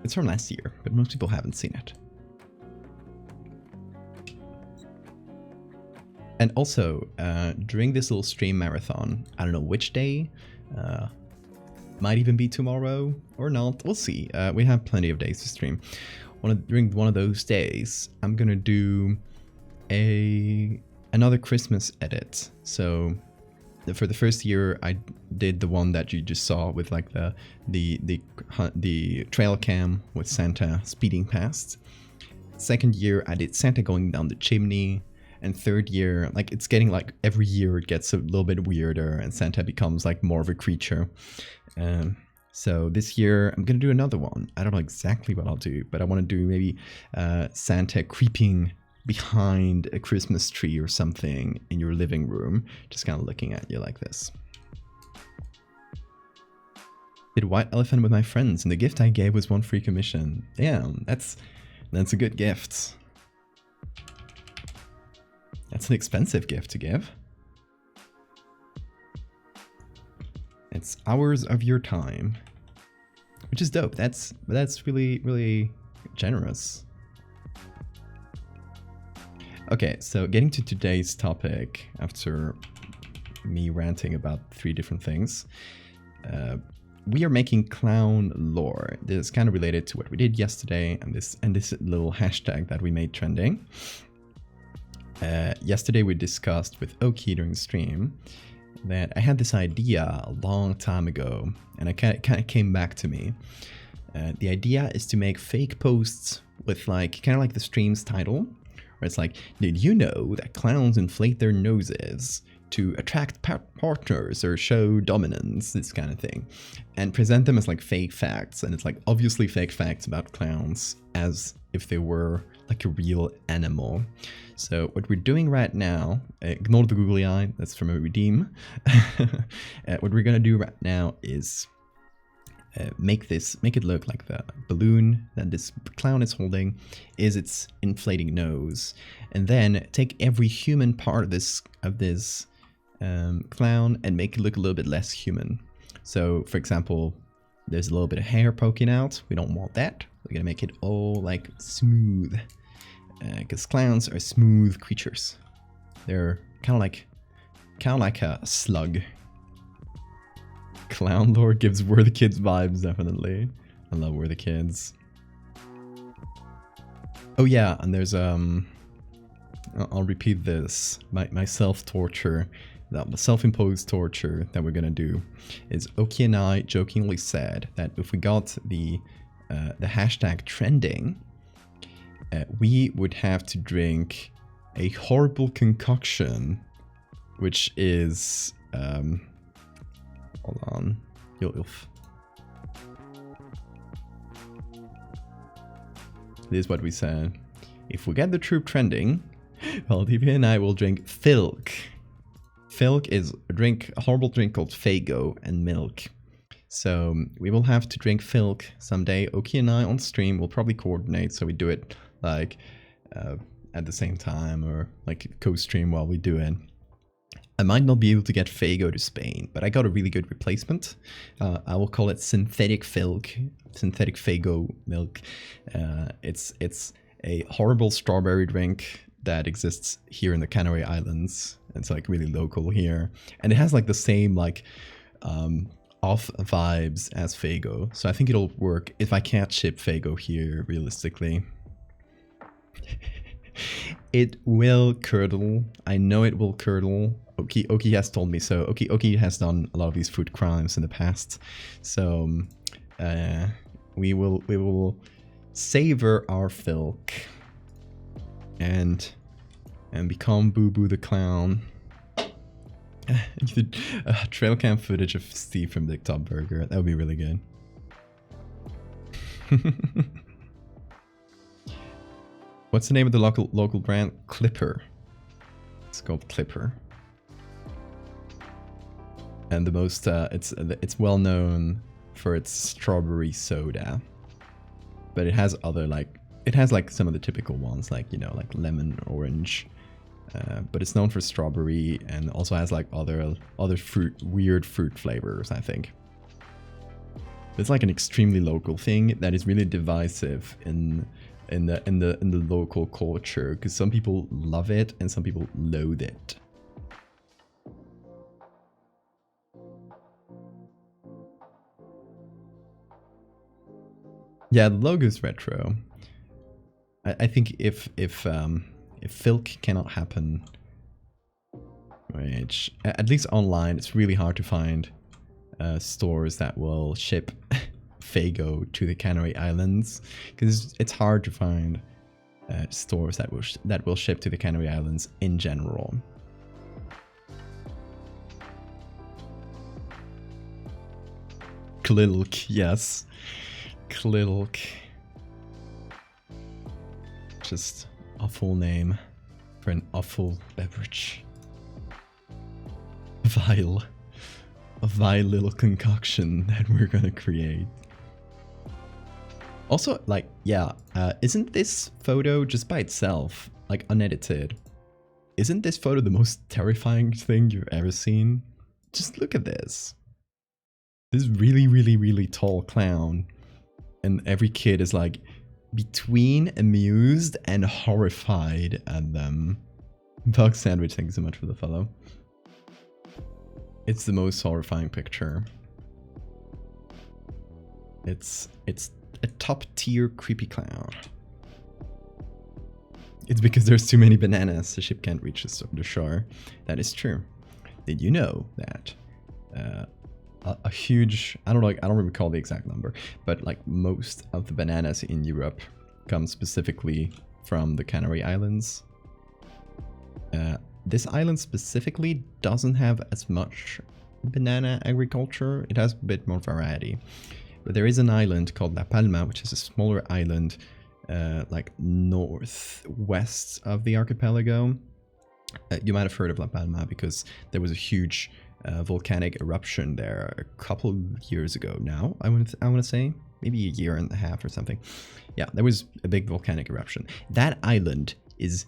It's from last year, but most people haven't seen it. And also, during this little stream marathon, I don't know which day, might even be tomorrow or not, we'll see. We have plenty of days to stream. During one of those days, I'm gonna do another Christmas edit. So for the first year, I did the one that you just saw with like the trail cam with Santa speeding past. Second year, I did Santa going down the chimney. And third year, like it's getting like every year it gets a little bit weirder and Santa becomes like more of a creature. So this year I'm gonna do another one. I don't know exactly what I'll do, but I want to do maybe Santa creeping behind a Christmas tree or something in your living room, just kind of looking at you like this. Did White Elephant with my friends, and the gift I gave was 1 free commission. Damn, that's a good gift. That's an expensive gift to give. It's hours of your time, which is dope. That's really, really generous. Okay, so getting to today's topic after me ranting about 3 different things. We are making clown lore. This is kind of related to what we did yesterday and this little hashtag that we made trending. Yesterday we discussed with Oki during the stream that I had this idea a long time ago, and it kind of came back to me. The idea is to make fake posts with like kind of like the stream's title, where it's like, did you know that clowns inflate their noses to attract partners or show dominance, this kind of thing, and present them as like fake facts. And it's like obviously fake facts about clowns as if they were like a real animal. So what we're doing right now, ignore the googly eye, that's from a redeem. What we're gonna do right now is make it look like the balloon that this clown is holding is its inflating nose, and then take every human part of this clown and make it look a little bit less human. So for example, there's a little bit of hair poking out. We don't want that. We're gonna make it all like smooth, because clowns are smooth creatures. They're kind of like a slug. Clown Lord gives We're the Kids vibes, definitely. I love We're the Kids. Oh yeah, and there's I'll repeat this. My self-torture, the self-imposed torture that we're gonna do is Oki and I jokingly said that if we got the hashtag trending, we would have to drink a horrible concoction, which is hold on, this is what we said. If we get the troop trending, Valdevia and I will drink Filk. Filk is a horrible drink called Fago and milk. So we will have to drink Filk someday. Oki and I on stream will probably coordinate, so we do it like at the same time, or like co-stream while we do it. I might not be able to get Fago to Spain, but I got a really good replacement. I will call it synthetic Filk, synthetic Fago milk. It's a horrible strawberry drink that exists here in the Canary Islands. It's like really local here, and it has like the same like off vibes as Fago. So I think it'll work if I can't ship Fago here realistically. It will curdle. I know it will curdle. Oki has told me so. Oki has done a lot of these food crimes in the past, so we will savor our Filk and become Boo Boo the Clown. Trail cam footage of Steve from Big Top Burger. That would be really good. What's the name of the local brand? Clipper. It's called Clipper. And the most it's well known for its strawberry soda, but it has other like some of the typical ones, like, you know, like lemon, orange, but it's known for strawberry, and also has like other weird fruit flavors, I think. It's like an extremely local thing that is really divisive in the local culture, because some people love it and some people loathe it. Yeah, the logo's retro. I think if Filk cannot happen, which at least online, it's really hard to find stores that will ship Fago to the Canary Islands, because it's hard to find stores that will ship to the Canary Islands in general. Klilk, yes. Klilk. Just awful name for an awful beverage. Vile. A vile little concoction that we're gonna create. Also, like, yeah, isn't this photo just by itself, like unedited, isn't this photo the most terrifying thing you've ever seen? Just look at this. This really, really, really tall clown. And every kid is like between amused and horrified at them. Bug Sandwich, thank you so much for the follow. It's the most horrifying picture. It's a top tier creepy clown. It's because there's too many bananas, the ship can't reach the shore. That is true. Did you know that a huge, I don't recall the exact number, but like most of the bananas in Europe come specifically from the Canary Islands. This island specifically doesn't have as much banana agriculture. It has a bit more variety. But there is an island called La Palma, which is a smaller island like northwest of the archipelago. You might have heard of La Palma because there was a huge volcanic eruption there a couple of years ago now, I want to say. Maybe a year and a half or something. Yeah, there was a big volcanic eruption. That island is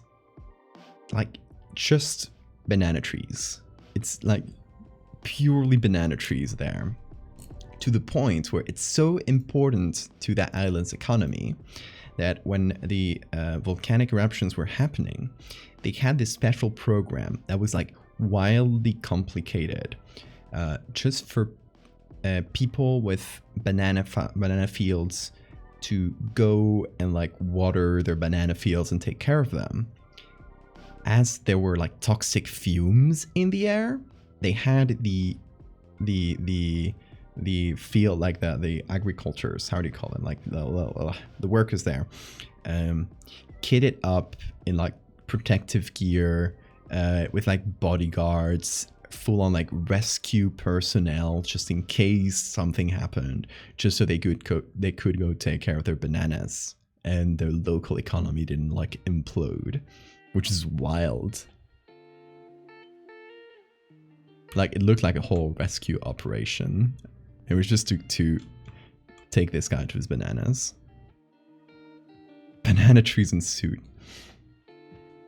like just banana trees. It's like purely banana trees there. to the point where it's so important to that island's economy that when the volcanic eruptions were happening, they had this special program that was like wildly complicated, just for people with banana fields to go and like water their banana fields and take care of them. As there were like toxic fumes in the air, they had the field, like the agricultures, how do you call them, like the workers there, kitted up in like protective gear, with like bodyguards, full on like rescue personnel, just in case something happened, just so they could go take care of their bananas and their local economy didn't like implode, which is wild. Like, it looked like a whole rescue operation. It was just to take this guy to his bananas. Banana trees in suit.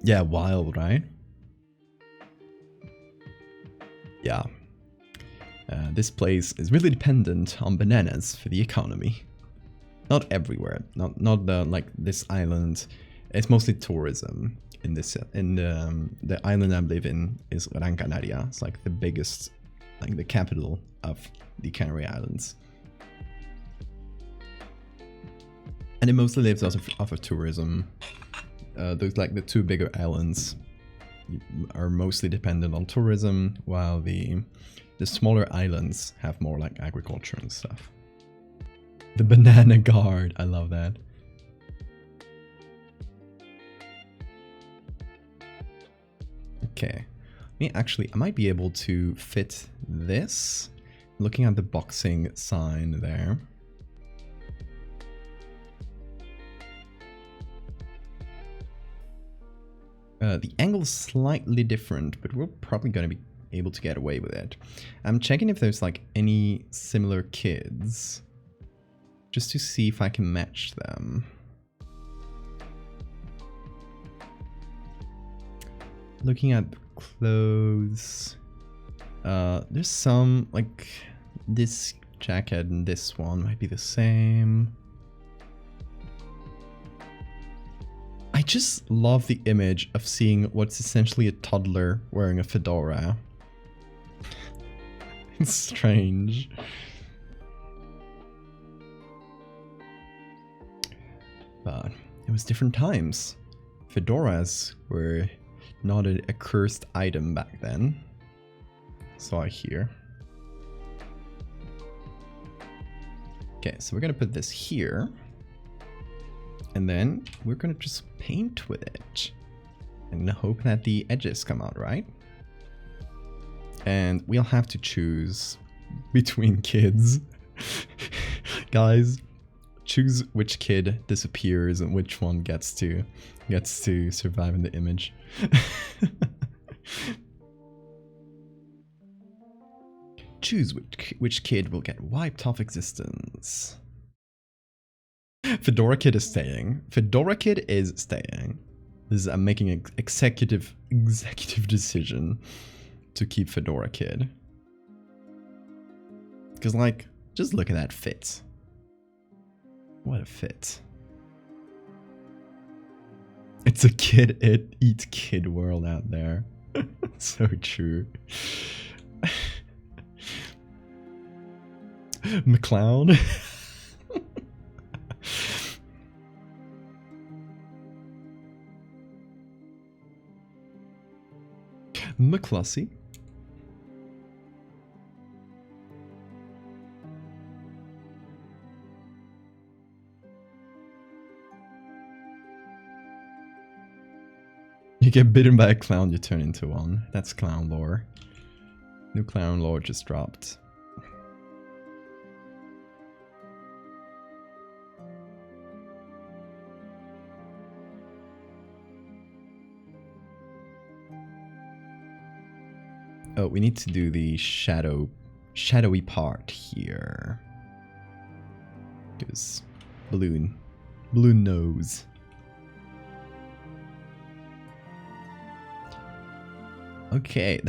Yeah, wild, right? Yeah. This place is really dependent on bananas for the economy. Not everywhere. Not the like this island. It's mostly tourism. In the island I live in is Gran Canaria. It's like the biggest, like the capital of the Canary Islands, and it mostly lives off of tourism. Those like the two bigger islands are mostly dependent on tourism, while the smaller islands have more like agriculture and stuff. The banana guard, I love that. Okay, I might be able to fit this. Looking at the boxing sign there. The angle's slightly different, but we're probably going to be able to get away with it. I'm checking if there's like any similar kids, just to see if I can match them. Looking at the clothes, there's some, like, this jacket and this one might be the same. I just love the image of seeing what's essentially a toddler wearing a fedora. It's strange. But it was different times. Fedoras were not a cursed item back then. So I hear. Okay, so we're gonna put this here. And then we're gonna just paint with it. And hope that the edges come out right. And we'll have to choose between kids. Guys, choose which kid disappears and which one gets to survive in the image. Choose which kid will get wiped off existence. Fedora Kid is staying. Fedora Kid is staying. I'm making an executive decision to keep Fedora Kid. Because, like, just look at that fit. What a fit. It's a kid eat kid world out there. So true. McClown. McClussy. You get bitten by a clown, you turn into one. That's clown lore. New clown lore just dropped. Oh, we need to do the shadowy part here. Because balloon nose. Okay, it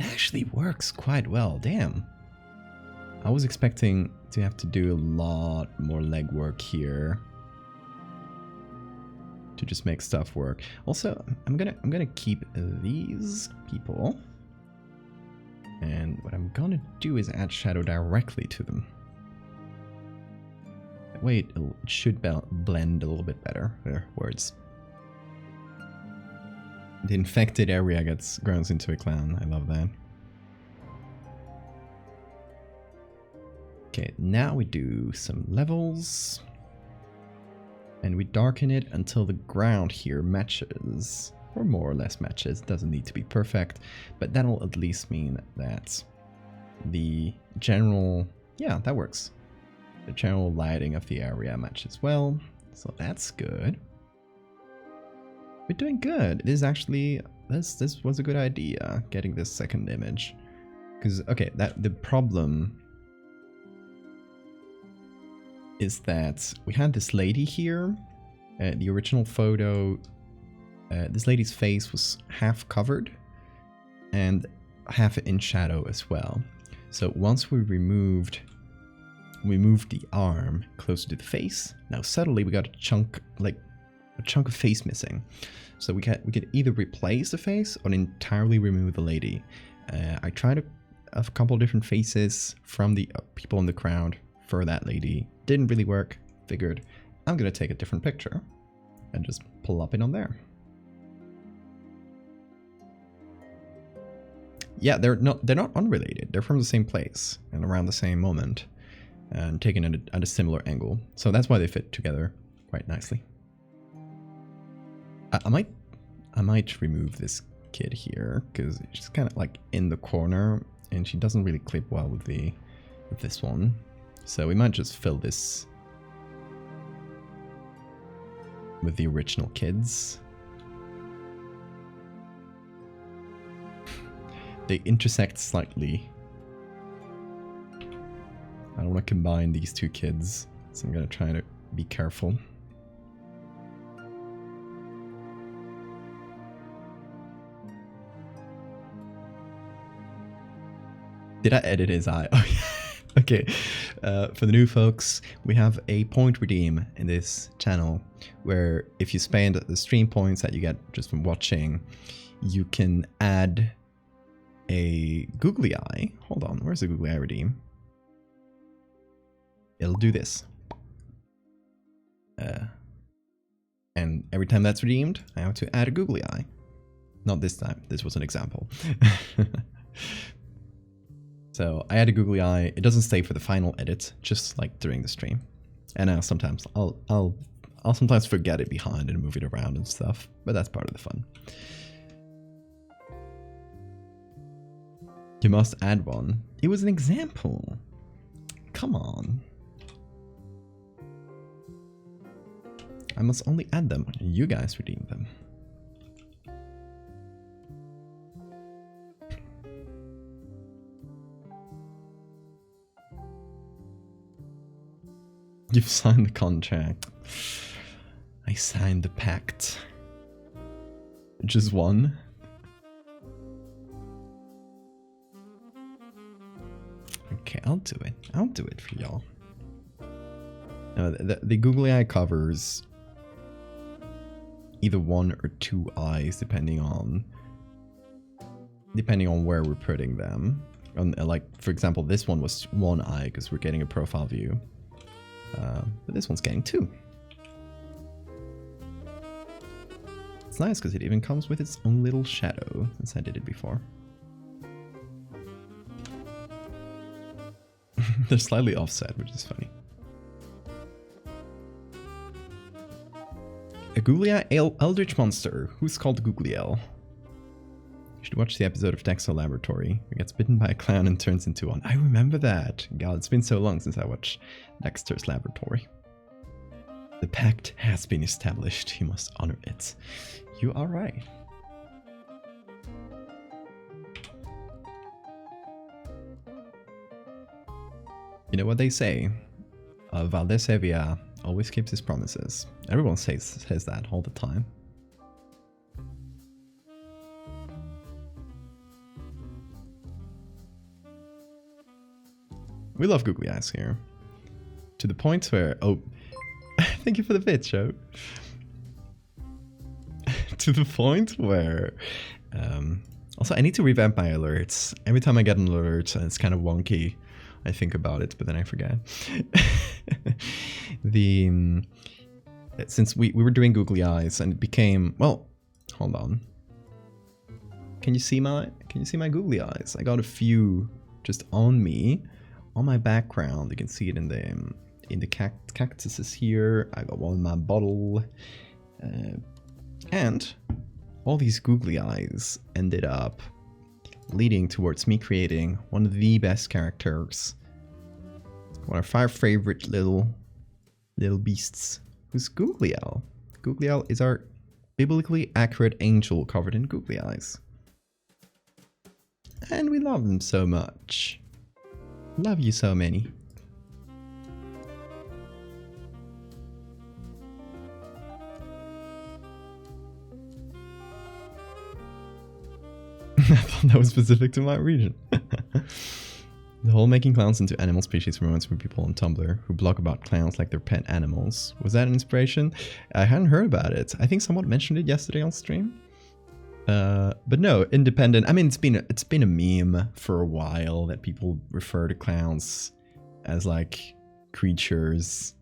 actually works quite well. Damn, I was expecting to have to do a lot more legwork here to just make stuff work. Also, I'm gonna keep these people, and what I'm gonna do is add shadow directly to them. That way it should blend a little bit better. There, words. The infected area grows into a clown. I love that. Okay, now we do some levels. And we darken it until the ground here matches. Or more or less matches. It doesn't need to be perfect. But that'll at least mean that the general... Yeah, that works. The general lighting of the area matches well. So that's good. We're doing good. It is actually... This was a good idea, getting this second image. Because, okay, the problem is that we had this lady here. The original photo, this lady's face was half covered and half in shadow as well. So once we moved the arm closer to the face, now suddenly we got a chunk of face missing. So we could either replace the face or entirely remove the lady. I tried a couple of different faces from the people in the crowd for that lady. Didn't really work. Figured I'm gonna take a different picture and just plop it on there. Yeah, they're not unrelated. They're from the same place and around the same moment, and taken at a similar angle. So that's why they fit together quite nicely. I might remove this kid here because she's kind of like in the corner and she doesn't really clip well with this one. So we might just fill this with the original kids. They intersect slightly. I don't want to combine these two kids, so I'm going to try to be careful. Did I edit his eye? Oh, yeah. Okay, for the new folks, we have a point redeem in this channel where if you spend the stream points that you get just from watching, you can add a googly eye. Hold on, where's the googly eye redeem? It'll do this. And every time that's redeemed, I have to add a googly eye. Not this time, this was an example. So I add a googly eye. It doesn't stay for the final edit, just like during the stream. And sometimes I'll sometimes forget it behind and move it around and stuff, but that's part of the fun. You must add one. It was an example. Come on. I must only add them when you guys redeem them. You've signed the contract. I signed the pact. Just one. Okay, I'll do it. I'll do it for y'all. The googly eye covers either one or two eyes, depending on where we're putting them. Like, for example, this one was one eye because we're getting a profile view. But this one's getting two. It's nice because it even comes with its own little shadow, since I did it before. They're slightly offset, which is funny. A googly eye eldritch monster. Who's called Googliel? You should watch the episode of Dexter Laboratory. He gets bitten by a clown and turns into one. I remember that. God, it's been so long since I watched Dexter's Laboratory. The pact has been established. You must honor it. You are right. You know what they say? Valdés-hevia always keeps his promises. Everyone says that all the time. We love googly eyes here. To the point where... Oh, thank you for the fit, Joe. To the point where... also, I need to revamp my alerts. Every time I get an alert, it's kind of wonky. I think about it, but then I forget. Since we were doing googly eyes and it became... Well, hold on. Can you see my googly eyes? I got a few just on me, on my background. You can see it in the cactuses here. I got one in my bottle, and all these googly eyes ended up leading towards me creating one of the best characters, one of our favorite little beasts, who's Googly Owl. Googly Owl is our biblically accurate angel covered in googly eyes. And we love them so much. Love you so many. I thought that was specific to my region. The whole making clowns into animal species reminds me of people on Tumblr who blog about clowns like they're pet animals. Was that an inspiration? I hadn't heard about it. I think someone mentioned it yesterday on stream. But no, independent. I mean, it's been a meme for a while that people refer to clowns as like creatures,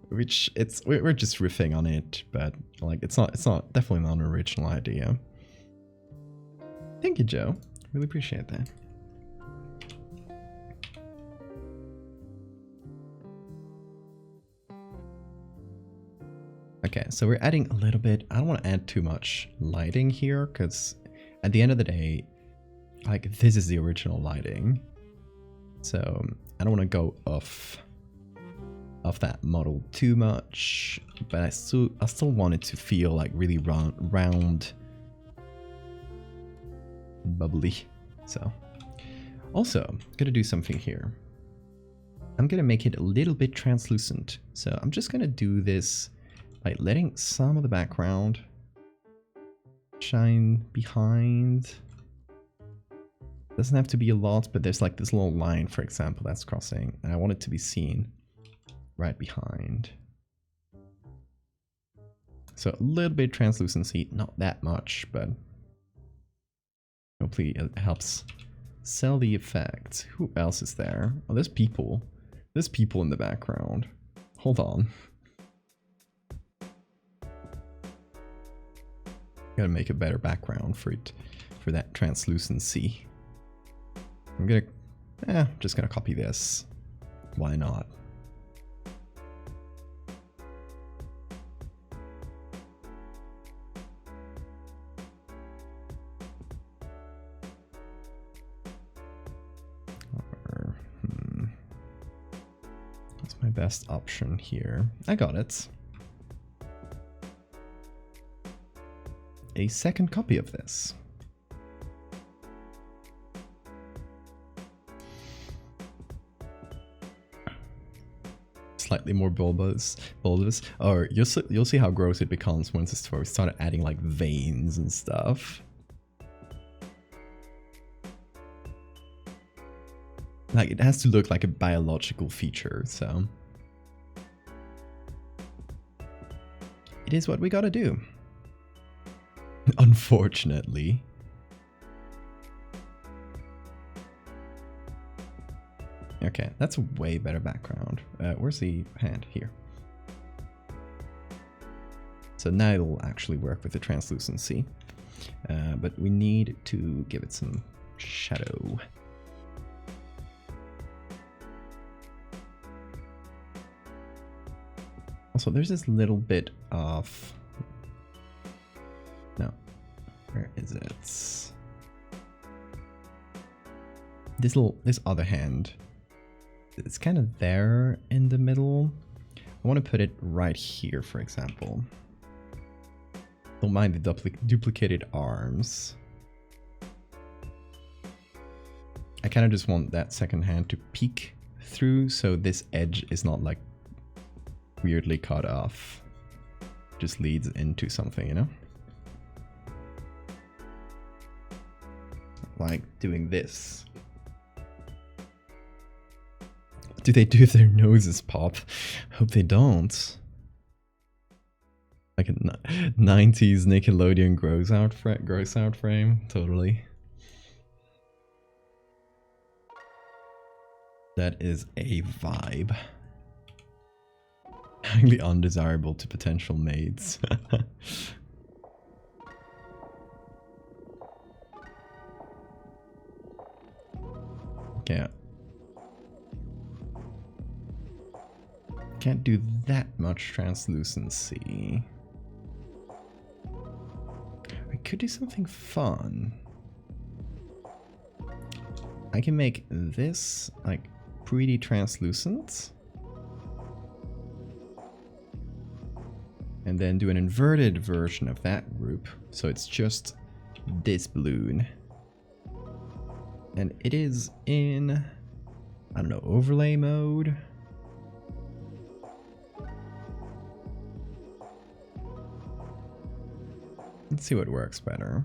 which we're just riffing on it, but like it's not definitely not an original idea. Thank you, Joe. Really appreciate that. Okay, so we're adding a little bit. I don't want to add too much lighting here because at the end of the day, like this is the original lighting. So I don't want to go off that model too much, but I still want it to feel like really round, bubbly. So also I'm gonna do something here. I'm gonna make it a little bit translucent. So I'm just gonna do this by letting some of the background shine behind. Doesn't have to be a lot, but there's like this little line, for example, that's crossing, and I want it to be seen right behind. So a little bit translucency, not that much, but hopefully it helps sell the effect. Who else is there? Oh, there's people. There's people in the background. Hold on. Gotta make a better background for it, for that translucency. I'm just gonna copy this. Why not? What's my best option here? I got it. A second copy of this. Slightly more bulbous, or you'll see how gross it becomes once we start adding like veins and stuff. Like it has to look like a biological feature, so it is what we gotta do. Unfortunately. Okay, that's a way better background. Where's the hand? Here. So now it'll actually work with the translucency. But we need to give it some shadow. Also, there's this little bit of... No. Where is it? This other hand. It's kind of there in the middle. I want to put it right here, for example. Don't mind the duplicated arms. I kind of just want that second hand to peek through, so this edge is not like weirdly cut off. Just leads into something, you know? Like doing this. do they do if their noses pop? Hope they don't. Like a 90s Nickelodeon gross out frame, totally. That is a vibe. Highly undesirable to potential mates. Okay. Can't do that much translucency. I could do something fun. I can make this like pretty translucent. And then do an inverted version of that group. So it's just this balloon. And it is in, I don't know, overlay mode. Let's see what works better.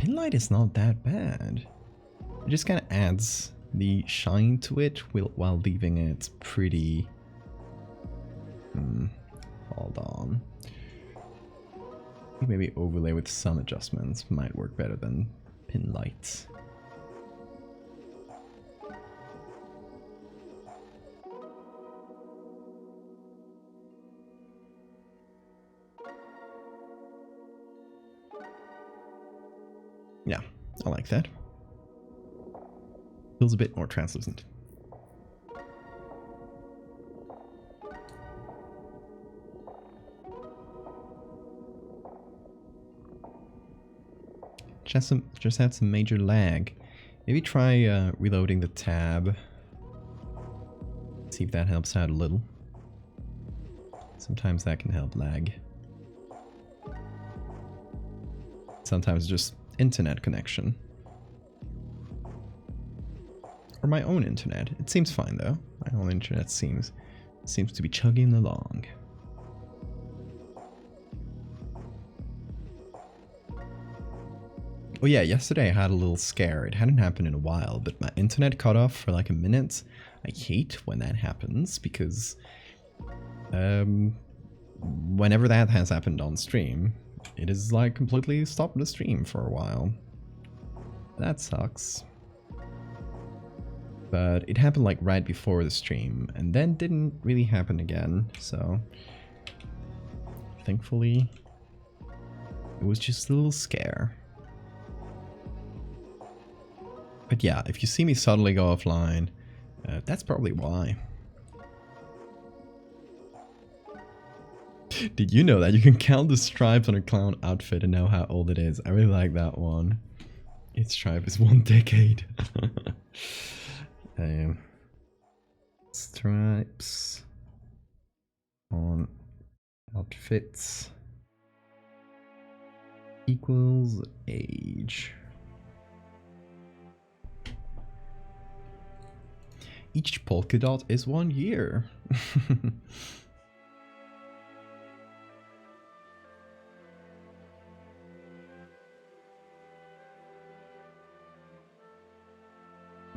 Pinlight is not that bad. It just kind of adds the shine to it while leaving it pretty... hold on. I think maybe overlay with some adjustments might work better than Pinlight. Yeah, I like that. Feels a bit more translucent. Just had some major lag. Maybe try reloading the tab. See if that helps out a little. Sometimes that can help lag. Sometimes just internet connection. Or my own internet. It seems fine though. My own internet seems to be chugging along. Oh yeah, yesterday I had a little scare. It hadn't happened in a while, but my internet cut off for like a minute. I hate when that happens because whenever that has happened on stream, it is like completely stopped the stream for a while. That sucks. But it happened like right before the stream and then didn't really happen again, so thankfully it was just a little scare. But yeah, if you see me suddenly go offline, that's probably why. Did you know that you can count the stripes on a clown outfit and know how old it is? I really like that one. Each stripe is 1 decade. Stripes on outfits equals age. Each polka dot is 1 year.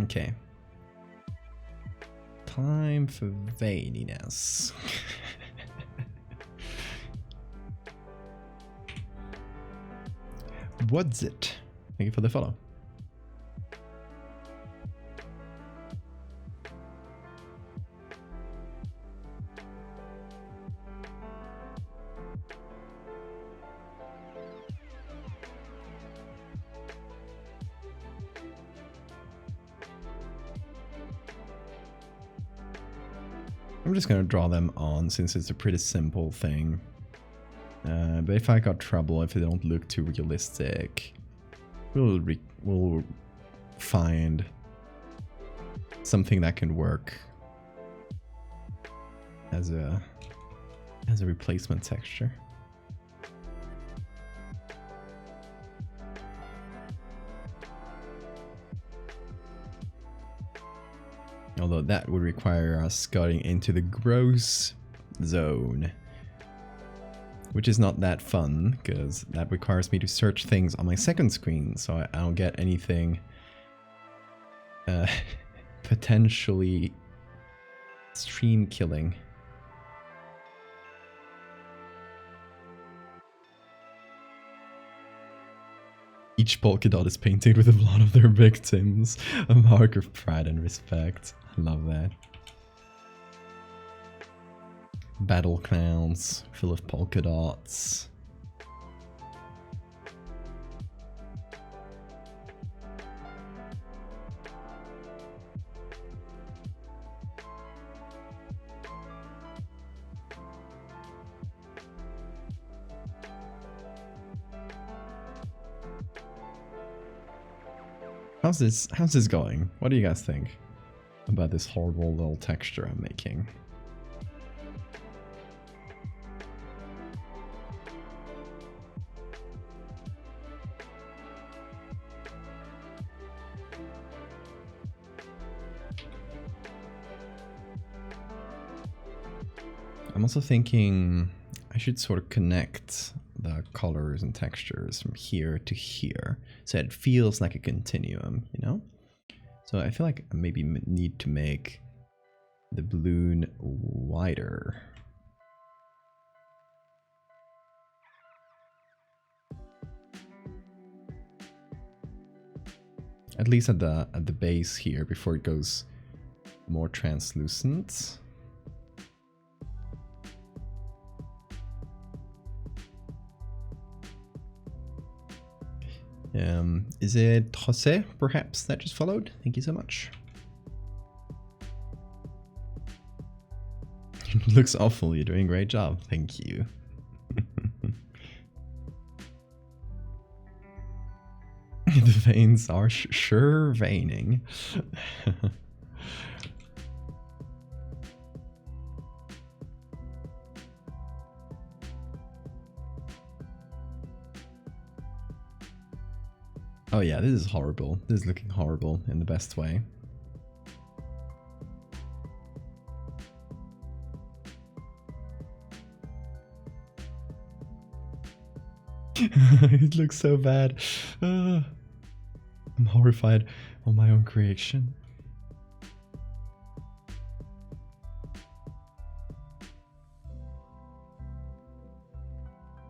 Okay. Time for veininess. What's it? Thank you for the follow. I'm just gonna draw them on since it's a pretty simple thing. But if I got trouble, if they don't look too realistic, we'll find something that can work as a replacement texture. Although that would require us cutting into the gross zone. Which is not that fun, because that requires me to search things on my second screen, so I don't get anything potentially stream killing. Each polka dot is painted with the blood of their victims, a mark of pride and respect. I love that. Battle clowns full of polka dots. How's this going? What do you guys think about this horrible little texture I'm making? I'm also thinking I should sort of connect the colors and textures from here to here, so it feels like a continuum, you know? So I feel like I maybe need to make the balloon wider. At least at the base here, before it goes more translucent. Is it Jose, perhaps, that just followed? Thank you so much. It looks awful. You're doing a great job. Thank you. The veins are sure veining. Oh yeah, this is horrible. This is looking horrible in the best way. It looks so bad. I'm horrified on my own creation.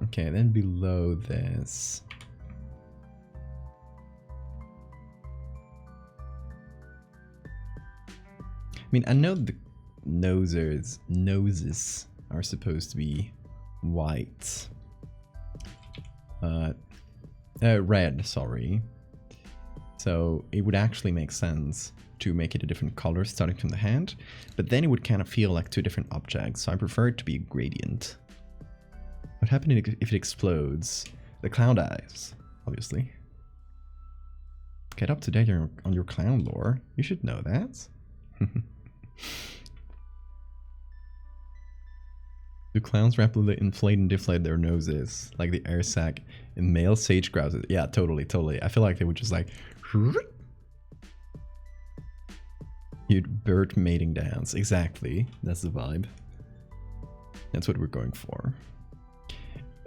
Okay, then below this. I mean, I know the noses are supposed to be white. Red, sorry. So it would actually make sense to make it a different color starting from the hand, but then it would kind of feel like two different objects, so I prefer it to be a gradient. What happens if it explodes? The clown dies, obviously. Get up to date on your clown lore. You should know that. Do clowns rapidly inflate and deflate their noses like the air sac in male sage grouses? Yeah, totally. I feel like they would just like you'd bird mating dance. Exactly. That's the vibe. That's what we're going for.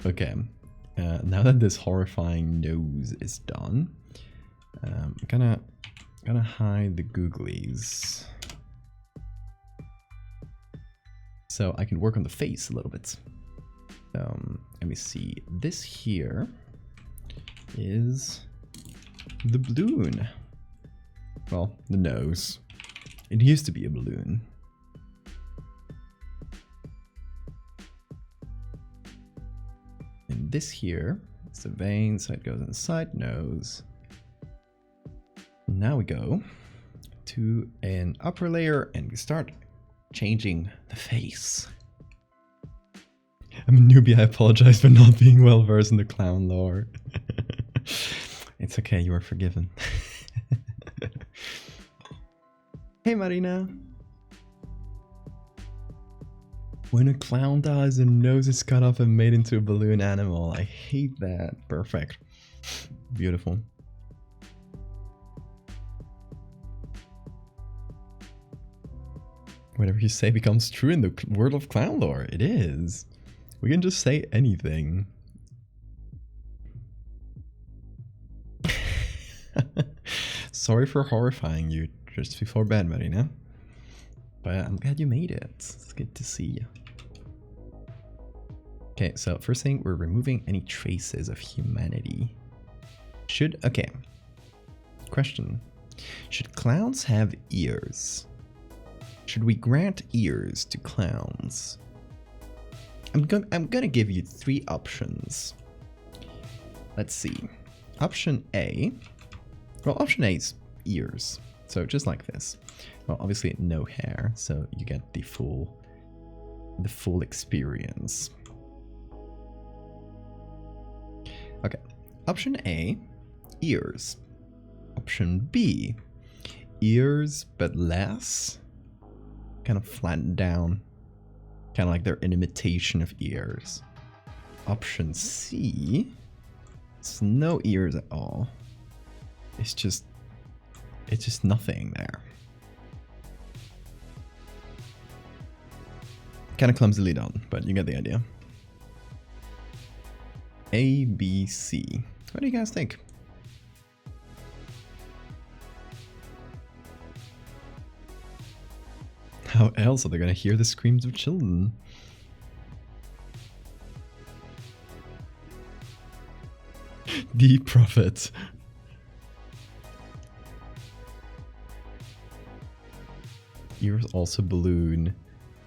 Okay. Now that this horrifying nose is done, I'm gonna hide the googlies. So I can work on the face a little bit. Let me see. This here is the balloon. Well, the nose. It used to be a balloon. And this here is the vein, so it goes inside nose. Now we go to an upper layer and we start changing the face. I'm a newbie, I apologize for not being well versed in the clown lore. It's okay, you are forgiven. Hey Marina! When a clown dies, the nose is cut off and made into a balloon animal. I hate that. Perfect. Beautiful. Whatever you say becomes true in the world of clown lore. It is. We can just say anything. Sorry for horrifying you, just before bed, Marina. But I'm glad you made it. It's good to see you. Okay, so first thing, we're removing any traces of humanity. Okay. Question. Should clowns have ears? Should we grant ears to clowns? I'm gonna give you 3 options. Let's see. Option A. Well, option A is ears. So just like this. Well, obviously no hair, so you get the full experience. Okay. Option A, ears. Option B, ears but less. Kind of flattened down. Kind of like they're an imitation of ears. Option C, it's no ears at all. It's just nothing there. Kind of clumsily done, but you get the idea. A, B, C. What do you guys think? How else are they gonna hear the screams of children? The prophet. Ears also balloon.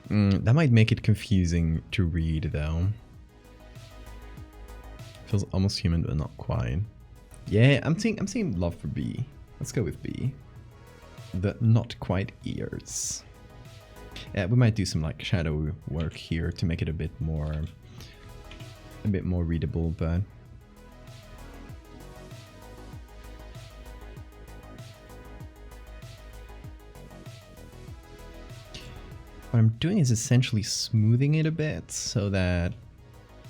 That might make it confusing to read though. Feels almost human but not quite. Yeah, I'm seeing love for B. Let's go with B. The not quite ears. Yeah, we might do some like shadow work here to make it a bit more readable, but what I'm doing is essentially smoothing it a bit so that,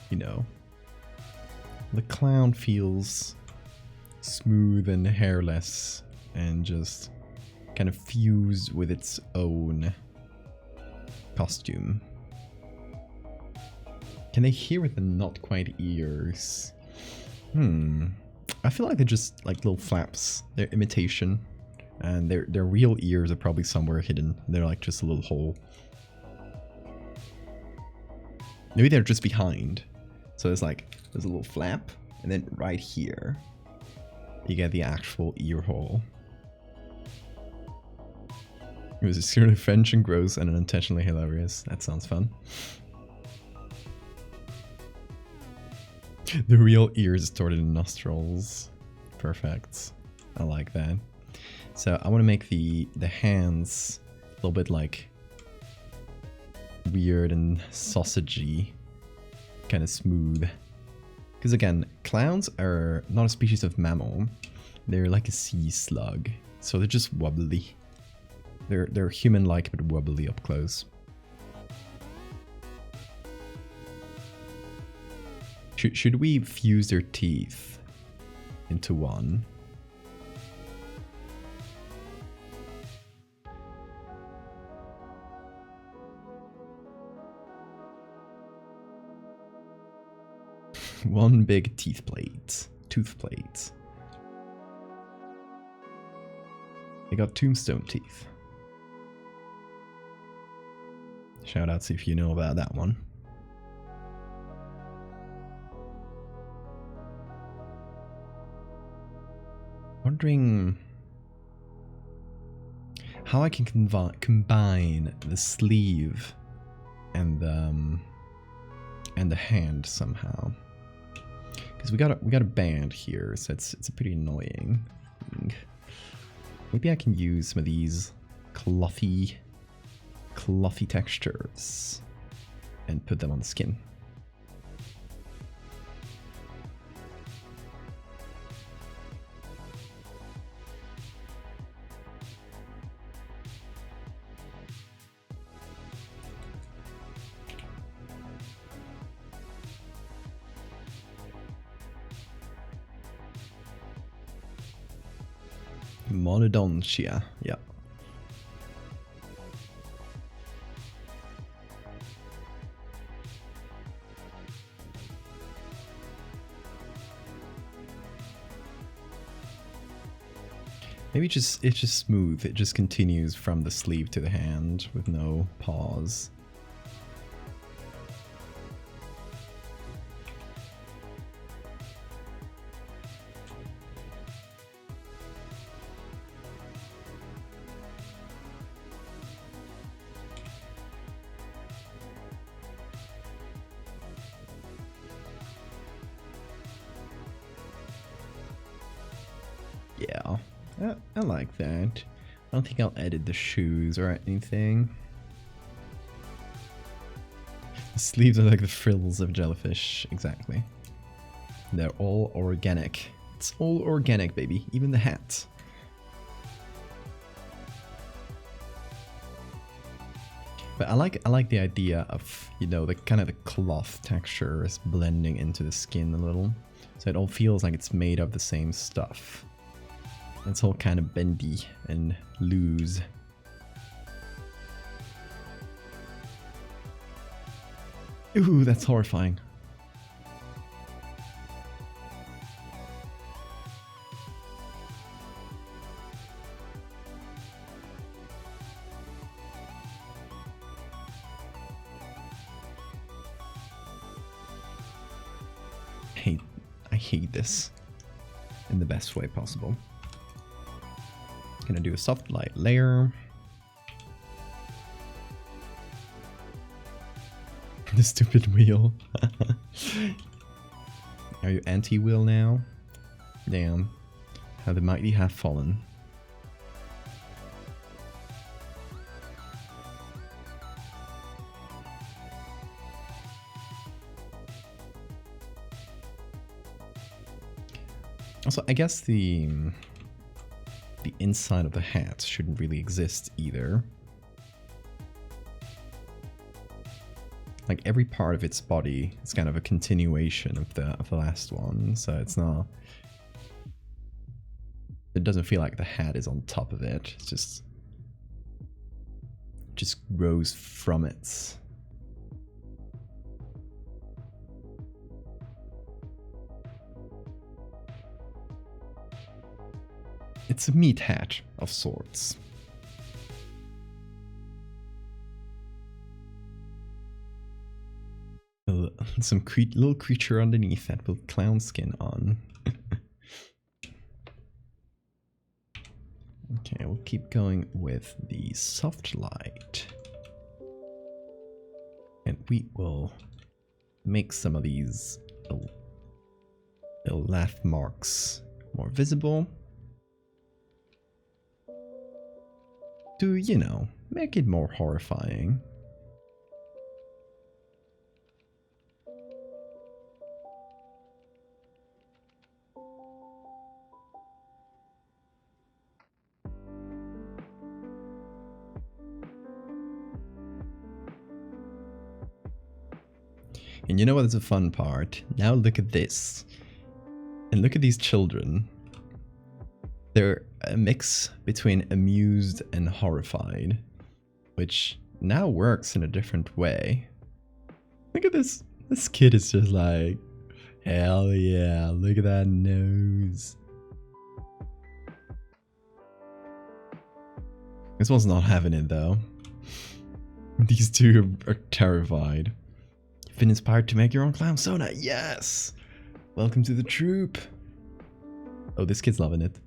you know, the clown feels smooth and hairless and just kind of fused with its own costume. Can they hear with the not quite ears? I feel like they're just like little flaps. They're imitation. And their real ears are probably somewhere hidden. They're like just a little hole. Maybe they're just behind. So there's a little flap, and then right here, you get the actual ear hole. It was extremely French and gross and unintentionally hilarious. That sounds fun. The real ear is stored in nostrils. Perfect. I like that. So I want to make the hands a little bit like weird and sausagey, kind of smooth. Because again, clowns are not a species of mammal. They're like a sea slug, so they're just wobbly. They're human-like but wobbly up close. Should we fuse their teeth into one? One big tooth plate. They got tombstone teeth. Shout out, see if you know about that one. Wondering how I can combine the sleeve and the hand somehow. Because we got a band here, so it's a pretty annoying thing. Maybe I can use some of these clothy textures and put them on the skin. Monodontia, yeah. Maybe it's just smooth. It just continues from the sleeve to the hand with no pause. Yeah, I like that. I don't think I'll edit the shoes or anything. The sleeves are like the frills of jellyfish, exactly. They're all organic. It's all organic, baby. Even the hat. But I like the idea of, you know, the kind of the cloth texture is blending into the skin a little. So it all feels like it's made of the same stuff. It's all kind of bendy and loose. Ooh, that's horrifying. I hate this in the best way possible. Gonna do a soft light layer. The stupid wheel. Are you anti-wheel now? Damn. How the mighty have fallen. Also, I guess the inside of the hat shouldn't really exist either. Like every part of its body is kind of a continuation of the last one, so it's not. It doesn't feel like the hat is on top of it. It's just grows from it. It's a meat hat of sorts. Some little creature underneath that with clown skin on. Okay, we'll keep going with the soft light. And we will make some of these little laugh marks more visible. To, you know, make it more horrifying. And you know what is the fun part? Now look at this. And look at these children. They're a mix between amused and horrified, which now works in a different way. Look at this. This kid is just like, hell yeah, look at that nose. This one's not having it though. These two are terrified. You've been inspired to make your own clown soda. Yes! Welcome to the troop. Oh, this kid's loving it.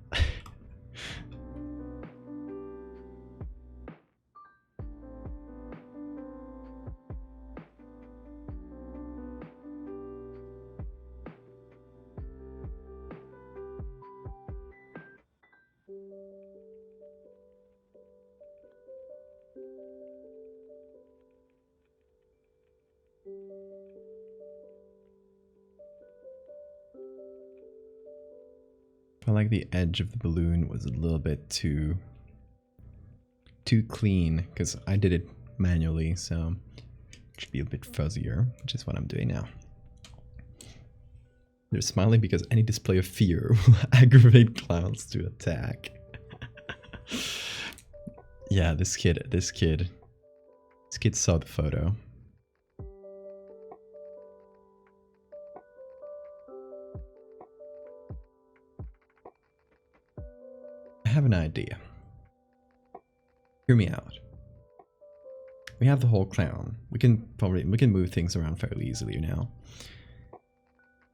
I like the edge of the balloon was a little bit too clean because I did it manually, so it should be a bit fuzzier, which is what I'm doing now. They're smiling because any display of fear will aggravate clowns to attack. Yeah, this kid saw the photo. I have an idea. Hear me out. We have the whole clown. We can move things around fairly easily now.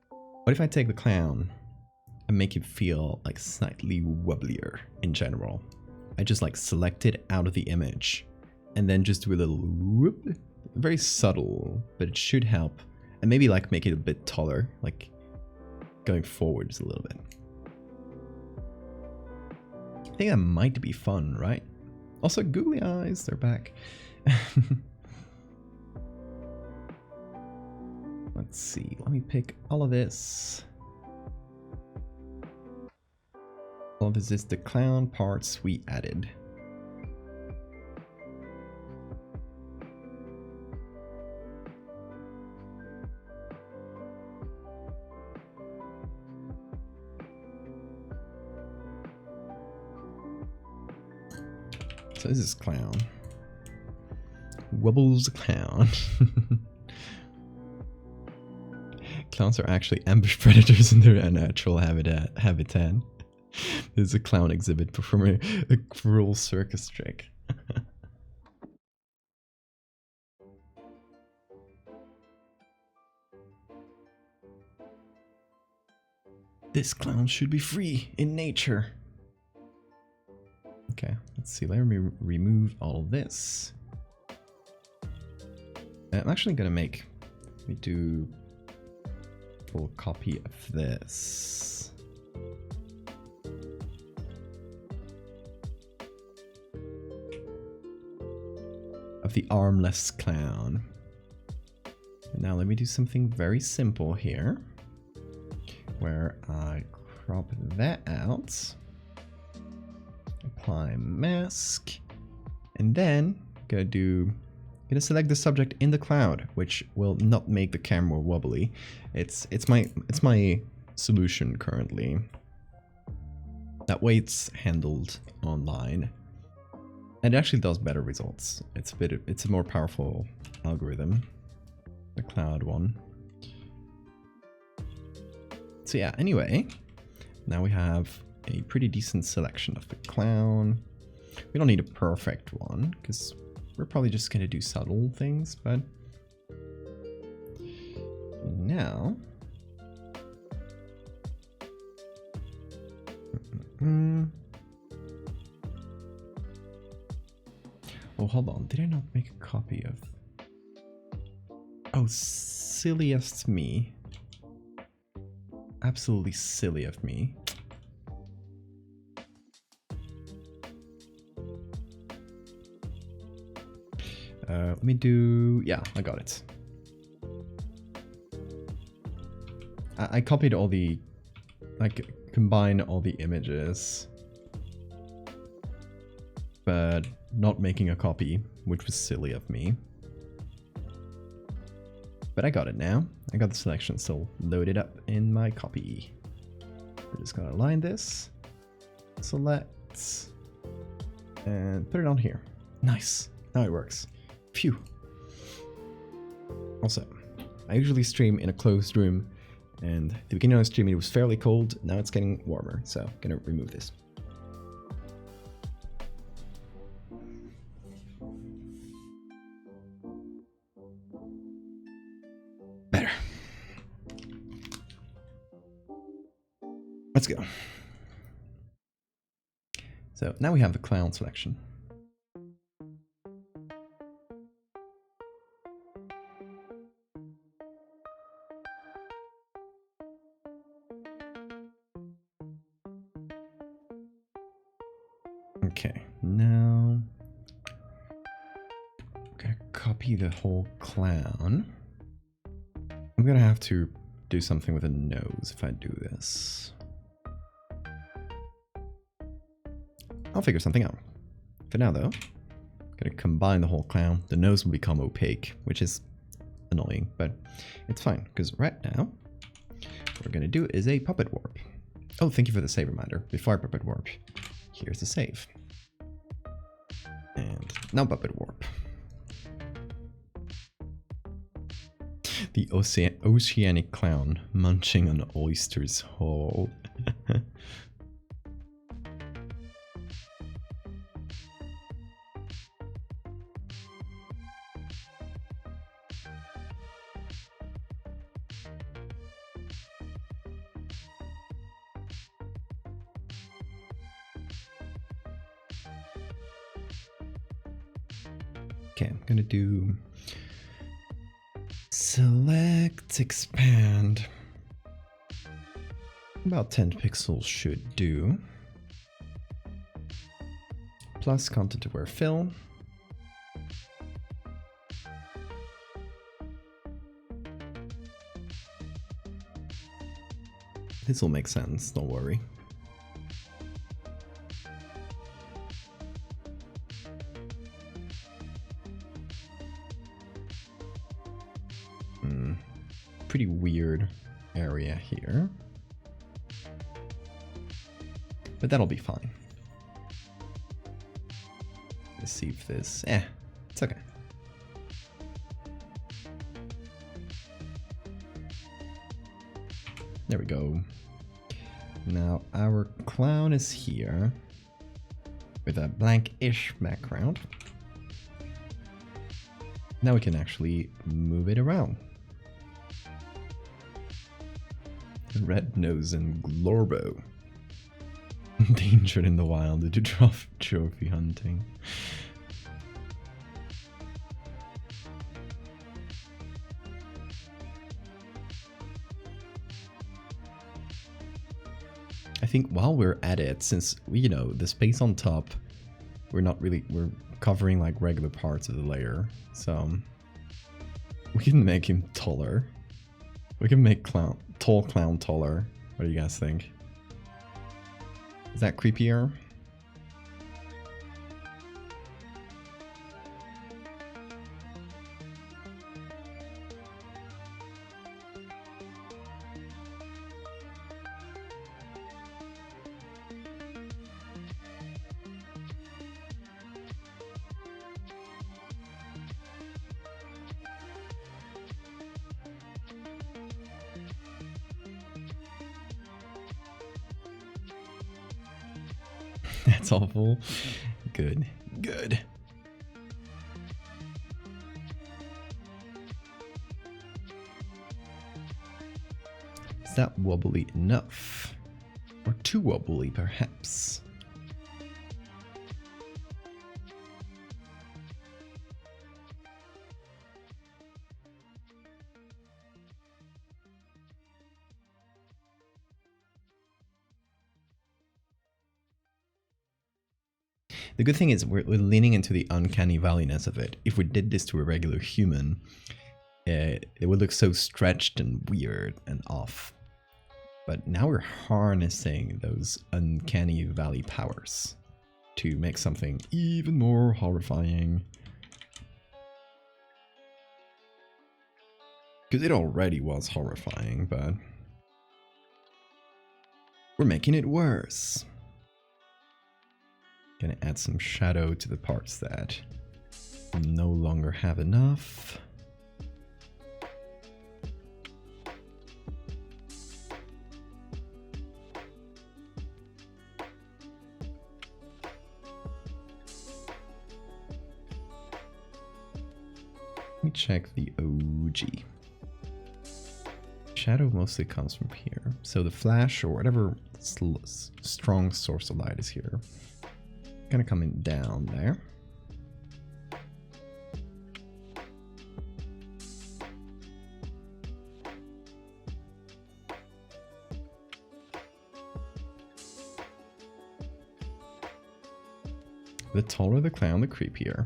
What if I take the clown and make it feel like slightly wobblier in general? I just like select it out of the image and then just do a little whoop. Very subtle, but it should help. And maybe like make it a bit taller, like going forwards a little bit. I think that might be fun, right? Also, googly eyes, they're back. Let's see, let me pick all of this. All of this is the clown parts we added. So this is clown. Wobbles clown. Clowns are actually ambush predators in their natural habitat. This is a clown exhibit performing a cruel circus trick. This clown should be free in nature. Okay, let's see. Let me remove all of this. I'm actually gonna let me do a full copy of this. Of the armless clown. And now let me do something very simple here, where I crop that out, apply mask, and then gonna select the subject in the cloud, which will not make the camera wobbly. It's my solution currently. That way it's handled online. And it actually does better results. It's a more powerful algorithm, the cloud one. So yeah, anyway, now we have a pretty decent selection of the clown. We don't need a perfect one, because we're probably just gonna do subtle things, but now oh, hold on. Did I not make a copy of... Oh, silliest me. Absolutely silly of me. Let me do... Yeah, I got it. I copied all the... Like, combine all the images. But not making a copy, which was silly of me. But I got it now. I got the selection still loaded up in my copy. We're just gonna align this, select, and put it on here. Nice. Now it works. Phew. Also, I usually stream in a closed room, and at the beginning of the stream it was fairly cold. Now it's getting warmer, so I'm gonna remove this. Better. Let's go. So now we have the clown selection. Okay, now I'm gonna copy the whole clown. I'm gonna have to do something with a nose if I do this. I'll figure something out. For now though, I'm gonna combine the whole clown. The nose will become opaque, which is annoying, but it's fine, because right now, what we're gonna do is a puppet warp. Oh, thank you for the save reminder. Before puppet warp, here's the save. And now puppet warp. The oceanic clown munching on oysters whole. Okay, I'm gonna do select, expand. About 10 pixels should do. Plus content aware fill. This will make sense, don't worry. Pretty weird area here. But that'll be fine. Let's see if this... it's okay. There we go. Now our clown is here with a blank-ish background. Now we can actually move it around. Red Nose and Glorbo. Endangered in the wild due to trophy hunting. I think while we're at it, since we, you know, the space on top, we're covering like regular parts of the layer, so we can make him taller. We can make tall clown taller. What do you guys think? Is that creepier? That's awful. Good. Good. Is that wobbly enough? Or too wobbly, perhaps? The good thing is we're leaning into the uncanny valleyness of it. If we did this to a regular human, it would look so stretched and weird and off. But now we're harnessing those uncanny valley powers to make something even more horrifying. Because it already was horrifying, but we're making it worse. Gonna add some shadow to the parts that no longer have enough. Let me check the OG. Shadow mostly comes from here. So the flash or whatever strong source of light is here. Gonna come in down there. The taller the clown, the creepier.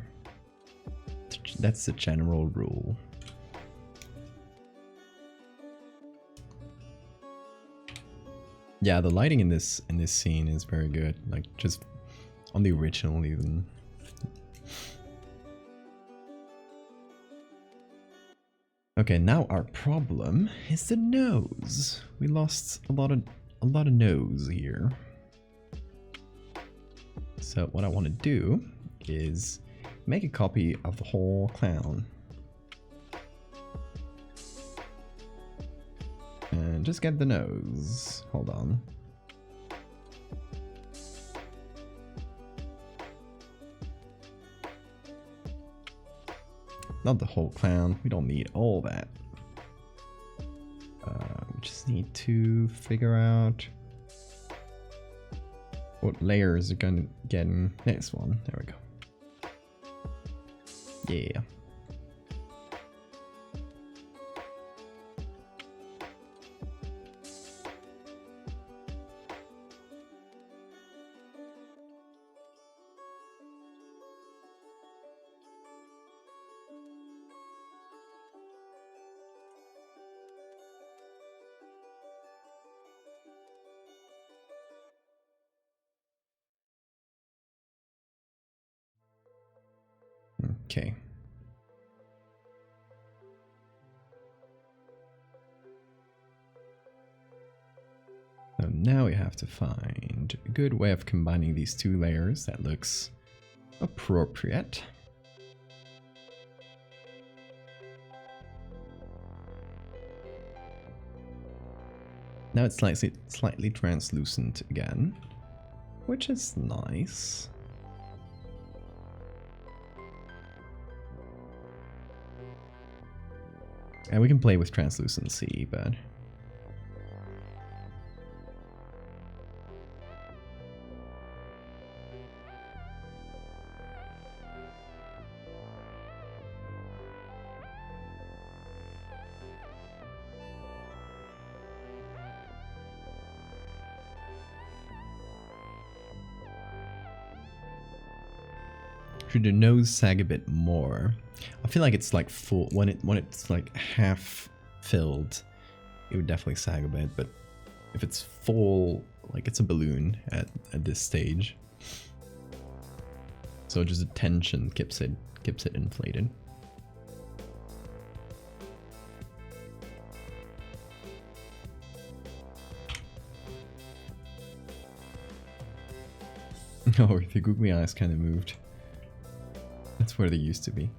That's the general rule. Yeah, the lighting in this scene is very good. Like just on the original even. Okay, now our problem is the nose. We lost a lot of nose here. So what I want to do is make a copy of the whole clown. And just get the nose. Hold on. Not the whole clown. We don't need all that. We just need to figure out what layers are going to get in this one. There we go. Yeah. Okay. So now we have to find a good way of combining these two layers that looks appropriate. Now it's slightly translucent again, which is nice. And we can play with translucency, but should the nose sag a bit more? I feel like it's like full when it's like half filled, it would definitely sag a bit. But if it's full, like it's a balloon at this stage, so just the tension keeps it inflated. Oh, the googly eyes kind of moved. That's where they used to be.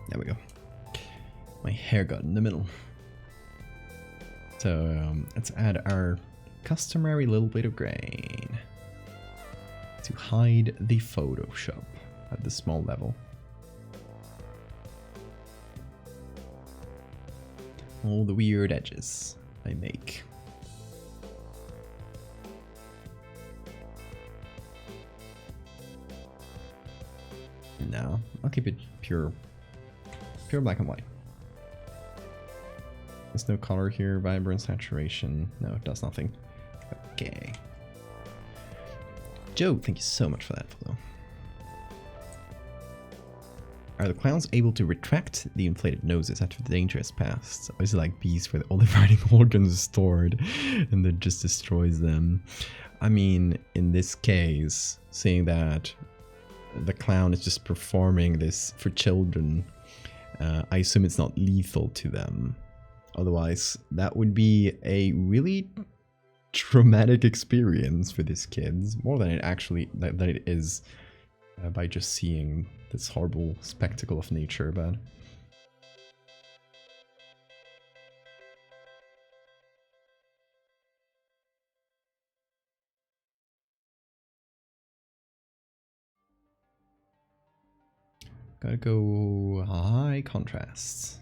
There we go. My hair got in the middle. So let's add our customary little bit of grain to hide the Photoshop at the small level. All the weird edges I make. No, I'll keep it pure black and white. There's no color here, vibrant saturation. No, it does nothing. Okay. Joe, thank you so much for that follow. Are the clowns able to retract the inflated noses after the danger has passed? Or is it like bees where all the fighting organs are stored and then just destroys them? I mean, in this case, seeing that the clown is just performing this for children, I assume it's not lethal to them. Otherwise, that would be a really traumatic experience for these kids, more than it actually than it is by just seeing this horrible spectacle of nature. But gotta go high contrasts.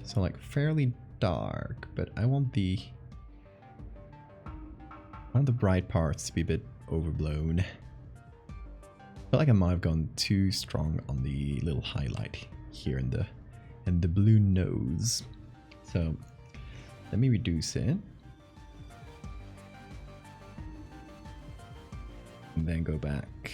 So like fairly dark, but I want the bright parts to be a bit overblown. I feel like I might have gone too strong on the little highlight here in the blue nose. So let me reduce it. And then go back.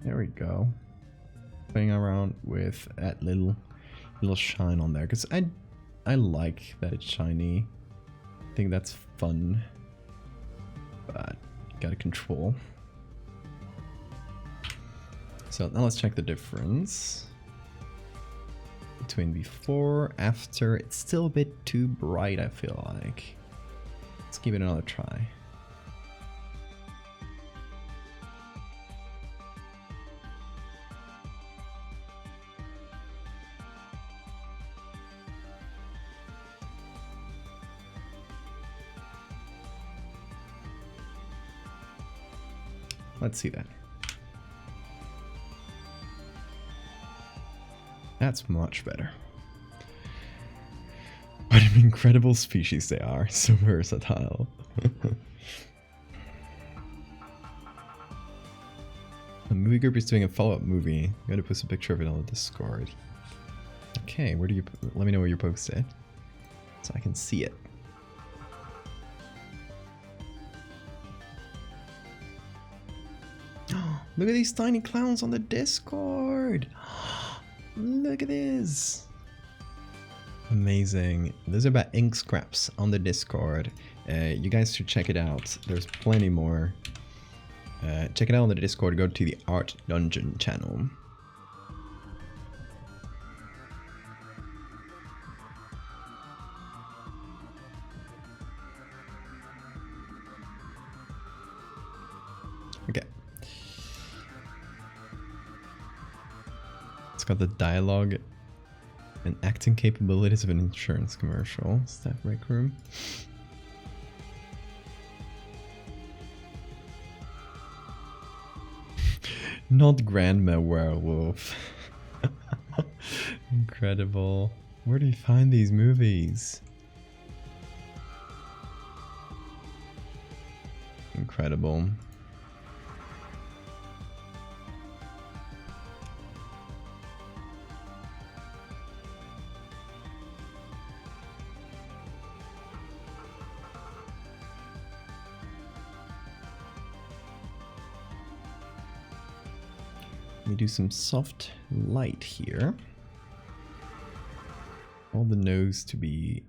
There we go. Playing around with that little shine on there, because I like that it's shiny. I think that's fun, but gotta control. So now let's check the difference between before, after. It's still a bit too bright, I feel like. Let's give it another try. Let's see that. That's much better. What an incredible species they are. So versatile. The movie group is doing a follow-up movie. I'm gonna post a picture of it on the Discord. Okay, where do you... Let me know where you posted so I can see it. Look at these tiny clowns on the Discord. Look at this. Amazing. Those are about ink scraps on the Discord. You guys should check it out. There's plenty more. Check it out on the Discord. Go to the Art Dungeon channel. Okay. It's got the dialogue and acting capabilities of an insurance commercial. Staff break room. Not Grandma Werewolf. Incredible. Where do you find these movies? Incredible. Let me do some soft light here. I want the nose to be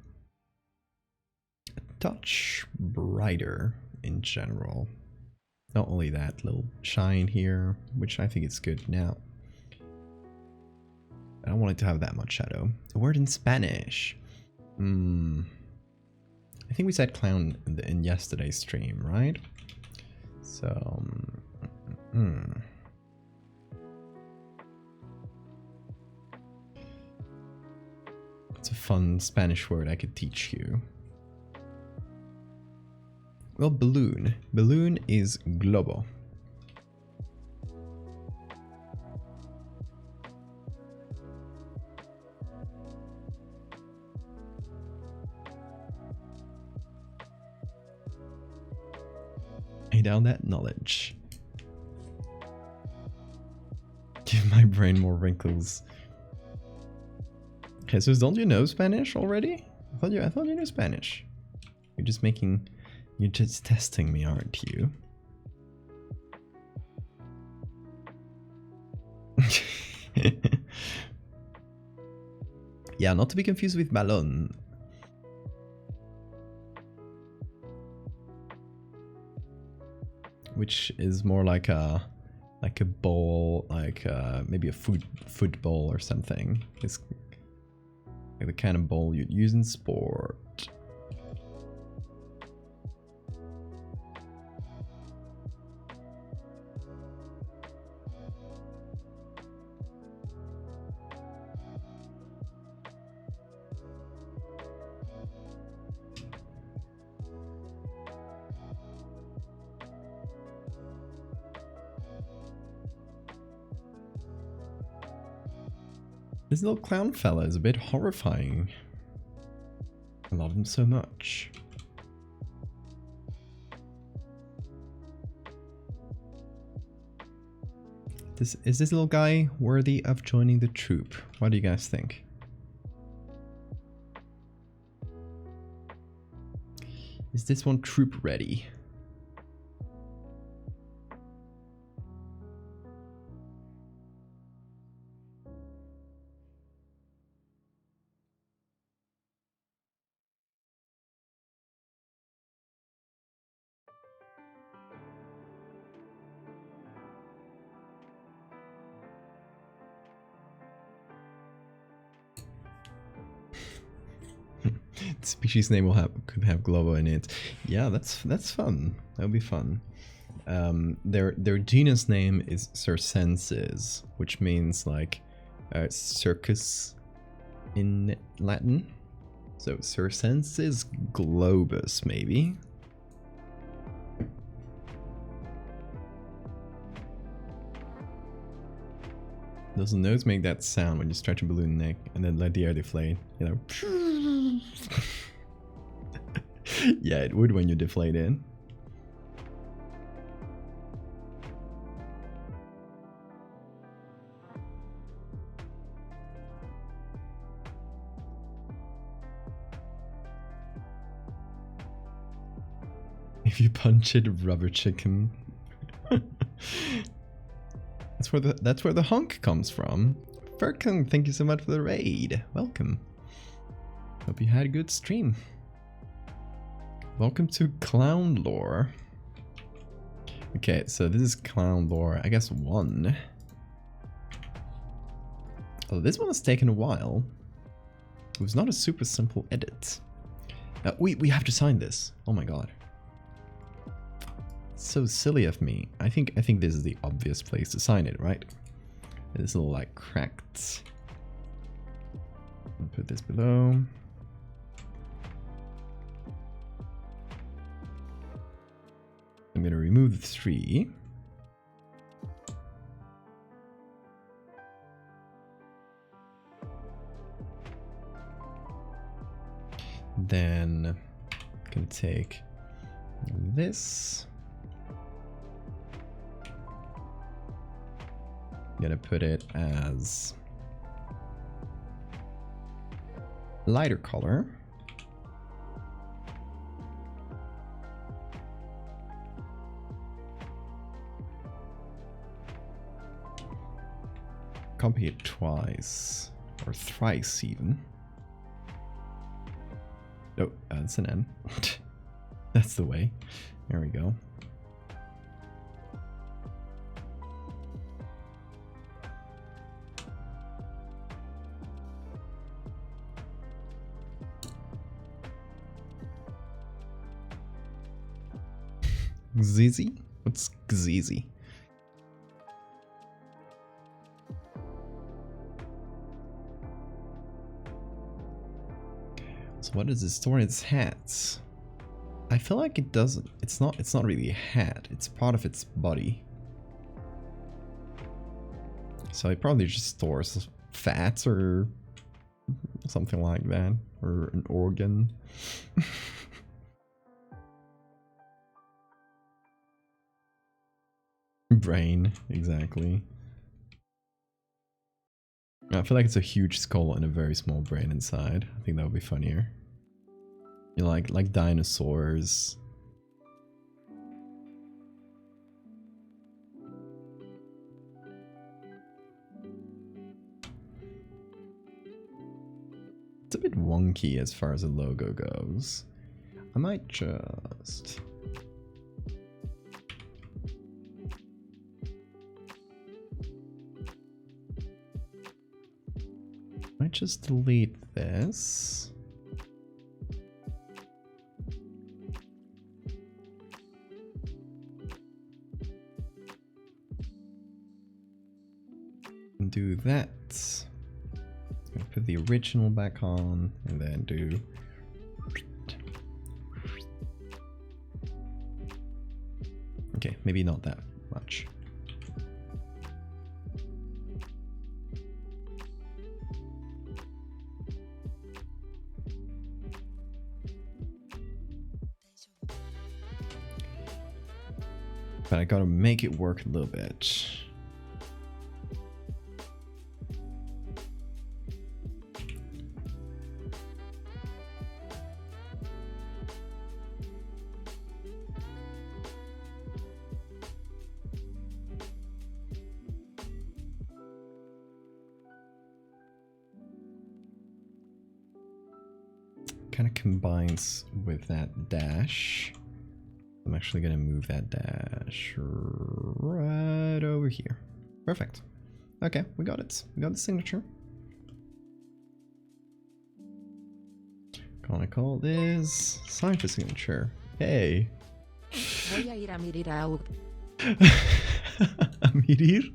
a touch brighter in general. Not only that, little shine here, which I think is good now. I don't want it to have that much shadow. A word in Spanish. I think we said clown in yesterday's stream, right? So... It's a fun Spanish word I could teach you. Well, balloon. Balloon is globo. Lay down that knowledge. Give my brain more wrinkles. Jesus, don't you know Spanish already? I thought you knew Spanish. You're just testing me, aren't you? Yeah, not to be confused with balón. Which is more like a bowl, maybe a football or something. It's like the kind of bowl you'd use in sport. This little clown fella is a bit horrifying. I love him so much. Is this little guy worthy of joining the troupe? What do you guys think? Is this one troop ready? species name could have Globo in it. Yeah, that's fun. That would be fun. Their genus name is circenses, which means like circus in Latin. So circenses globus, maybe. Does the nose make that sound when you stretch a balloon neck and then let the air deflate? You know. Yeah, it would when you deflate it. If you punch it, rubber chicken. That's where the honk comes from. Furkung, thank you so much for the raid. Welcome. Hope you had a good stream. Welcome to Clown Lore. Okay, so this is Clown Lore, I guess 1. Oh, this one has taken a while. It was not a super simple edit. We have to sign this. Oh my god. So silly of me. I think this is the obvious place to sign it, right? It's a little like cracked. I'll put this below. I'm gonna remove the 3. Then I'm gonna take this. I'm gonna put it as lighter color. Copy it twice or thrice even. Oh, that's an N. That's the way. There we go. Gzizi? What's Gzizi? So what does it store in its hats? I feel like it doesn't. It's not really a hat. It's part of its body. So it probably just stores fats or something like that, or an organ. Brain, exactly. I feel like it's a huge skull and a very small brain inside. I think that would be funnier. You know, like dinosaurs. It's a bit wonky as far as the logo goes. I might just... delete this. And do that. Put the original back on and then do... Okay, maybe not that much. But I gotta make it work a little bit. Kind of combines with that dash. I'm actually going to move that dash right over here. Perfect. Okay, we got it. We got the signature. Gonna call this cipher signature. Hey. Voy a ir a mirar a Mirir?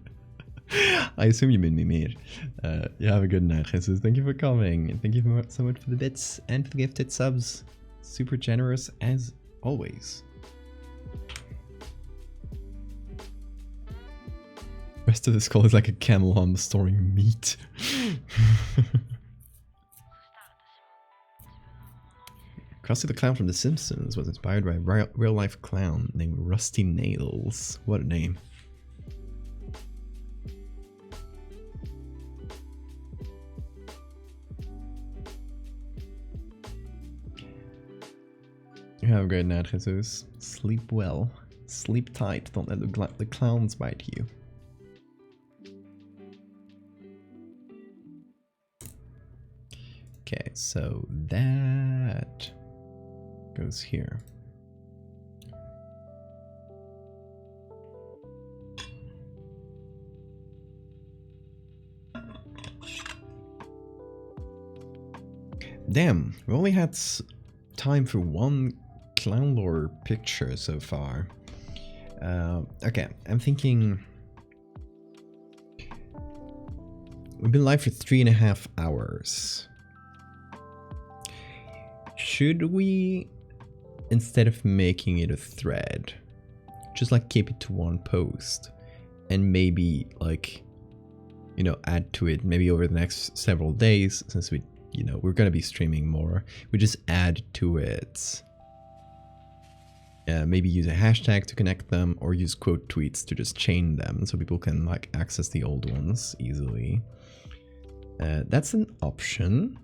I assume you mean Mimir. You have a good night, Jesus. Thank you for coming. And thank you so much for the bits and for the gifted subs. Super generous as always. Rest of the skull is like a camel hump storing meat. Krusty the Clown from The Simpsons was inspired by a real-life clown named Rusty Nails. What a name. You have a great night, Jesus. Sleep well. Sleep tight. Don't let the clowns bite you. Okay, so that goes here. Damn, we only had time for one clown lore picture so far. Okay, I'm thinking we've been live for 3.5 hours. Should we, instead of making it a thread, just like keep it to one post and maybe like, you know, add to it maybe over the next several days, since we, you know, we're gonna be streaming more, we just add to it. Maybe use a hashtag to connect them, or use quote tweets to just chain them so people can like access the old ones easily. That's an option.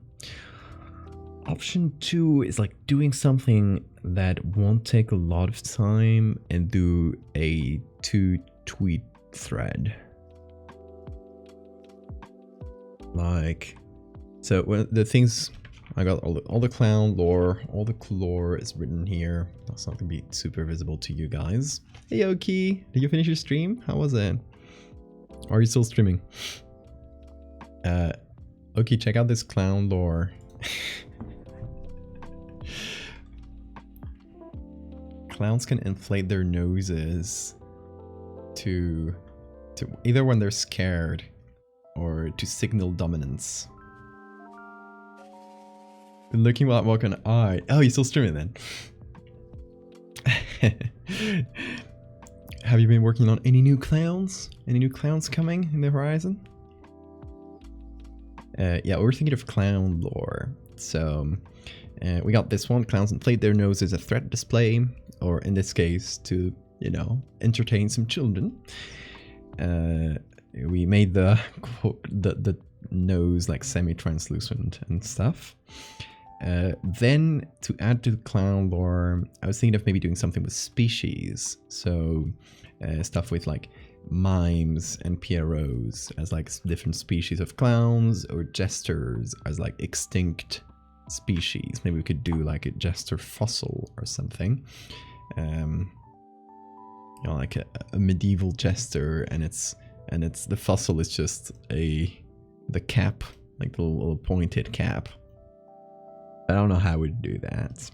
Option 2 is like doing something that won't take a lot of time and do a 2-tweet thread. Like, so when the things, I got all the clown lore, all the lore is written here. That's not gonna be super visible to you guys. Hey Oki, did you finish your stream? How was it? Or are you still streaming? Oki, check out this clown lore. Clowns can inflate their noses to either when they're scared or to signal dominance. Been looking at what can I? Oh, you're still streaming then. Have you been working on any new clowns? Any new clowns coming in the horizon? Yeah, we're thinking of clown lore. So we got this one: clowns inflate their nose as a threat display, or in this case, to, you know, entertain some children. We made the nose like semi-translucent and stuff. Then to add to the clown lore, I was thinking of maybe doing something with species. So stuff with like mimes and pierrots as like different species of clowns, or jesters as like extinct species. Maybe we could do like a jester fossil or something. You know, like a medieval jester, and it's the fossil is just the cap, like the little pointed cap. I don't know how we'd do that.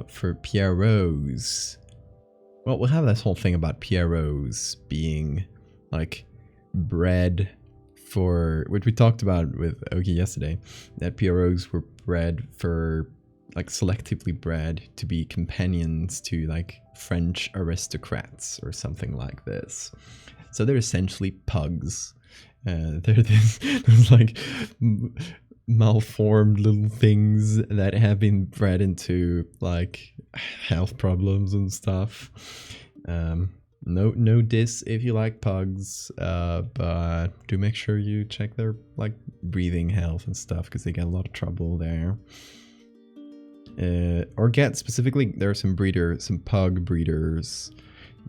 For pierrots, well, we'll have this whole thing about pierrots being like bred for, which we talked about with Oki yesterday, that pierrots were bred for, like selectively bred to be companions to like French aristocrats or something like this. So they're essentially pugs. They're this like malformed little things that have been bred into like health problems and stuff. No diss if you like pugs, but do make sure you check their like breathing health and stuff, because they get a lot of trouble there. Or get specifically, there are some pug breeders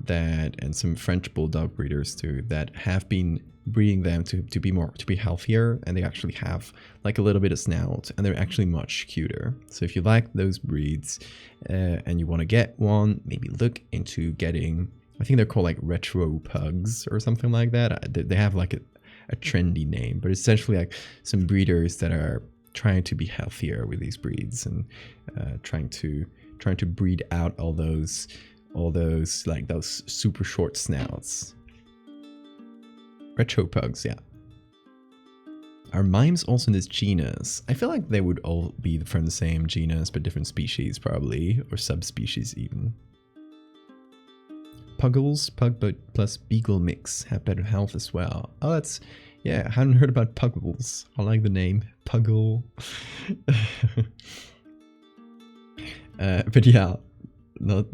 and some French bulldog breeders too that have been breeding them to be healthier, and they actually have like a little bit of snout, and they're actually much cuter. So if you like those breeds and you want to get one, maybe look into getting, I think they're called like retro pugs or something like that. They have like a trendy name, but essentially like some breeders that are trying to be healthier with these breeds and trying to breed out all those like those super short snouts. Retro pugs, yeah. Are mimes also in this genus? I feel like they would all be from the same genus, but different species probably, or subspecies even. Puggles, pug plus beagle mix, have better health as well. Oh, that's, yeah, I hadn't heard about Puggles. I like the name, Puggle. But yeah, not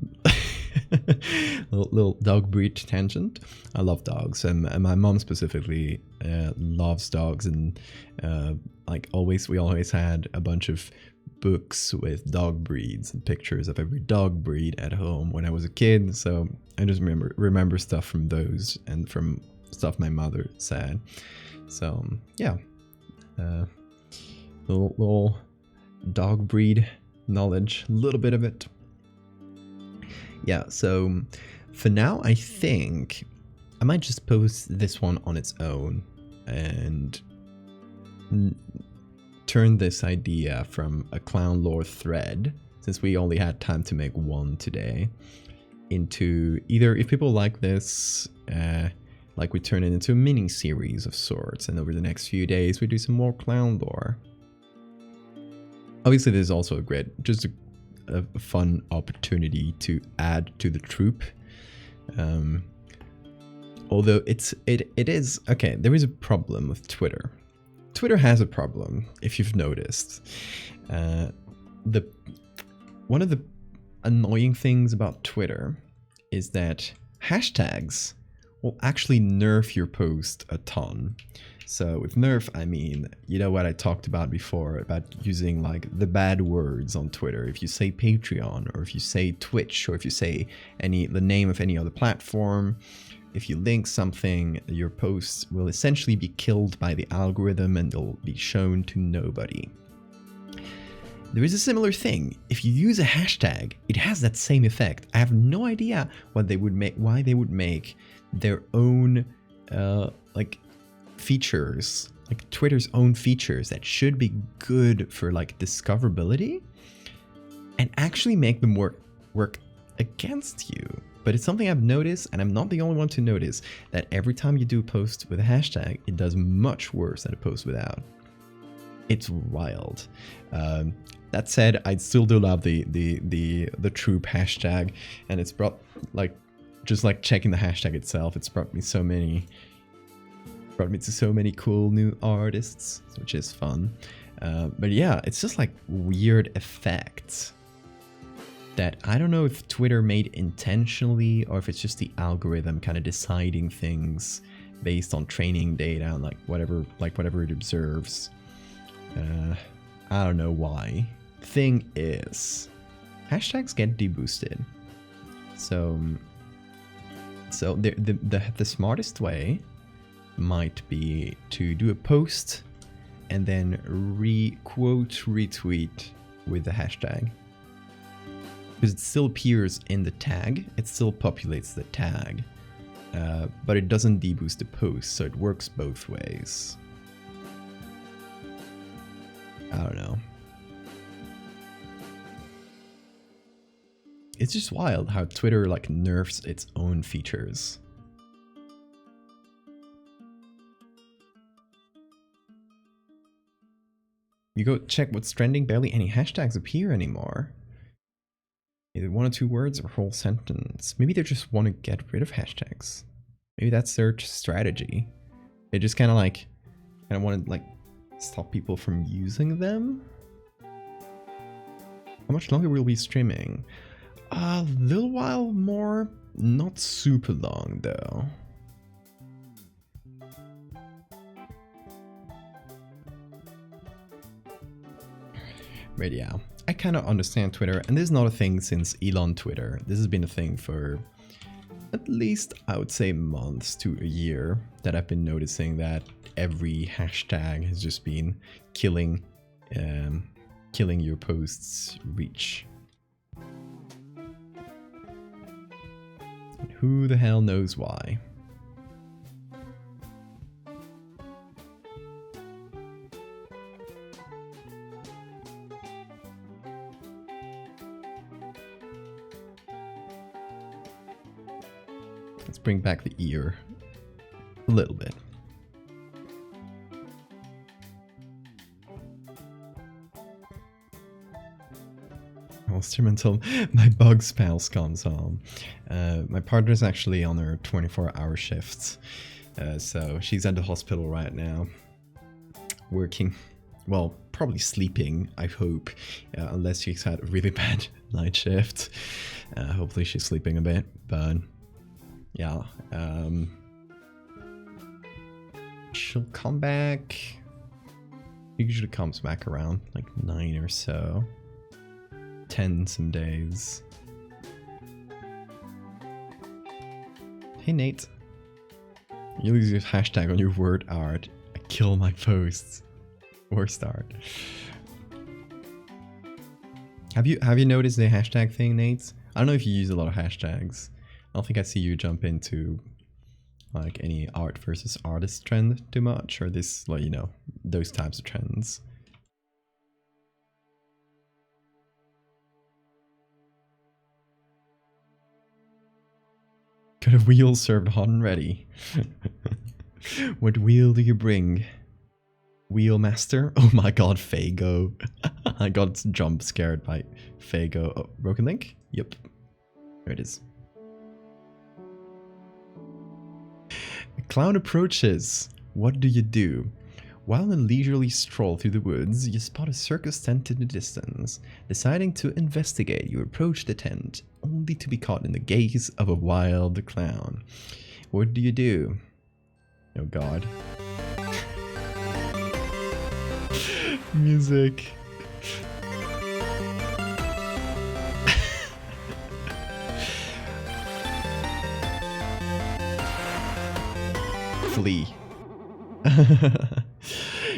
little dog breed tangent. I love dogs, and my mom specifically loves dogs, and like we always had a bunch of books with dog breeds and pictures of every dog breed at home when I was a kid. So I just remember stuff from those and from stuff my mother said. So yeah, little dog breed knowledge, a little bit of it. Yeah, so for now, I think I might just post this one on its own and turn this idea from a clown lore thread, since we only had time to make one today, into either, if people like this, like we turn it into a mini series of sorts, and over the next few days we do some more clown lore. Obviously, there's also a fun opportunity to add to the troop. Although it is okay, there is a problem with Twitter. Twitter has a problem, if you've noticed. One of the annoying things about Twitter is that hashtags will actually nerf your post a ton. So with nerf, I mean, you know what I talked about before, about using like the bad words on Twitter. If you say Patreon, or if you say Twitch, or if you say the name of any other platform, if you link something, your posts will essentially be killed by the algorithm and they'll be shown to nobody. There is a similar thing. If you use a hashtag, it has that same effect. I have no idea why they would make their own like features, like Twitter's own features that should be good for like discoverability, and actually make them work against you. But it's something I've noticed, and I'm not the only one to notice, that every time you do a post with a hashtag, it does much worse than a post without. It's wild. That said, I still do love the troop hashtag, and it's brought just checking the hashtag itself, it's brought me to so many cool new artists, which is fun. But yeah, it's just like weird effects that I don't know if Twitter made intentionally, or if it's just the algorithm kind of deciding things based on training data and whatever it observes. I don't know why. Thing is, hashtags get deboosted. So the smartest way might be to do a post and then retweet with the hashtag. Because it still appears in the tag, it still populates the tag, but it doesn't deboost the post, so it works both ways. I don't know. It's just wild how Twitter nerfs its own features. You go check what's trending, barely any hashtags appear anymore. Either one or two words or whole sentence. Maybe they just want to get rid of hashtags. Maybe that's their strategy. They just kind of want to stop people from using them. How much longer will we be streaming? A little while more, not super long though. But yeah, I kind of understand Twitter, and this is not a thing since Elon Twitter. This has been a thing for at least, I would say, months to a year, that I've been noticing that every hashtag has just been killing your post's reach. And who the hell knows why? Let's bring back the ear a little bit. I'll stream until my bug spouse comes home. My partner's actually on her 24-hour shift, so she's at the hospital right now, working, well, probably sleeping, I hope, unless she's had a really bad night shift. Hopefully she's sleeping a bit, but yeah, she'll come back. Usually comes back around like 9 or so. 10 some days. Hey Nate, you use your hashtag on your word art. I kill my posts. Worst art. Have you noticed the hashtag thing, Nate? I don't know if you use a lot of hashtags. I don't think I see you jump into like any art versus artist trend too much, or this, like, you know, those types of trends. Got a wheel served hot and ready. What wheel do you bring? Wheel master? Oh my god, Fago. I got jump scared by Fago. Oh, broken link? Yep. There it is. A clown approaches. What do you do? While on a leisurely stroll through the woods, you spot a circus tent in the distance. Deciding to investigate, you approach the tent, only to be caught in the gaze of a wild clown. What do you do? Oh god. Music. Flee.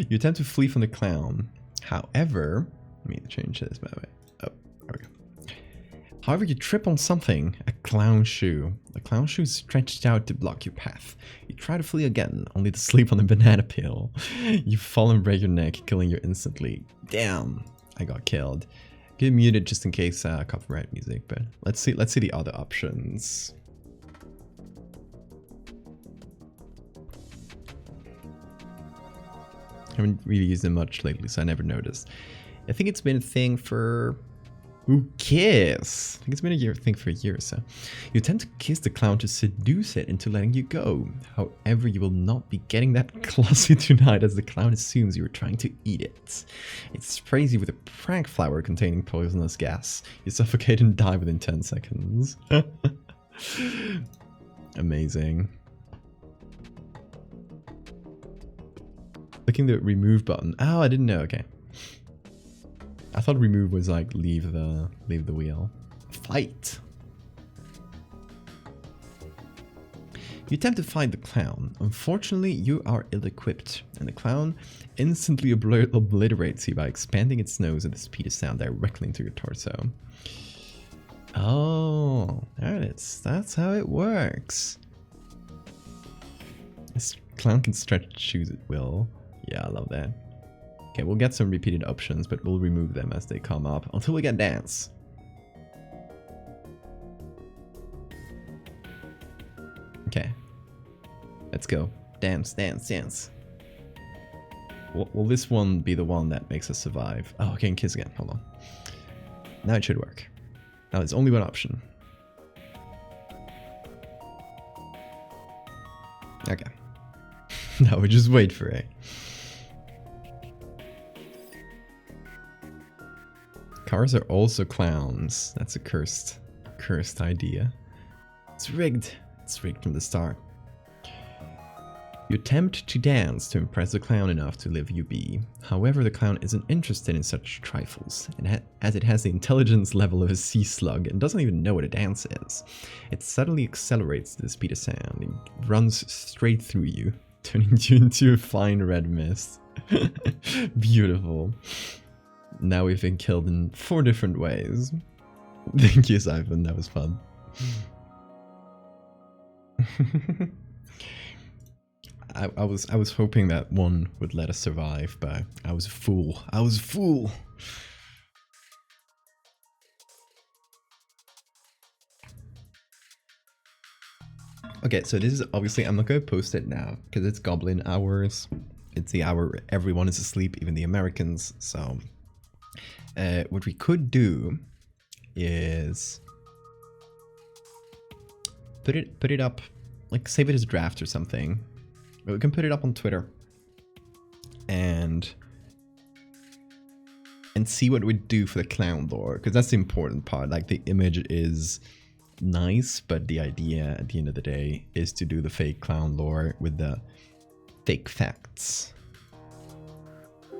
You attempt to flee from the clown. However, let me change this by the way. Oh, there we go. However, you trip on something, a clown shoe. The clown shoe is stretched out to block your path. You try to flee again, only to sleep on a banana peel. You fall and break your neck, killing you instantly. Damn, I got killed. Get muted just in case copyright music, but let's see the other options. I haven't really used them much lately, so I never noticed. I think it's been a thing for... Ooh, kiss! I think it's been a thing for a year or so. You attempt to kiss the clown to seduce it into letting you go. However, you will not be getting that classy tonight, as the clown assumes you were trying to eat it. It sprays you with a prank flower containing poisonous gas. You suffocate and die within 10 seconds. Amazing. Clicking the remove button. Oh, I didn't know. Okay. I thought remove was like leave the wheel. Fight. You attempt to fight the clown. Unfortunately, you are ill-equipped, and the clown instantly obliterates you by expanding its nose at the speed of sound directly into your torso. Oh, there it is. That's how it works. This clown can stretch shoes at will. Yeah, I love that. Okay, we'll get some repeated options, but we'll remove them as they come up until we get dance. Okay. Let's go. Dance, dance, dance. Will this one be the one that makes us survive? Oh, okay, and kiss again. Hold on. Now it should work. Now there's only one option. Okay. Now we just wait for it. Cars are also clowns. That's a cursed idea. It's rigged. It's rigged from the start. You attempt to dance to impress the clown enough to leave you be. However, the clown isn't interested in such trifles, as it has the intelligence level of a sea slug and doesn't even know what a dance is. It suddenly accelerates to the speed of sound and runs straight through you, turning you into a fine red mist. Beautiful. Now we've been killed in 4 different ways. Thank you, Siphon. That was fun. I was hoping that one would let us survive, but I was a fool. I was a fool. Okay, so this is obviously, I'm not going to post it now because it's goblin hours. It's the hour everyone is asleep, even the Americans. So what we could do is put it up, like save it as a draft or something. Or we can put it up on Twitter and see what we do for the clown lore, because that's the important part. Like the image is nice, but the idea at the end of the day is to do the fake clown lore with the fake facts.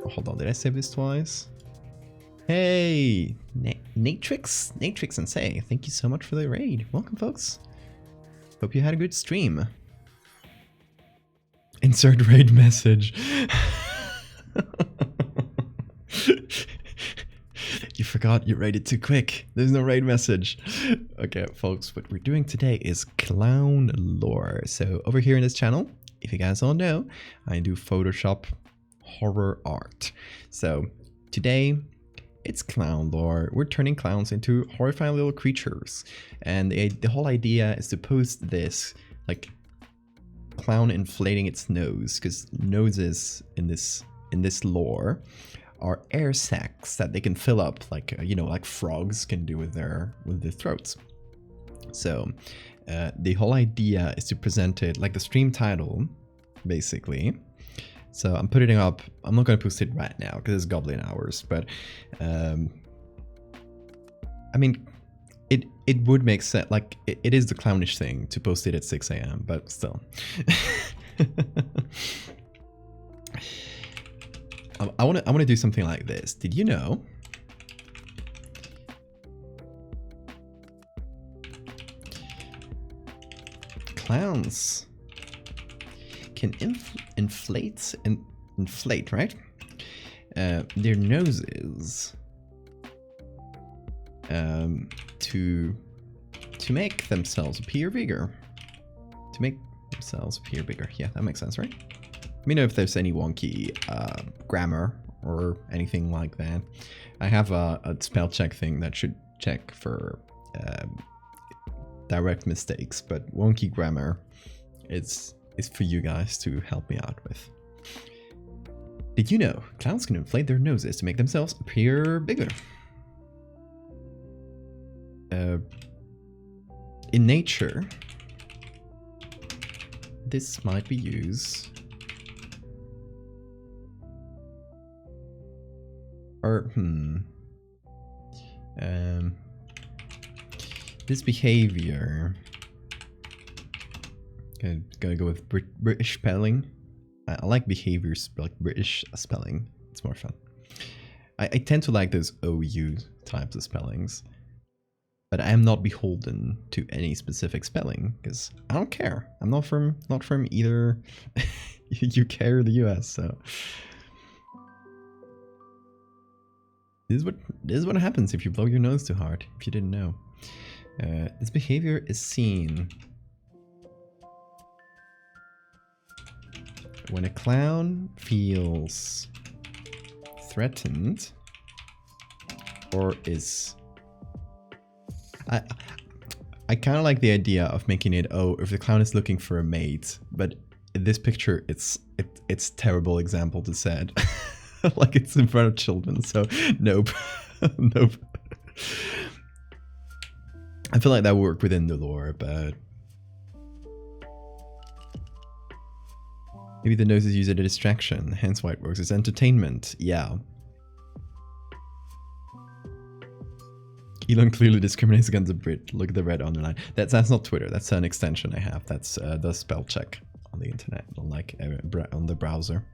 Oh, hold on, did I save this twice? Hey, Natrix and Say, thank you so much for the raid. Welcome, folks. Hope you had a good stream. Insert raid message. You forgot you raided too quick. There's no raid message. Okay, folks, what we're doing today is clown lore. So over here in this channel, if you guys don't know, I do Photoshop horror art. So today, it's clown lore. We're turning clowns into horrifying little creatures. And the whole idea is to post this, like, clown inflating its nose, because noses in this lore are air sacs that they can fill up, like you know, like frogs can do with their throats. So the whole idea is to present it like the stream title, basically. So I'm putting it up. I'm not going to post it right now because it's goblin hours, but I mean, it would make sense. Like it is the clownish thing to post it at 6 a.m., but still. I want to do something like this. Did you know clowns can inflate, right? Their noses to make themselves appear bigger. Yeah, that makes sense, right? Let me know if there's any wonky grammar or anything like that. I have a spell check thing that should check for direct mistakes, but wonky grammar is for you guys to help me out with. Did you know clowns can inflate their noses to make themselves appear bigger? In nature, this might be used, or this behavior. Gotta go with British spelling. I like behaviors like British spelling. It's more fun. I tend to like those OU types of spellings, but I am not beholden to any specific spelling because I don't care. I'm not from either UK or the US. So this is what happens if you blow your nose too hard. If you didn't know, this behavior is seen when a clown feels threatened or is... I kind of like the idea of making it, oh, if the clown is looking for a mate, but in this picture, it's terrible example to set. Like it's in front of children, so nope. Nope. I feel like that would work within the lore, but... Maybe the nose is used as a distraction, hence why it works as entertainment. Yeah. Elon clearly discriminates against the Brit. Look at the red underline. That's not Twitter. That's an extension I have. That's the spell check on the internet, unlike on the browser.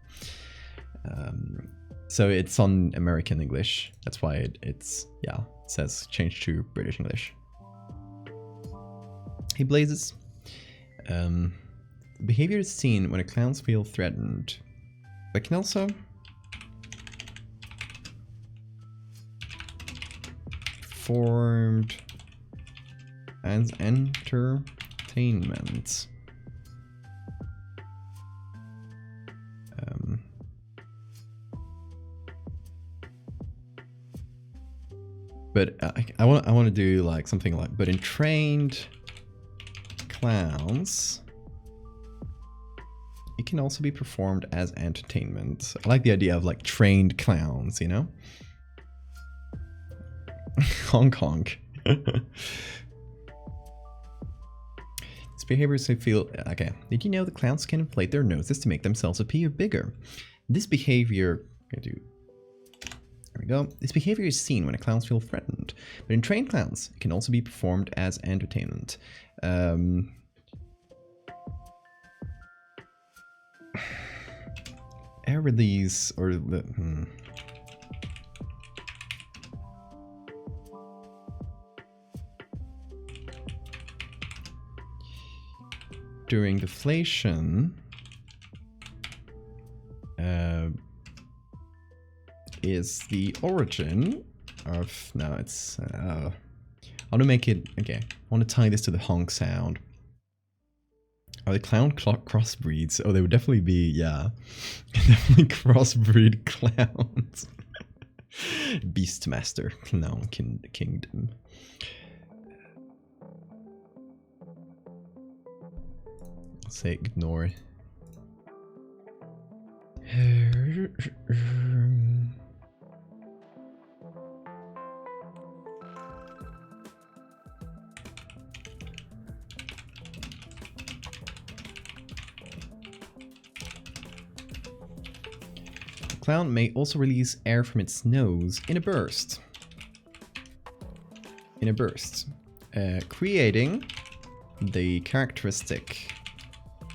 So it's on American English. That's why it's it says change to British English. Hey Blazes. Behavior is seen when a clowns feel threatened, but can also formed as entertainment. But I want to do like something like, but in trained clowns, it can also be performed as entertainment. I like the idea of like trained clowns, you know? Honk honk. This behavior is I feel okay. Did you know the clowns can inflate their noses to make themselves appear bigger? This behavior there we go. This behavior is seen when a clowns feel threatened, but in trained clowns, it can also be performed as entertainment. Air release or the during deflation is the origin of it's I want to make it okay. I want to tie this to the honk sound. Are the clown crossbreeds? Oh, they would definitely be, yeah. Definitely crossbreed clowns. Beastmaster Clown Kingdom. I'll say ignore. Clown may also release air from its nose in a burst. Creating the characteristic.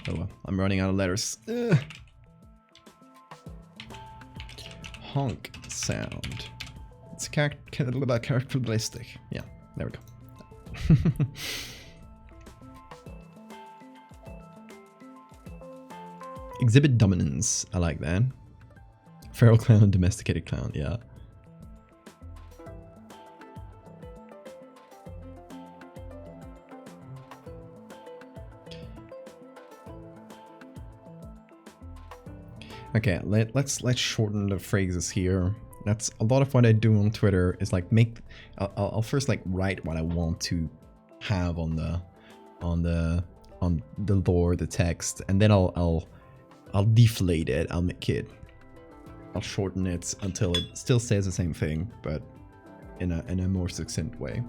Oh well, I'm running out of letters. Honk sound. It's a characteristic. Yeah, there we go. Exhibit dominance. I like that. Feral clown and domesticated clown, yeah. Okay, let's shorten the phrases here. That's a lot of what I do on Twitter is like I'll first like write what I want to have on the lore, the text, and then I'll deflate it. I'll shorten it until it still says the same thing, but in a more succinct way.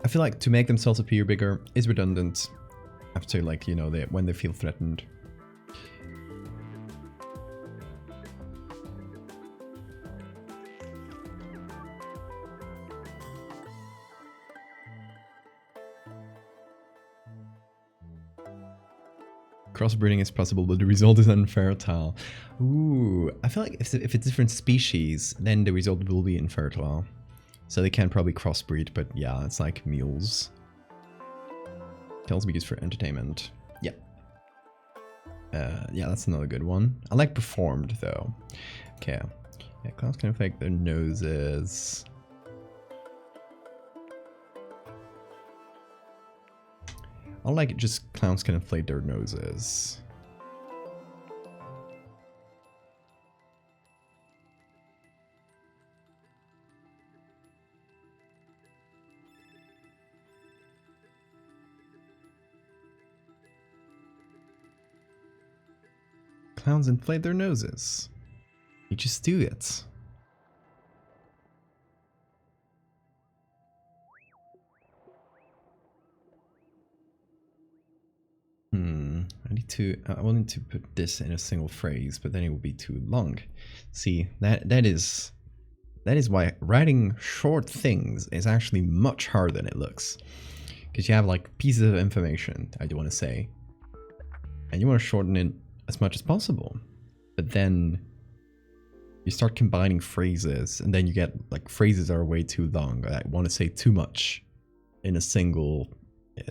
I feel like to make themselves appear bigger is redundant after, like, you know, when they feel threatened. Crossbreeding is possible, but the result is infertile. Ooh, I feel like if it's different species, then the result will be infertile. So they can probably crossbreed, but yeah, it's like mules. Tells me used for entertainment. Yeah. Yeah, that's another good one. I like performed though. Okay. Yeah, clowns can affect their noses. I like just clowns can inflate their noses. Clowns inflate their noses. You just do it. I wanted to put this in a single phrase, but then it would be too long. See, that is why writing short things is actually much harder than it looks. Because you have like pieces of information, I do want to say, and you want to shorten it as much as possible. But then you start combining phrases, and then you get like phrases that are way too long. I want to say too much in a single,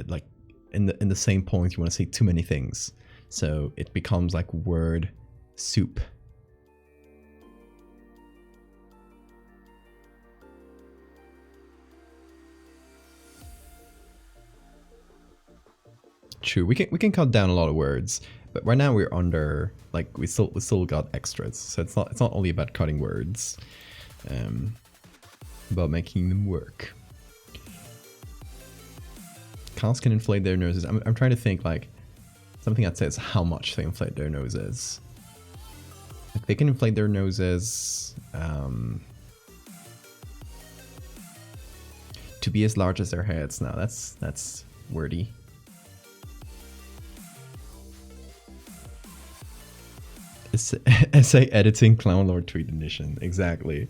like in the same point. You want to say too many things, so it becomes like word soup. True, we can cut down a lot of words, but right now we're under, like, we still got extras, so it's not only about cutting words. about making them work. Clowns can inflate their noses. I'm trying to think like something that says how much they inflate their noses. Like they can inflate their noses to be as large as their heads. Now that's wordy. Essay editing Clown Lord Tweet Edition. Exactly.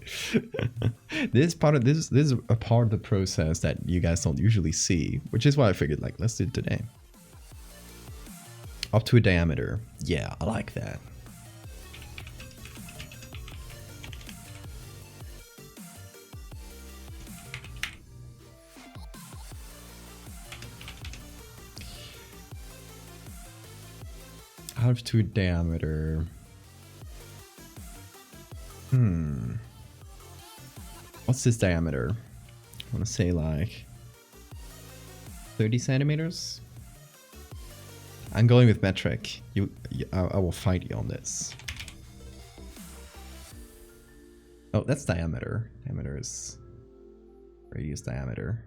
This is a part of the process that you guys don't usually see, which is why I figured like let's do it today. Up to a diameter. Yeah, I like that. Up to a diameter. What's this diameter? I want to say like 30 centimeters. I'm going with metric. I will fight you on this. Oh, that's diameter. Diameter is radius diameter.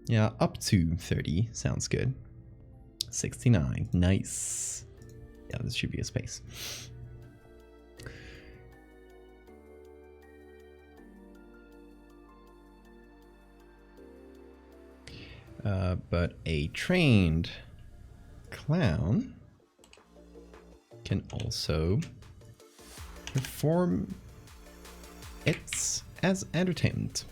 Yeah, up to 30 sounds good. 69, nice. Yeah, this should be a space. But a trained clown can also perform it as entertainment.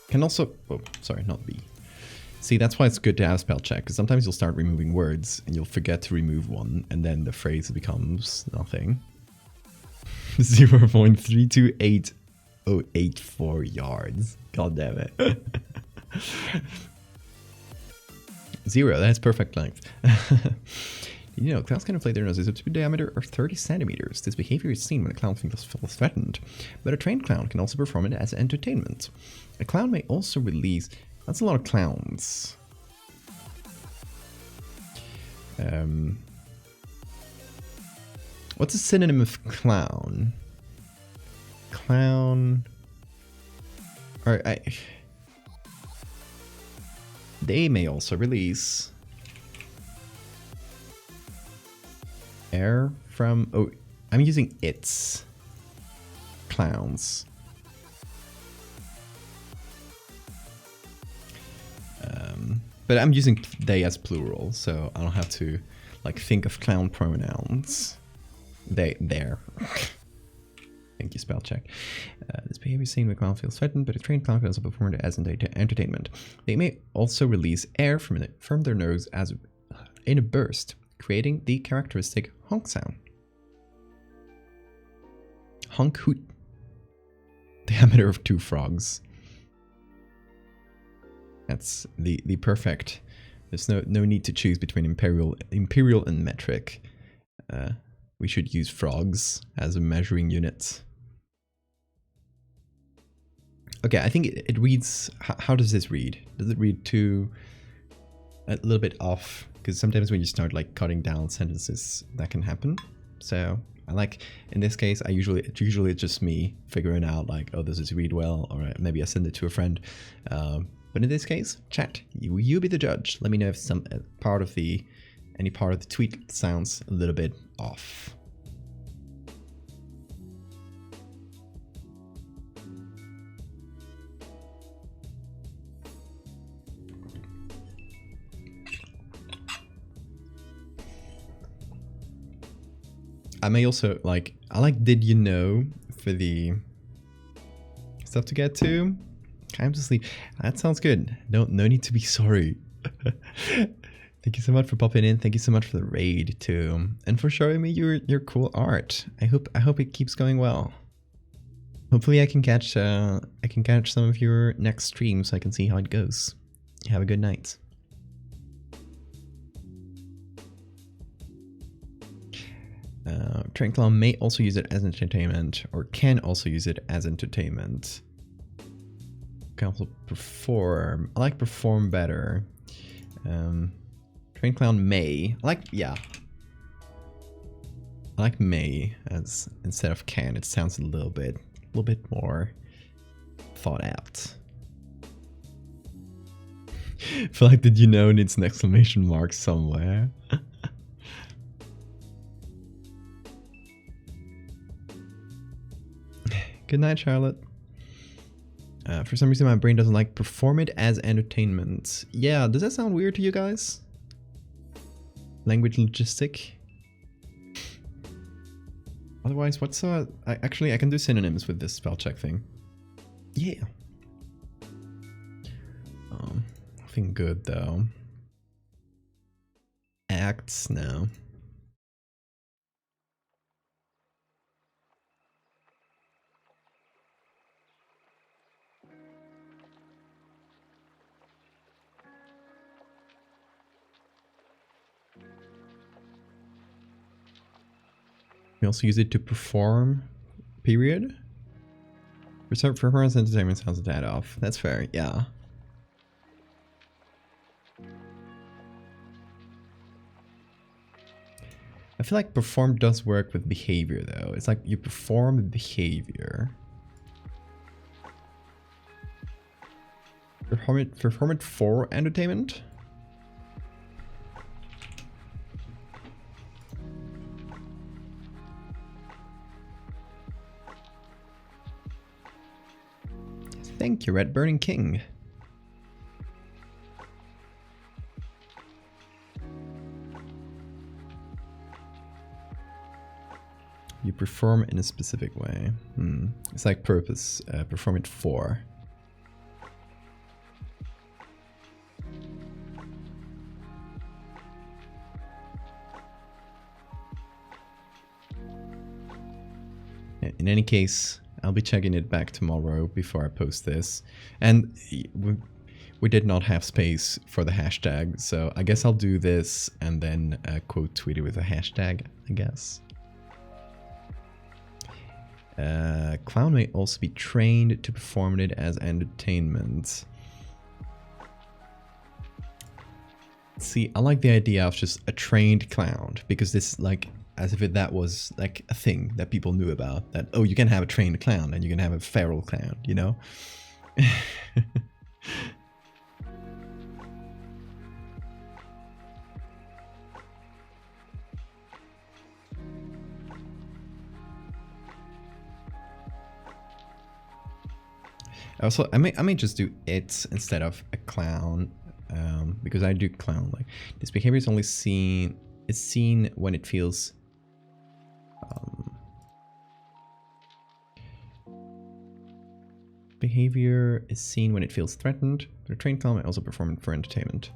Can also, oh, sorry, not be. See, that's why it's good to have spell check, because sometimes you'll start removing words and you'll forget to remove one, and then the phrase becomes nothing. 0.328084 yards. God damn it. 0, that's perfect length. You know, clowns can inflate their noses up to a diameter of 30 centimeters. This behavior is seen when a clown feels threatened, but a trained clown can also perform it as entertainment. A clown may also release... That's a lot of clowns. What's a synonym of clown? Clown... Or they may also release air from... Oh, I'm using its. Clowns. But I'm using they as plural, so I don't have to like think of clown pronouns. There. Thank you, spell check. This behavior is seen when a clown feels threatened, but a trained clown can also perform it as entertainment. They may also release air from their nose as in a burst, creating the characteristic honk sound. Honk hoot. Diameter of 2 frogs. That's the perfect. There's no need to choose between imperial and metric. We should use frogs as a measuring unit. Okay, I think it reads... How does this read? Does it read a little bit off? Because sometimes when you start like cutting down sentences, that can happen. So I like, in this case, usually it's just me figuring out like, oh, does this read well? Or maybe I send it to a friend. But in this case, chat, you be the judge. Let me know if any part of the tweet sounds a little bit off. I may also I like did you know for the stuff to get to. Time to sleep. That sounds good. No need to be sorry. Thank you so much for popping in. Thank you so much for the raid too, and for showing me your cool art. I hope it keeps going well. Hopefully I can catch some of your next streams so I can see how it goes. Have a good night. Train Clown may also use it as entertainment, or can also use it as entertainment. Can also perform. I like perform better. Train Clown may. I I like may as instead of can. It sounds a little bit more thought out. I feel like did you know needs an exclamation mark somewhere. Good night, Charlotte. For some reason my brain doesn't like perform it as entertainment. Yeah, does that sound weird to you guys? Language logistic? Otherwise, what's actually I can do synonyms with this spell check thing. Yeah. Nothing good though. Acts, no. We also use it to perform, period. For performance entertainment sounds a tad off. That's fair, yeah. I feel like perform does work with behavior though. It's like you perform behavior. Perform it for entertainment? Thank you, Red Burning King. You perform in a specific way. It's like purpose. Perform it for. In any case, I'll be checking it back tomorrow before I post this. And we did not have space for the hashtag, so I guess I'll do this and then quote tweet it with a hashtag, I guess. Clown may also be trained to perform it as entertainment. See, I like the idea of just a trained clown, because this like as if that was like a thing that people knew about. That, oh, you can have a trained clown and you can have a feral clown, you know? Also, I may just do it instead of a clown, because I do clown. Like this behavior is only seen when it feels. Behavior is seen when it feels threatened. The trained clown may also perform for entertainment.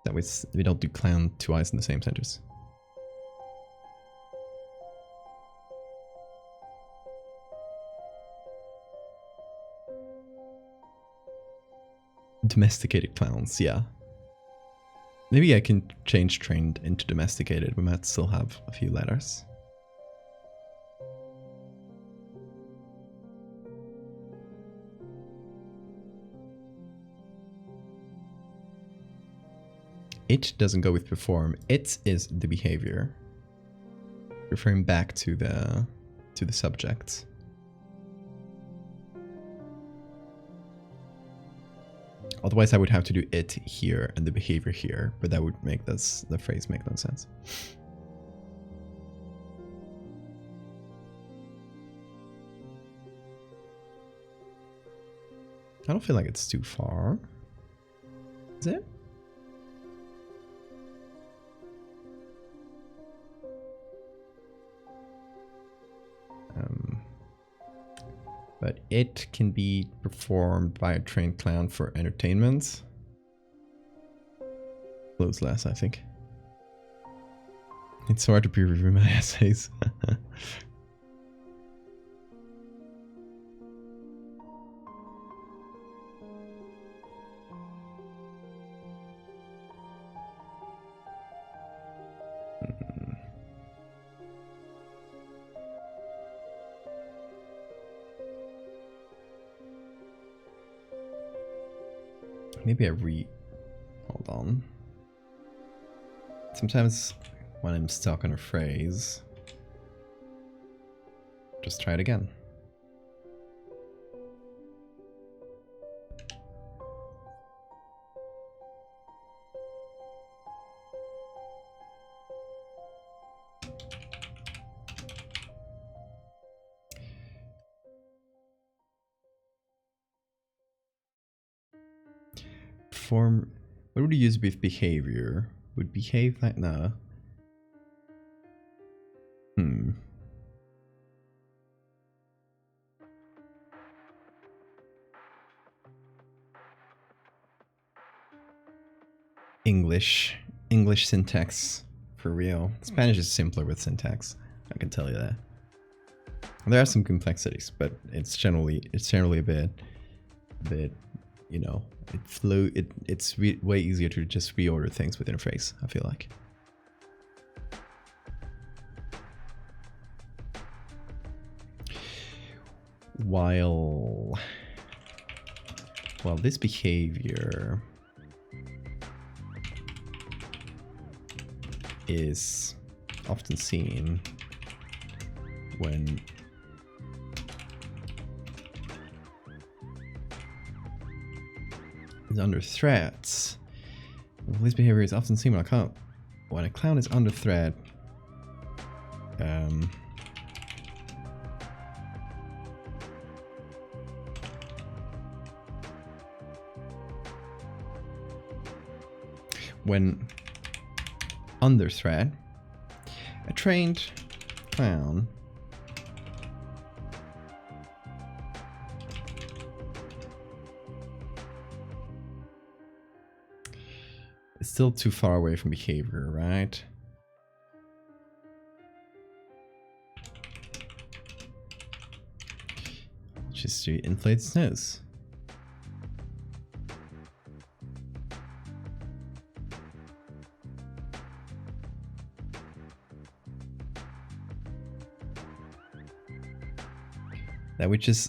That way, we don't do clown twice in the same sentence. Domesticated clowns, yeah. Maybe I can change trained into domesticated. We might still have a few letters. It doesn't go with perform. It is the behavior. Referring back to the subject. Otherwise, I would have to do it here and the behavior here, but that would make the phrase make no sense. I don't feel like it's too far. Is it? But it can be performed by a trained clown for entertainment. Close less, I think. It's hard to peer review my essays. Maybe hold on. Sometimes when I'm stuck on a phrase, Just try it again. Form. What would you use with behavior? Would behave like no. English syntax for real. Spanish is simpler with syntax. I can tell you that. There are some complexities, but it's generally a bit, you know, it's way easier to just reorder things within a phrase, I feel like. While this behavior is often seen when is under threat. Well, this behavior is often seen when a clown is under threat. When under threat, a trained clown is still too far away from behavior, right? Just to inflate its nose.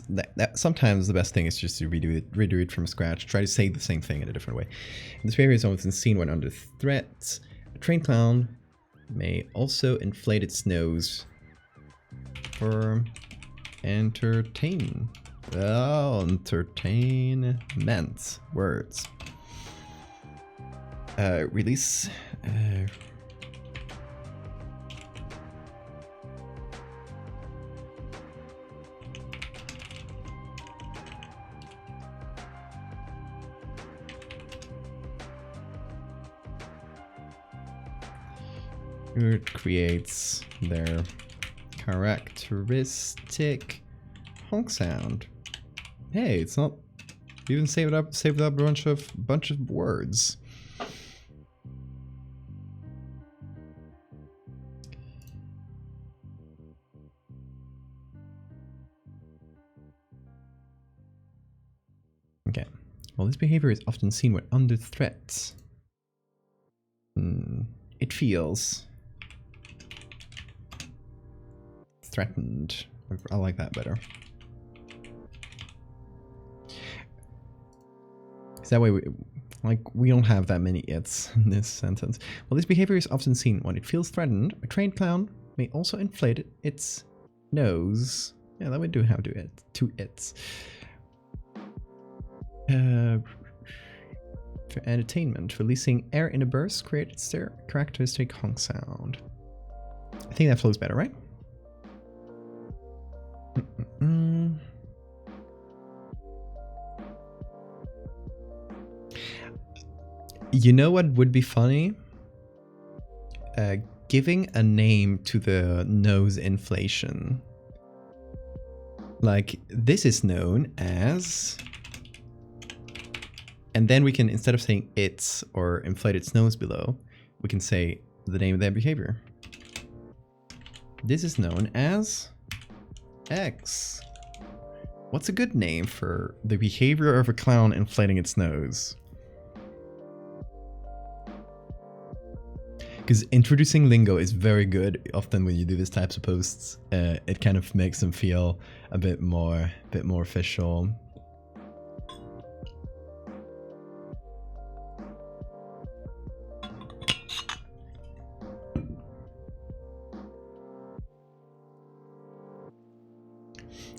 That sometimes the best thing is just to redo it from scratch. Try to say the same thing in a different way. And this behavior is often seen when under threat. A trained clown may also inflate its nose for entertainment words. Release. It creates their characteristic honk sound. Hey, it's not even saved up a bunch of words. Okay. Well, this behavior is often seen when under threat. It feels threatened. I like that better. Because that way we don't have that many its in this sentence. Well, this behavior is often seen when it feels threatened. A trained clown may also inflate its nose. Yeah, that we do have two its. For entertainment, releasing air in a burst creates their characteristic honk sound. I think that flows better, right? You know what would be funny? Giving a name to the nose inflation. Like, this is known as... And then we can, instead of saying it's or inflate its nose below, we can say the name of their behavior. This is known as X. What's a good name for the behavior of a clown inflating its nose? Because introducing lingo is very good. Often when you do these types of posts, it kind of makes them feel a bit more official.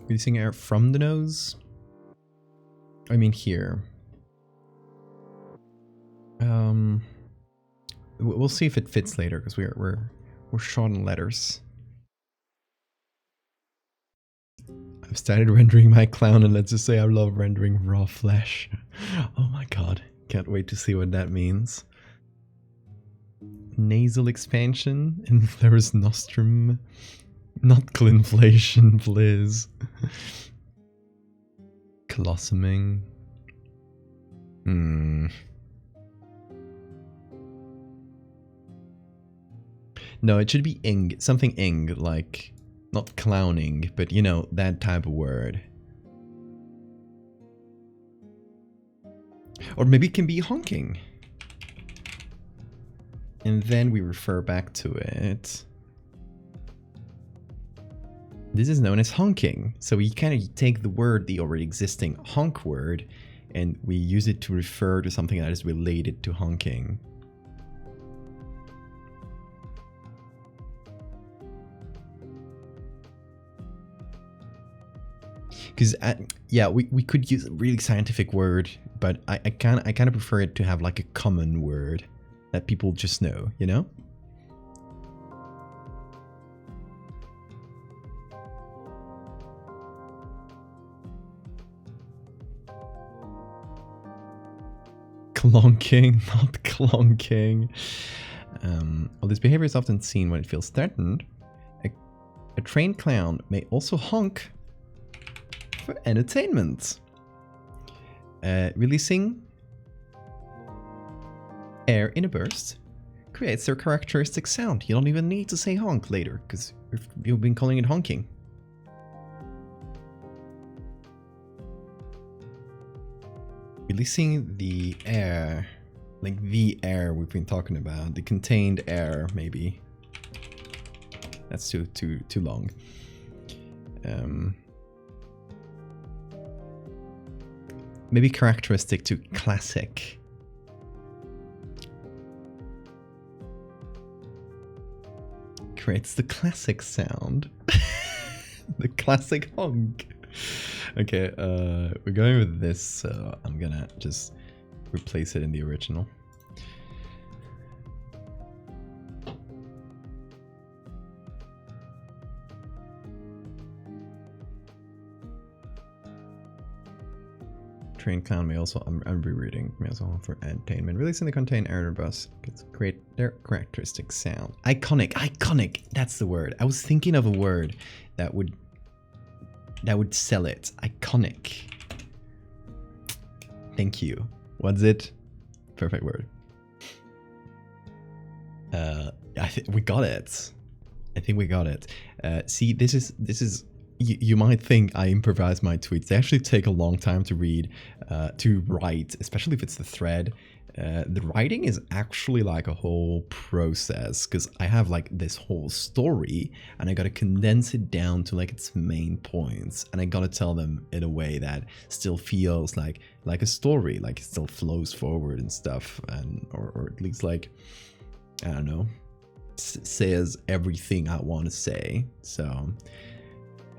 Releasing air from the nose. I mean here. We'll see if it fits later because we're short on letters. I've started rendering my clown, and let's just say I love rendering raw flesh. Oh my god, can't wait to see what that means. Nasal expansion, inflaris nostrum, nutclinflation, please. Colossuming. No, it should be ing, something ing, like, not clowning, but you know, that type of word. Or maybe it can be honking. And then we refer back to it. This is known as honking. So we kind of take the word, the already existing honk word, and we use it to refer to something that is related to honking. Because yeah, we could use a really scientific word, but I kind of prefer it to have like a common word that people just know, you know? Clonking, not clonking. Well, this behavior is often seen when it feels threatened. A trained clown may also honk for entertainment. Releasing air in a burst creates their characteristic sound. You don't even need to say honk later, because you've been calling it honking. Releasing the air, like the air we've been talking about, the contained air, maybe. That's too long. Maybe characteristic to classic. Creates the classic sound. The classic honk. Okay, we're going with this, so I'm gonna just replace it in the original. Trained clown may also, I'm rereading, may also offer entertainment. Releasing the contained air in a bus gets create their characteristic sound. Iconic, that's the word. I was thinking of a word that would sell it. Iconic. Thank you. What's it? Perfect word. I think we got it. I think we got it. See, this is. You might think I improvise my tweets. They actually take a long time to read, to write, especially if it's the thread. The writing is actually like a whole process because I have like this whole story and I gotta condense it down to like its main points, and I gotta tell them in a way that still feels like a story, like it still flows forward and stuff, and or at least like, I don't know, says everything I want to say. So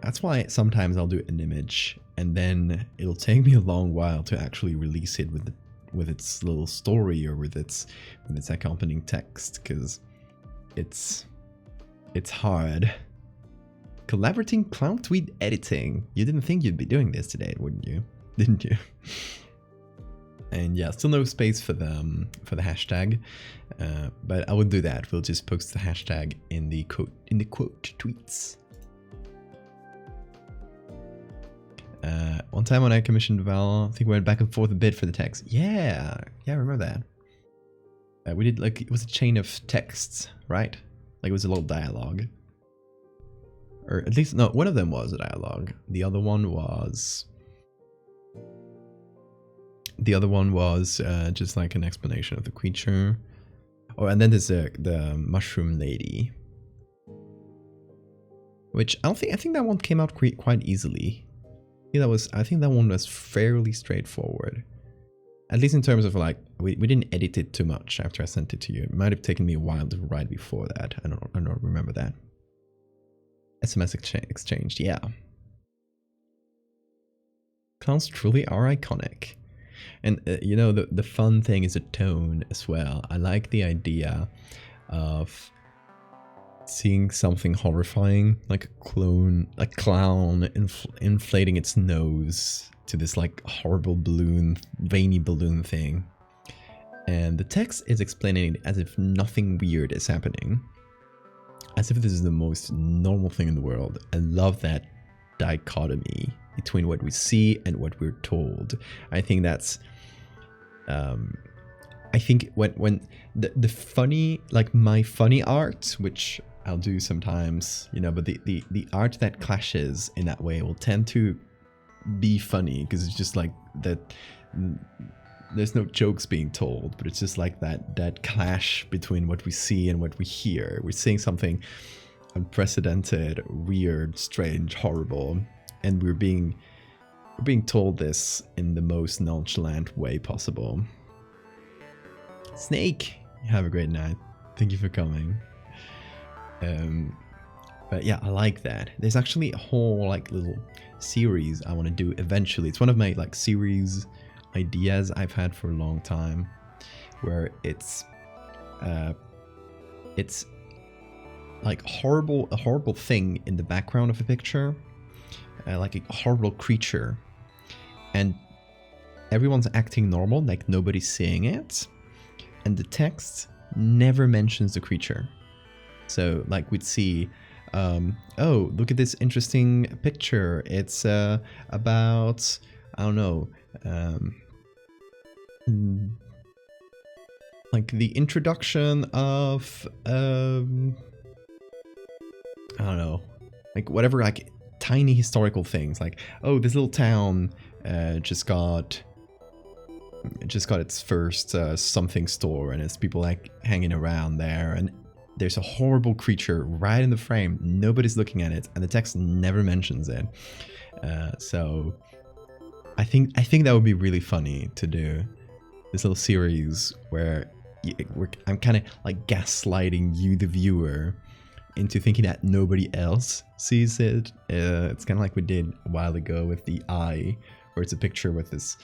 that's why sometimes I'll do an image and then it'll take me a long while to actually release it with its little story or with its accompanying text, because it's hard. Collaborating clown tweet editing. You didn't think you'd be doing this today, wouldn't you? Didn't you? And yeah, still no space for the hashtag, but I would do that. We'll just post the hashtag in the quote tweets. One time when I commissioned Val, I think we went back and forth a bit for the text. Yeah, I remember that. We did like, it was a chain of texts, right? Like it was a little dialogue. Or at least, no, one of them was a dialogue. The other one was just like an explanation of the creature. Oh, and then there's the mushroom lady, which I think that one came out quite easily. I think that one was fairly straightforward. At least in terms of like, we didn't edit it too much after I sent it to you. It might have taken me a while to write before that. I don't remember that. SMS exchange, yeah. Clowns truly are iconic. And you know, the fun thing is the tone as well. I like the idea of seeing something horrifying, like a clown inflating its nose to this like horrible balloon, veiny balloon thing. And the text is explaining it as if nothing weird is happening. As if this is the most normal thing in the world. I love that dichotomy between what we see and what we're told. I think that's I think when the funny, like my funny art, which I'll do sometimes, you know, but the art that clashes in that way will tend to be funny because it's just like that. There's no jokes being told, but it's just like that clash between what we see and what we hear. We're seeing something unprecedented, weird, strange, horrible, and we're being told this in the most nonchalant way possible. Snake, have a great night. Thank you for coming. But yeah, I like that. There's actually a whole like little series I want to do eventually. It's one of my like series ideas I've had for a long time, where it's like a horrible thing in the background of a picture, like a horrible creature, and everyone's acting normal, like nobody's seeing it, and the text never mentions the creature. So like we'd see, oh, look at this interesting picture. It's about, I don't know, like the introduction of, I don't know, like whatever, like tiny historical things. Like, oh, this little town just got its first something store, and it's people like hanging around there, and there's a horrible creature right in the frame. Nobody's looking at it, and the text never mentions it. So I think that would be really funny to do this little series where I'm kind of like gaslighting you, the viewer, into thinking that nobody else sees it. It's kind of like we did a while ago with the eye, where it's a picture with this.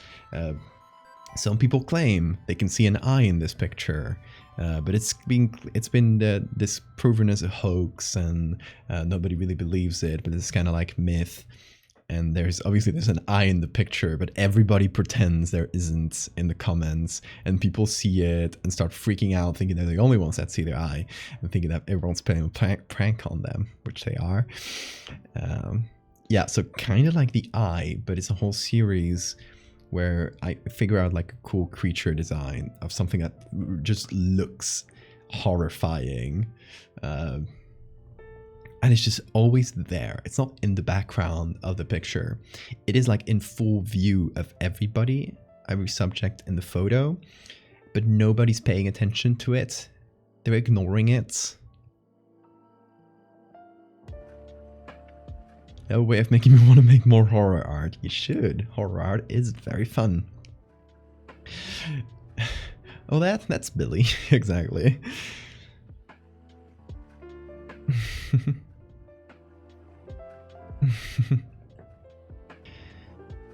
Some people claim they can see an eye in this picture, but it's been disproven as a hoax, and nobody really believes it. But it's kind of like myth. And there's an eye in the picture, but everybody pretends there isn't in the comments, and people see it and start freaking out, thinking they're the only ones that see their eye, and thinking that everyone's playing a prank on them, which they are. Yeah, so kind of like the eye, but it's a whole series where I figure out like a cool creature design of something that just looks horrifying. And it's just always there. It's not in the background of the picture. It is like in full view of everybody, every subject in the photo, but nobody's paying attention to it. They're ignoring it. A way of making me want to make more horror art. You should. Horror art is very fun. Oh, that's Billy. Exactly.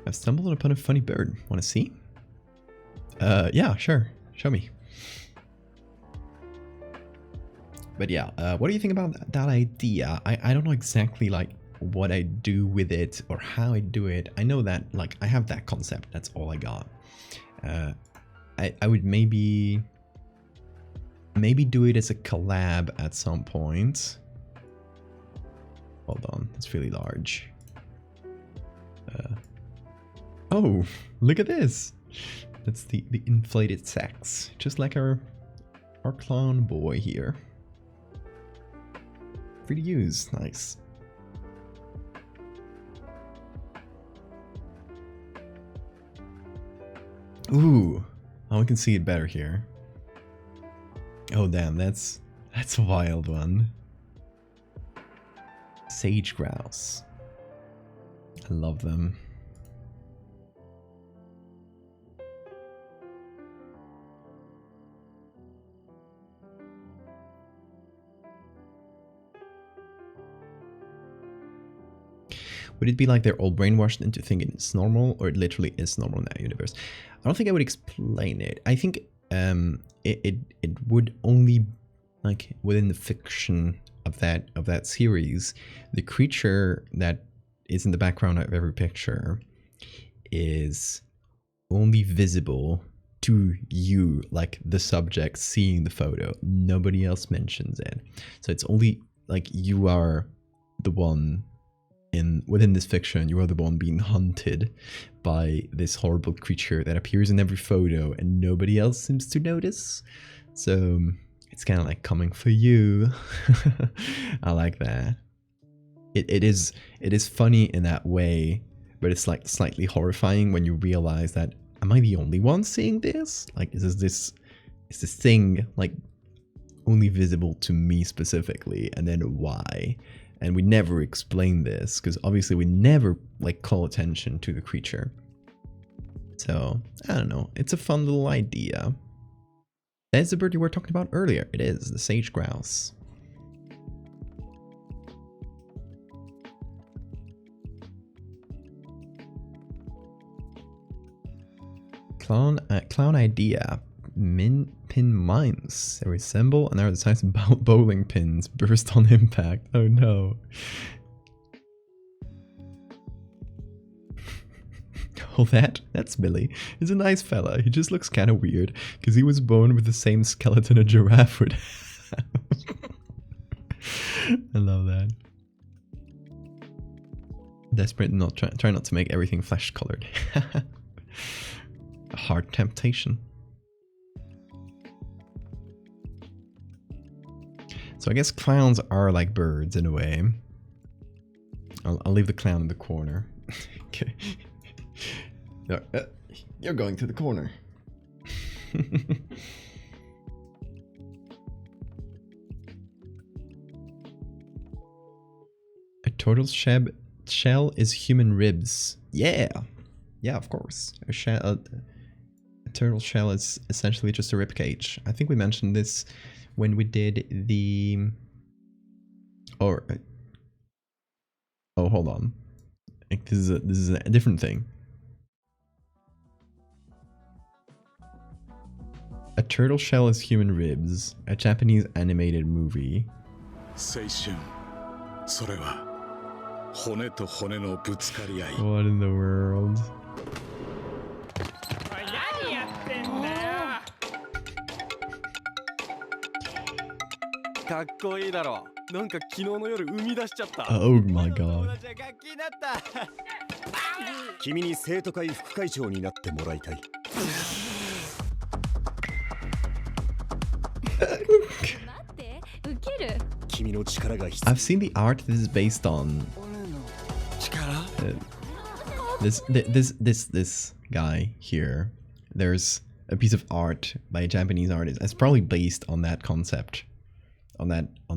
I've stumbled upon a funny bird. Want to see? Yeah, sure. Show me. But yeah, what do you think about that idea? I don't know exactly like what I do with it or how I do it. I know that like I have that concept. That's all I got. I would maybe do it as a collab at some point. Hold on, it's really large. Oh, look at this. That's the inflated sex, just like our clown boy here. Free to use, nice. Ooh, oh, we can see it better here. Oh damn, that's a wild one. Sage grouse. I love them. Would it be like they're all brainwashed into thinking it's normal, or it literally is normal in that universe? I don't think I would explain it. I think it would only, like, within the fiction of that series, the creature that is in the background of every picture is only visible to you, like the subject seeing the photo. Nobody else mentions it. So it's only like you are the one within this fiction, you are the one being hunted by this horrible creature that appears in every photo and nobody else seems to notice. So it's kind of like coming for you. I like that. It is funny in that way, but it's like slightly horrifying when you realize that, am I the only one seeing this? Like, is this thing like only visible to me specifically, and then why? And we never explain this because obviously we never like call attention to the creature. So I don't know. It's a fun little idea. That's the bird you were talking about earlier. It is the sage grouse. Clown idea. Pin mines. They resemble and are the size of bowling pins. Burst on impact. Oh no. Oh, that's Billy. He's a nice fella. He just looks kind of weird because he was born with the same skeleton a giraffe would have. I love that. Desperate, try not to make everything flesh colored. A hard temptation. So I guess clowns are like birds in a way. I'll leave the clown in the corner. Okay. You're going to the corner. A turtle's shell is human ribs. Yeah. Yeah, of course. A turtle shell is essentially just a rib cage. I think we mentioned this when we did the... oh, hold on. Like, this is a different thing. A turtle shell is human ribs. A Japanese animated movie. What in the world? Oh my god. I've seen the art this is based on. This guy here. There's a piece of art by a Japanese artist. It's probably based on that concept. On that. I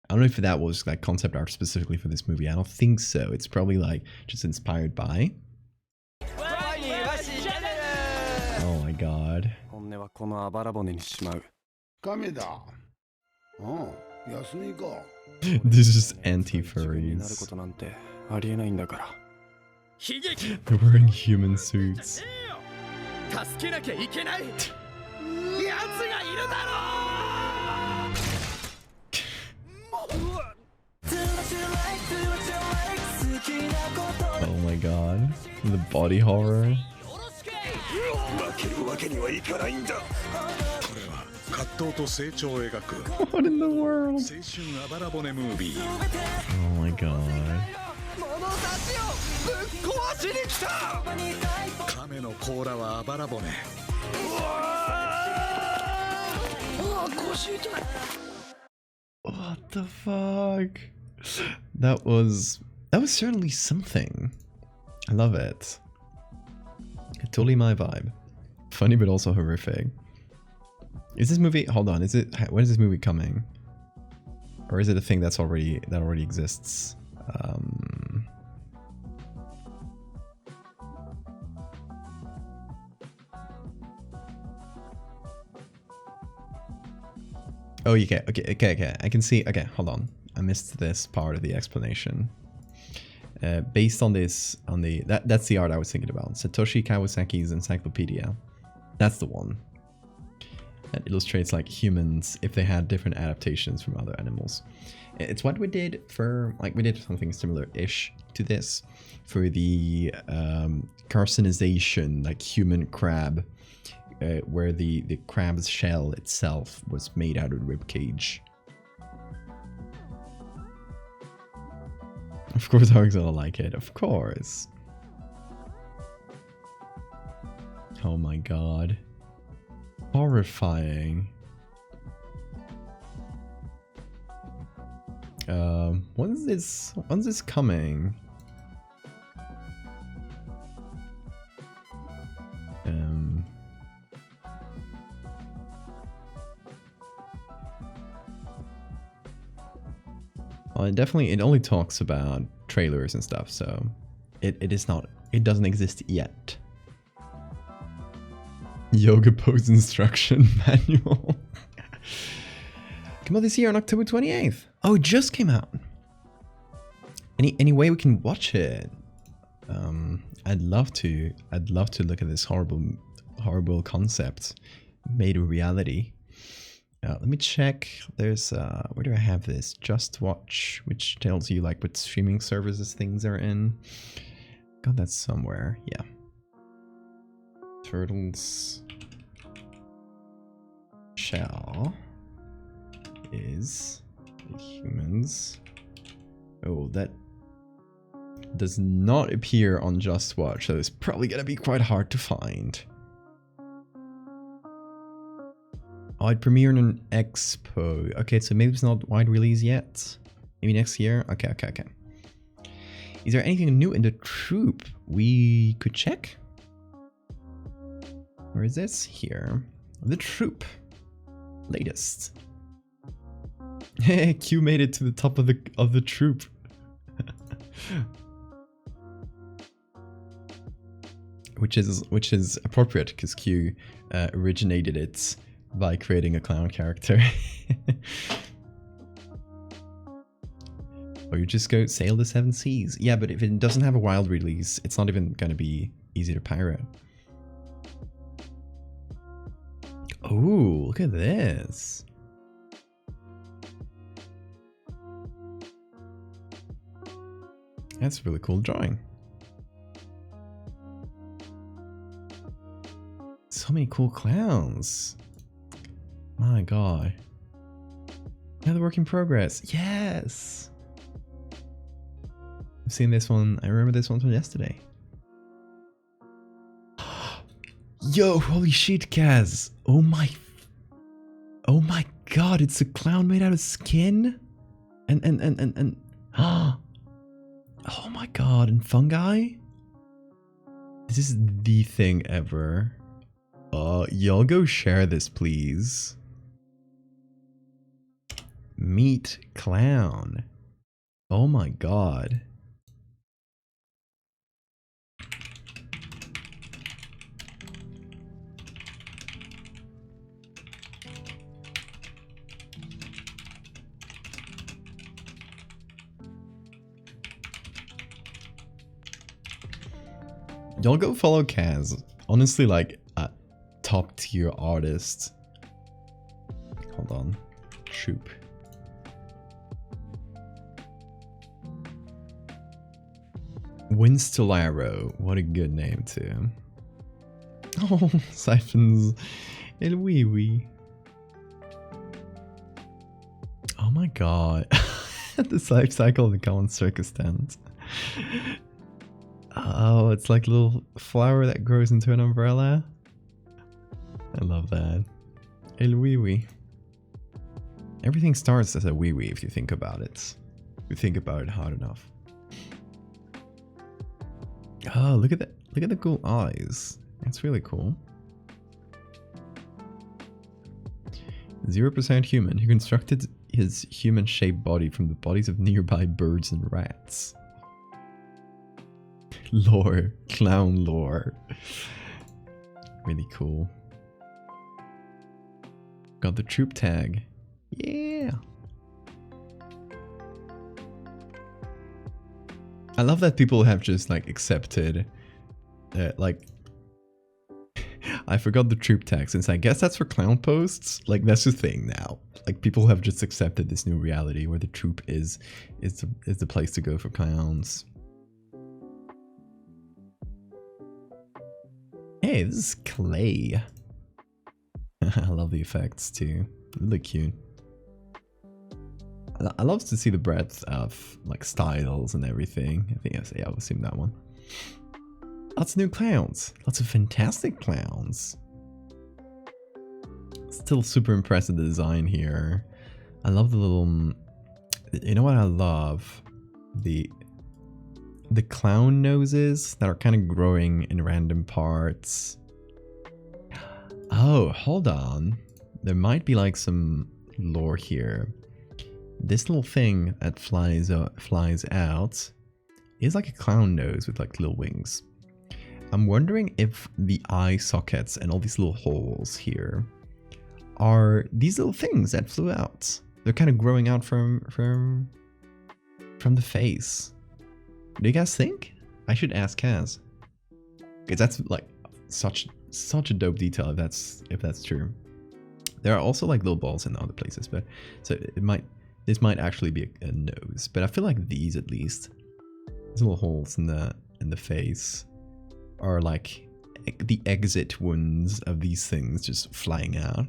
don't know if that was like concept art specifically for this movie. I don't think so. It's probably like just inspired by. Oh my god. This is just anti-furries. They're wearing human suits. Oh my god. The body horror. What in the world? Oh my god. What the fuck? That was certainly something. I love it. Totally my vibe. Funny but also horrific. Is this movie, hold on, when is this movie coming? Or is it a thing that already exists? Oh, okay. I can see. Okay, hold on. I missed this part of the explanation. based on this, that's the art I was thinking about. Satoshi Kawasaki's encyclopedia. That's the one. That illustrates like humans if they had different adaptations from other animals. It's what we did for, like, we did something similar-ish to this for the carcinization, like human crab, where the crab's shell itself was made out of rib cage. Of course, Hogs will like it. Of course. Oh my god. Horrifying. When's this coming? Well, it only talks about trailers and stuff, so it doesn't exist yet. Yoga pose instruction manual. Come out this year on October 28th. Oh, it just came out. Any way we can watch it? I'd love to look at this horrible concept made a reality. Let me check. There's where do I have this? Just Watch, which tells you like what streaming services things are in. Got that somewhere. Yeah. Turtles shell is humans. Oh, that does not appear on Just Watch, so it's probably gonna be quite hard to find. Oh, it premiered in an expo. Okay, so maybe it's not wide release yet. Maybe next year. Okay. Is there anything new in the troop we could check? Where is this? Here. The troop. Latest. Q made it to the top of the troop. Which is appropriate because Q originated it by creating a clown character. Or you just go sail the 7 seas. Yeah, but if it doesn't have a wild release, it's not even going to be easy to pirate. Oh, look at this. That's a really cool drawing. So many cool clowns. My god. Another work in progress. Yes! I've seen this one. I remember this one from yesterday. Yo, holy shit, Kaz. Oh my god, it's a clown made out of skin? And oh my god, and fungi? This is the thing ever. Y'all go share this, please. Meet clown. Oh my god. Y'all go follow Kaz. Honestly, like a top tier artist. Hold on. Troop. Winstelaro. What a good name too. Oh, Siphons. El wee wee. Oh my god. The life cycle of the common circus tent. Oh, it's like a little flower that grows into an umbrella. I love that. El wee wee. Everything starts as a wee wee if you think about it. If you think about it hard enough. Oh, look at that. Look at the cool eyes. That's really cool. 0% human. He constructed his human-shaped body from the bodies of nearby birds and rats. Lore. Clown lore. Really cool. Got the troop tag. Yeah. I love that people have just like accepted, like, I forgot the troop tag, since I guess that's for clown posts. Like that's the thing now. Like people have just accepted this new reality where the troop is the place to go for clowns. Hey, this is clay. I love the effects too. They look cute. I love to see the breadth of like styles and everything. I think I've seen that one. Lots of new clowns. Lots of fantastic clowns. Still super impressed with the design here. I love the little... You know what I love? The clown noses that are kind of growing in random parts. Oh, hold on. There might be like some lore here. This little thing that flies out is like a clown nose with like little wings. I'm wondering if the eye sockets and all these little holes here are these little things that flew out. They're kind of growing out from the face. Do you guys think? I should ask Kaz. Because that's like such a dope detail if that's true. There are also like little balls in other places, but so this might actually be a nose. But I feel like these at least, these little holes in the face, are like the exit wounds of these things just flying out.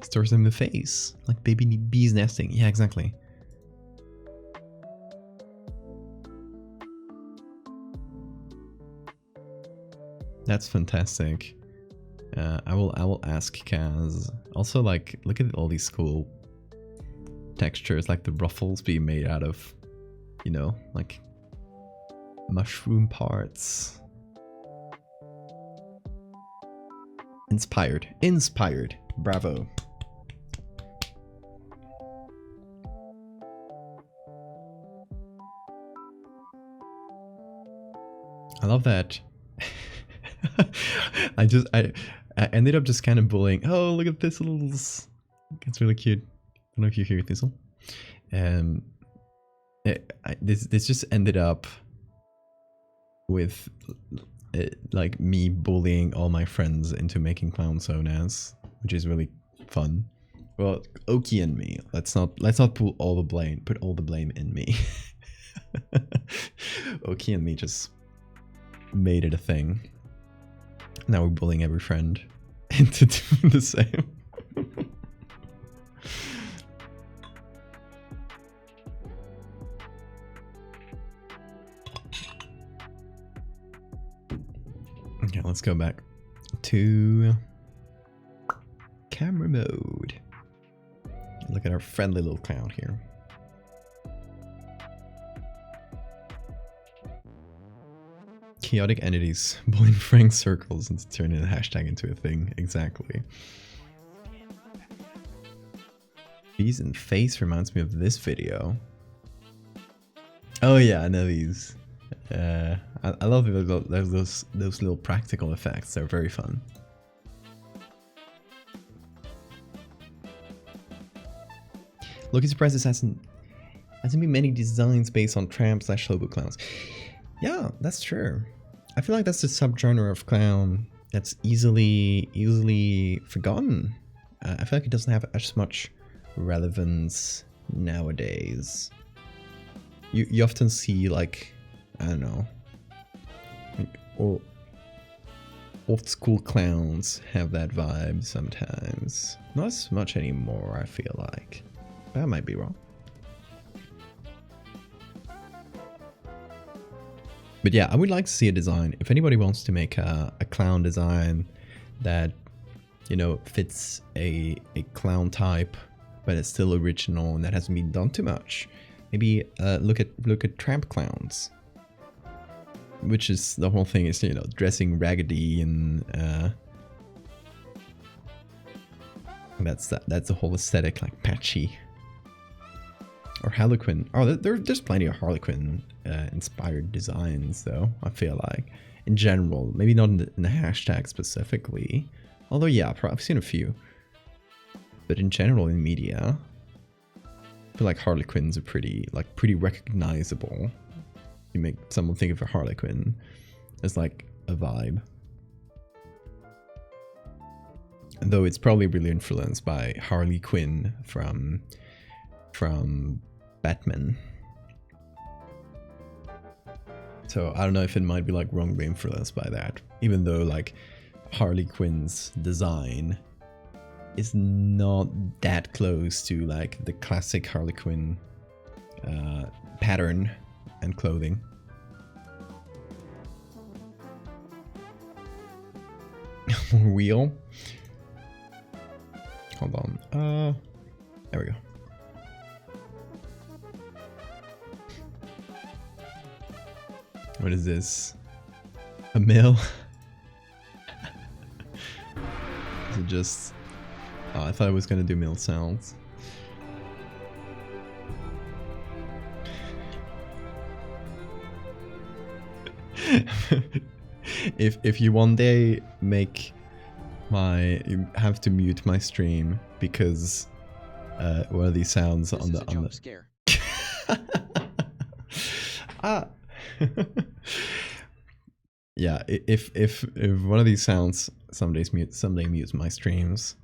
Stores them in the face, like baby bees nesting. Yeah, exactly. That's fantastic. I will ask Kaz. Also, like, look at all these cool textures, like the ruffles being made out of, you know, like mushroom parts. Inspired. Bravo. I love that. I ended up just kind of bullying. Oh, look at thistles. It's really cute. I don't know if you hear thistle. This just ended up with like me bullying all my friends into making clown sonas, which is really fun. Well, Oki and me. Let's not put all the blame in me. Oki and me just made it a thing. Now we're bullying every friend into doing the same. Okay, let's go back to camera mode. Look at our friendly little clown here. Chaotic entities bullying Frank circles and turning the hashtag into a thing. Exactly. Bees in face reminds me of this video. Oh yeah, I know these. I love those little practical effects. They're very fun. Loki Surprises hasn't been many designs based on tramp/hobo clowns. Yeah, that's true. I feel like that's the subgenre of clown that's easily forgotten. I feel like it doesn't have as much relevance nowadays. You often see like, I don't know, like old school clowns have that vibe sometimes. Not as much anymore, I feel like. But I might be wrong. But yeah, I would like to see a design. If anybody wants to make a clown design that, you know, fits a clown type, but it's still original and that hasn't been done too much, maybe look at tramp clowns, which is the whole thing is, you know, dressing raggedy and that's the whole aesthetic, like patchy. Or Harlequin. Oh, there's plenty of Harlequin inspired designs, though, I feel like. In general, maybe not in the hashtag specifically. Although, yeah, I've seen a few. But in general, in media. feel like Harlequins are pretty recognizable. You make someone think of a Harlequin as like a vibe. Though it's probably really influenced by Harley Quinn from Batman. So I don't know if it might be like wrongly influenced by that, even though like Harley Quinn's design is not that close to like the classic Harley Quinn pattern and clothing. Wheel. Hold on. There we go. What is this? A mill? Is it just... Oh, I thought I was gonna do mill sounds. If you one day make you have to mute my stream because one of these sounds on the scare. Yeah, if one of these sounds someday mutes my streams,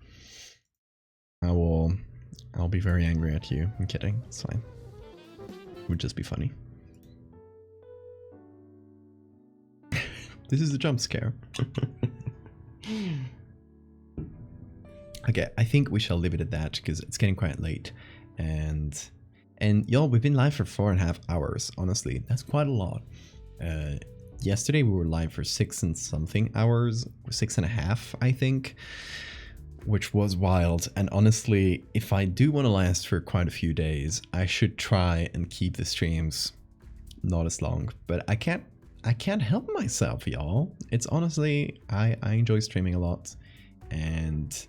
I'll be very angry at you. I'm kidding, it's fine. It would just be funny. This is a jump scare. Okay, I think we shall leave it at that because it's getting quite late, and y'all, we've been live for 4.5 hours. Honestly, that's quite a lot. Yesterday we were live for 6 and something hours, 6.5, I think, which was wild. And honestly, if I do want to last for quite a few days, I should try and keep the streams not as long. But I can't help myself, y'all. It's honestly, I enjoy streaming a lot, and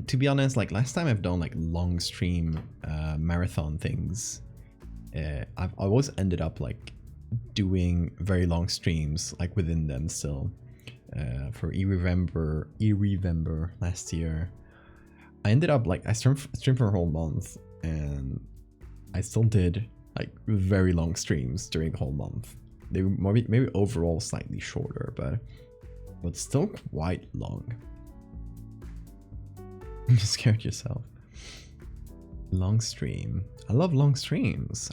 to be honest, like last time I've done like long stream marathon things, I've always ended up like doing very long streams like within them still. For e-Revember last year, I ended up like I streamed for a whole month, and I still did like very long streams during the whole month. They were maybe overall slightly shorter, but still quite long. You scared yourself. Long stream. I love long streams.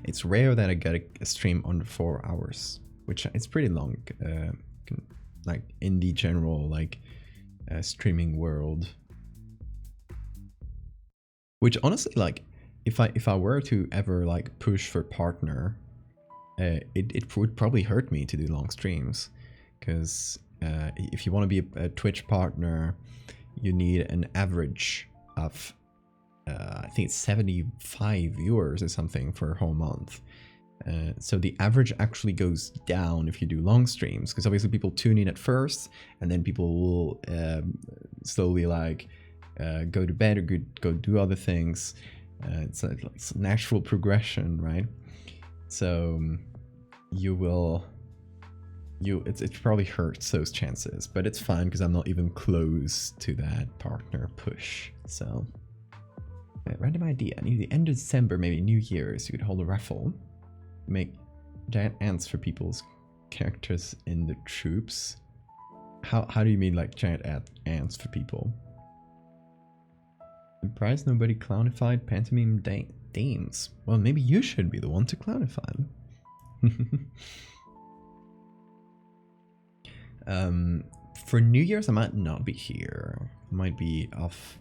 It's rare that I get a stream under 4 hours, which it's pretty long. Like in the general like streaming world. Which honestly, like if I were to ever like push for partner, it would probably hurt me to do long streams, because if you want to be a Twitch partner, you need an average of I think it's 75 viewers or something for a whole month. So the average actually goes down if you do long streams, because obviously people tune in at first, and then people will slowly like go to bed or go do other things. It's a natural progression, right? So it probably hurts those chances, but it's fine because I'm not even close to that partner push. So random idea, near the end of December, maybe New Year's, you could hold a raffle, make giant ants for people's characters in the troops. How do you mean like giant ants for people? Surprised nobody clownified pantomime dames. Well, maybe you should be the one to clownify them. For New Year's, I might not be here. I might be off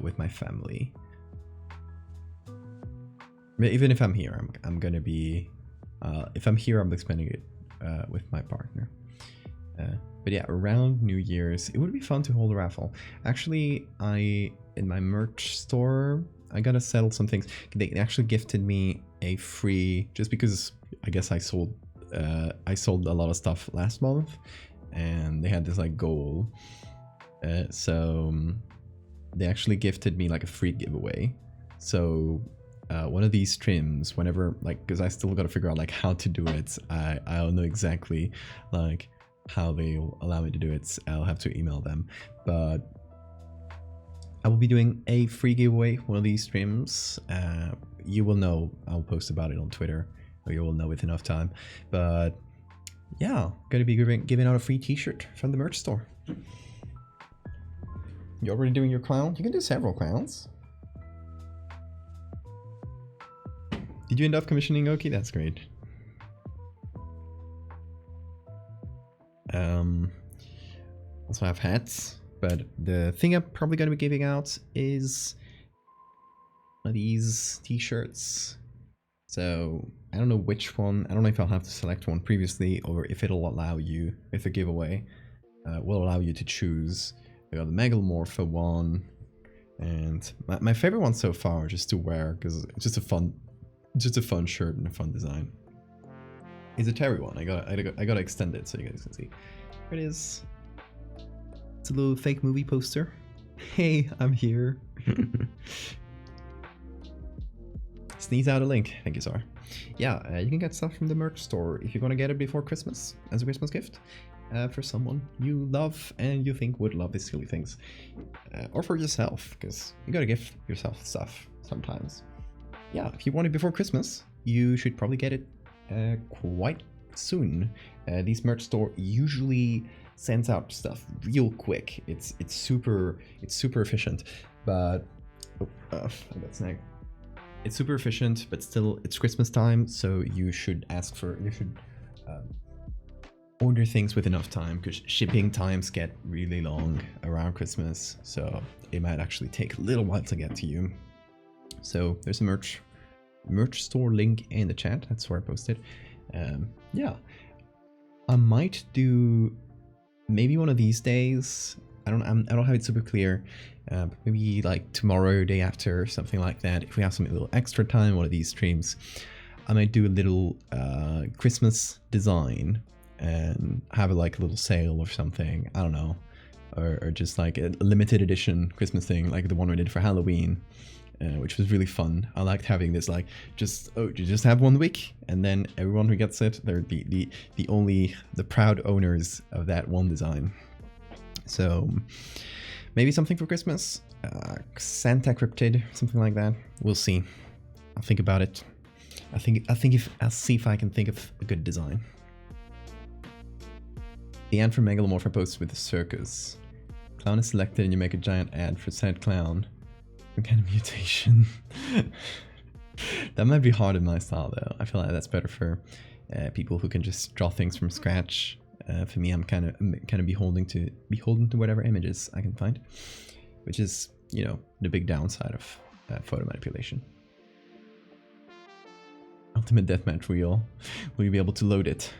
with my family. But even if I'm here, I'm gonna be. If I'm here, I'm spending it with my partner. But yeah, around New Year's, it would be fun to hold a raffle. Actually, in my merch store, I gotta settle some things. They actually gifted me a free, just because I guess I sold a lot of stuff last month, and they had this like goal. So they actually gifted me like a free giveaway. So one of these streams, whenever, like, because I still got to figure out like how to do it. I don't know exactly like how they'll allow me to do it. I'll have to email them, but I will be doing a free giveaway one of these streams. You will know, I'll post about it on Twitter, or you will know with enough time. But yeah, gonna be giving out a free t-shirt from the merch store. You already doing your clown? You can do several clowns. Did you end up commissioning Oki? That's great. Also have hats, but the thing I'm probably going to be giving out is one of these t-shirts. So I don't know which one. I don't know if I'll have to select one previously or if it'll allow you, if the giveaway will allow you to choose. I got the Megalomorph one, and my favorite one so far just to wear because it's just a fun shirt and a fun design. It's a Terry one. I gotta extend it so you guys can see. Here it is. It's a little fake movie poster. Hey, I'm here. Sneeze out a link. Thank you, Sar. Yeah, you can get stuff from the merch store if you're gonna get it before Christmas as a Christmas gift for someone you love and you think would love these silly things, or for yourself because you gotta give yourself stuff sometimes. Yeah, if you want it before Christmas, you should probably get it quite soon. These merch store usually sends out stuff real quick. It's super efficient, but I got snagged. It's super efficient, but still it's Christmas time, so you should order things with enough time because shipping times get really long around Christmas, so it might actually take a little while to get to you. So there's a merch store link in the chat. That's where I posted. Yeah, I might do maybe one of these days. I don't have it super clear. Maybe like tomorrow, day after, something like that. If we have some little extra time, one of these streams, I might do a little Christmas design and have like a little sale or something. I don't know, or just like a limited edition Christmas thing, like the one we did for Halloween. Which was really fun. I liked having this like you just have 1 week and then everyone who gets it, they're the proud owners of that one design. So maybe something for Christmas, Santa cryptid, something like that. We'll see. I'll think about it. I'll see if I can think of a good design. The ad for Megalomorph posts with the circus. Clown is selected and you make a giant ad for said clown. Some kind of mutation. That might be hard in my style though. I feel like that's better for people who can just draw things from scratch. For me, I'm kind of beholden to whatever images I can find, which is, you know, the big downside of photo manipulation. Ultimate deathmatch wheel. Will you be able to load it?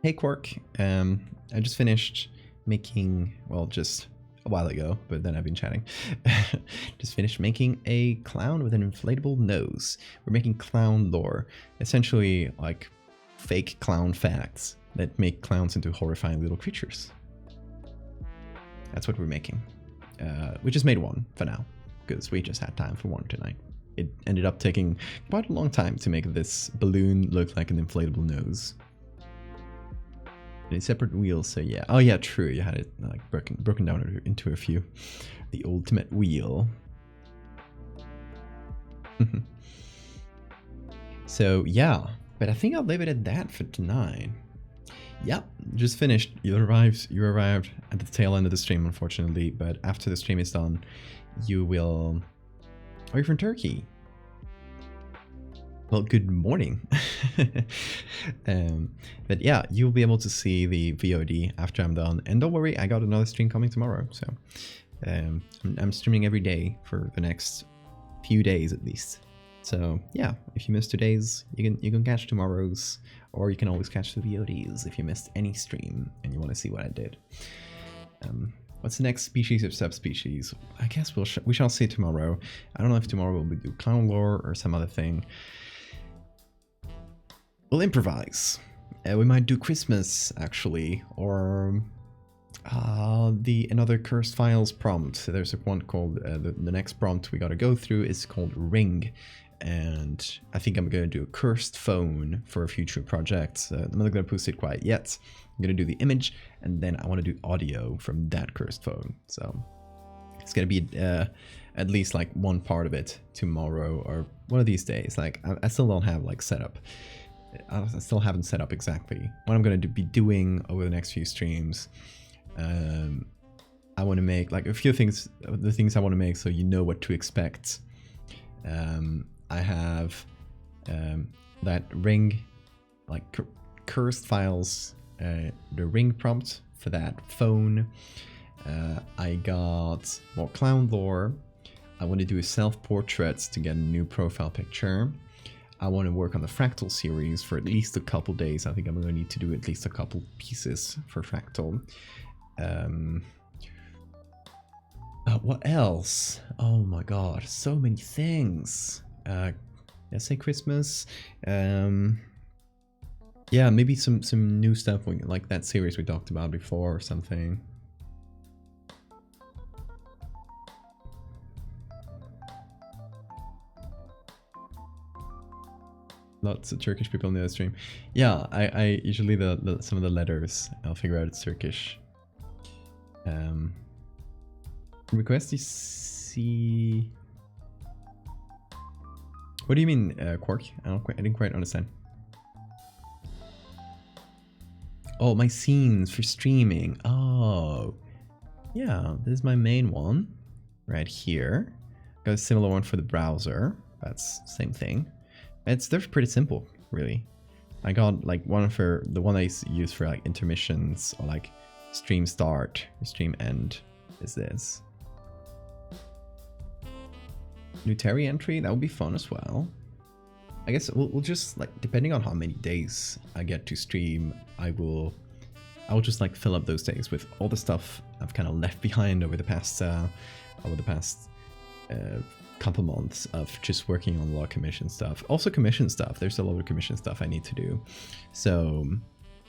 Hey Quark, I just finished making, well, just a while ago, but then I've been chatting. Just finished making a clown with an inflatable nose. We're making clown lore, essentially like fake clown facts that make clowns into horrifying little creatures. That's what we're making. We just made one for now because we just had time for one tonight. It ended up taking quite a long time to make this balloon look like an inflatable nose. Separate wheels, so yeah. Oh yeah, true. You had it like broken down into a few. The ultimate wheel. So yeah, but I think I'll leave it at that for tonight. Yep, just finished. You arrived at the tail end of the stream, unfortunately. But after the stream is done, you will. Are you from Turkey? Well, good morning. But yeah, you'll be able to see the VOD after I'm done. And don't worry, I got another stream coming tomorrow. So I'm streaming every day for the next few days at least. So yeah, if you missed today's, you can catch tomorrow's, or you can always catch the VODs if you missed any stream and you want to see what I did. What's the next species of subspecies? I guess we shall see tomorrow. I don't know if tomorrow we'll do clown lore or some other thing. We'll improvise. We might do Christmas, actually, or another Cursed Files prompt. So there's one called, the next prompt we gotta go through is called Ring. and I think I'm going to do a cursed phone for a future project. I'm not going to post it quite yet. I'm going to do the image, and then I want to do audio from that cursed phone. So it's going to be at least like one part of it tomorrow or one of these days. Like I still don't have like set up. I still haven't set up exactly what I'm going to be doing over the next few streams. I want to make like a few things, the things I want to make so you know what to expect. I have that ring, like cursed files, the ring prompt for that phone. I got more clown lore. I want to do a self-portrait to get a new profile picture. I want to work on the fractal series for at least a couple days. I think I'm going to need to do at least a couple pieces for fractal. What else? Oh my god, so many things. Let's say Christmas. Yeah, maybe some new stuff like that series we talked about before or something. Lots of Turkish people in the stream. Yeah, I usually some of the letters I'll figure out it's Turkish. Request to see. What do you mean, Quark? I didn't quite understand. Oh, my scenes for streaming. Oh, yeah, this is my main one right here. Got a similar one for the browser. That's the same thing. They're pretty simple, really. I got like one for the one I use for like intermissions or like stream start or stream end is this. New Terry entry, that would be fun as well. I guess we'll just like, depending on how many days I get to stream, I'll just like fill up those days with all the stuff I've kind of left behind over the past couple months of just working on a lot of commission stuff. Also commission stuff, there's a lot of commission stuff I need to do. So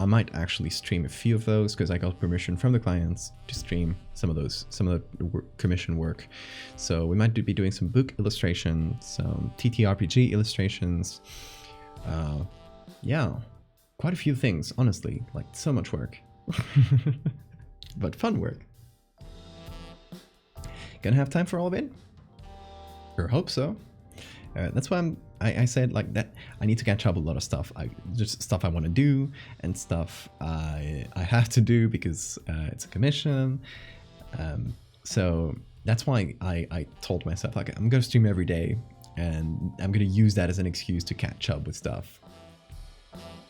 I might actually stream a few of those because I got permission from the clients to stream some of the commission work. So we might be doing some book illustrations, some TTRPG illustrations. Yeah, quite a few things, honestly, like so much work, but fun work. Gonna have time for all of it? Sure hope so. That's why I said like that I need to catch up a lot of stuff. Just stuff I want to do and stuff I have to do because it's a commission. So that's why I told myself like I'm gonna stream every day and I'm gonna use that as an excuse to catch up with stuff.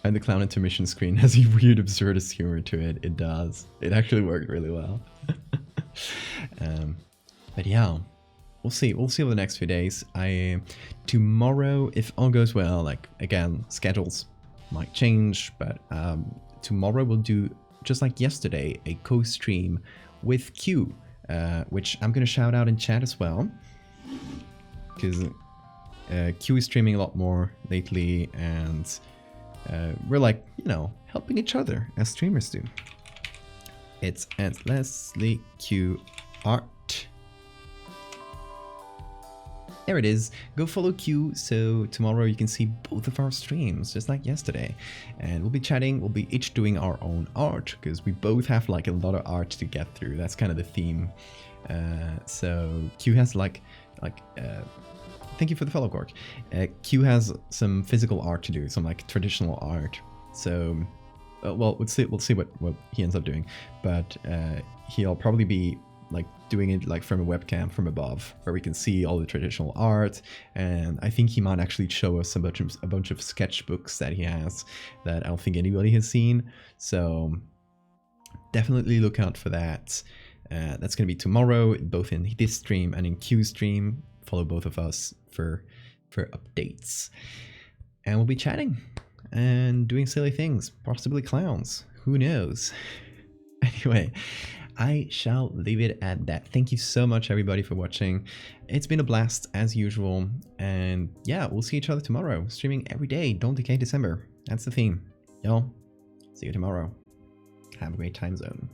And the clown intermission screen has a weird absurdist humor to it. It does. It actually worked really well. But yeah. We'll see over the next few days. Tomorrow, if all goes well, like again, schedules might change, but tomorrow we'll do, just like yesterday, a co-stream with Q, which I'm gonna shout out in chat as well, because Q is streaming a lot more lately, and we're like, you know, helping each other as streamers do. It's at Leslie Q Art. There it is. Go follow Q so tomorrow you can see both of our streams, just like yesterday. And we'll be chatting, we'll be each doing our own art, because we both have like a lot of art to get through. That's kind of the theme. So Q has thank you for the follow, Cork. Q has some physical art to do, some like traditional art. So, well, we'll see what he ends up doing. But he'll probably be like doing it like from a webcam from above, where we can see all the traditional art, and I think he might actually show us a bunch of sketchbooks that he has that I don't think anybody has seen. So definitely look out for that. That's going to be tomorrow, both in this stream and in Q's stream. Follow both of us for updates, and we'll be chatting and doing silly things, possibly clowns. Who knows? Anyway, I shall leave it at that. Thank you so much, everybody, for watching. It's been a blast, as usual. And yeah, we'll see each other tomorrow. Streaming every day. Don't decay December. That's the theme. Y'all, see you tomorrow. Have a great time zone.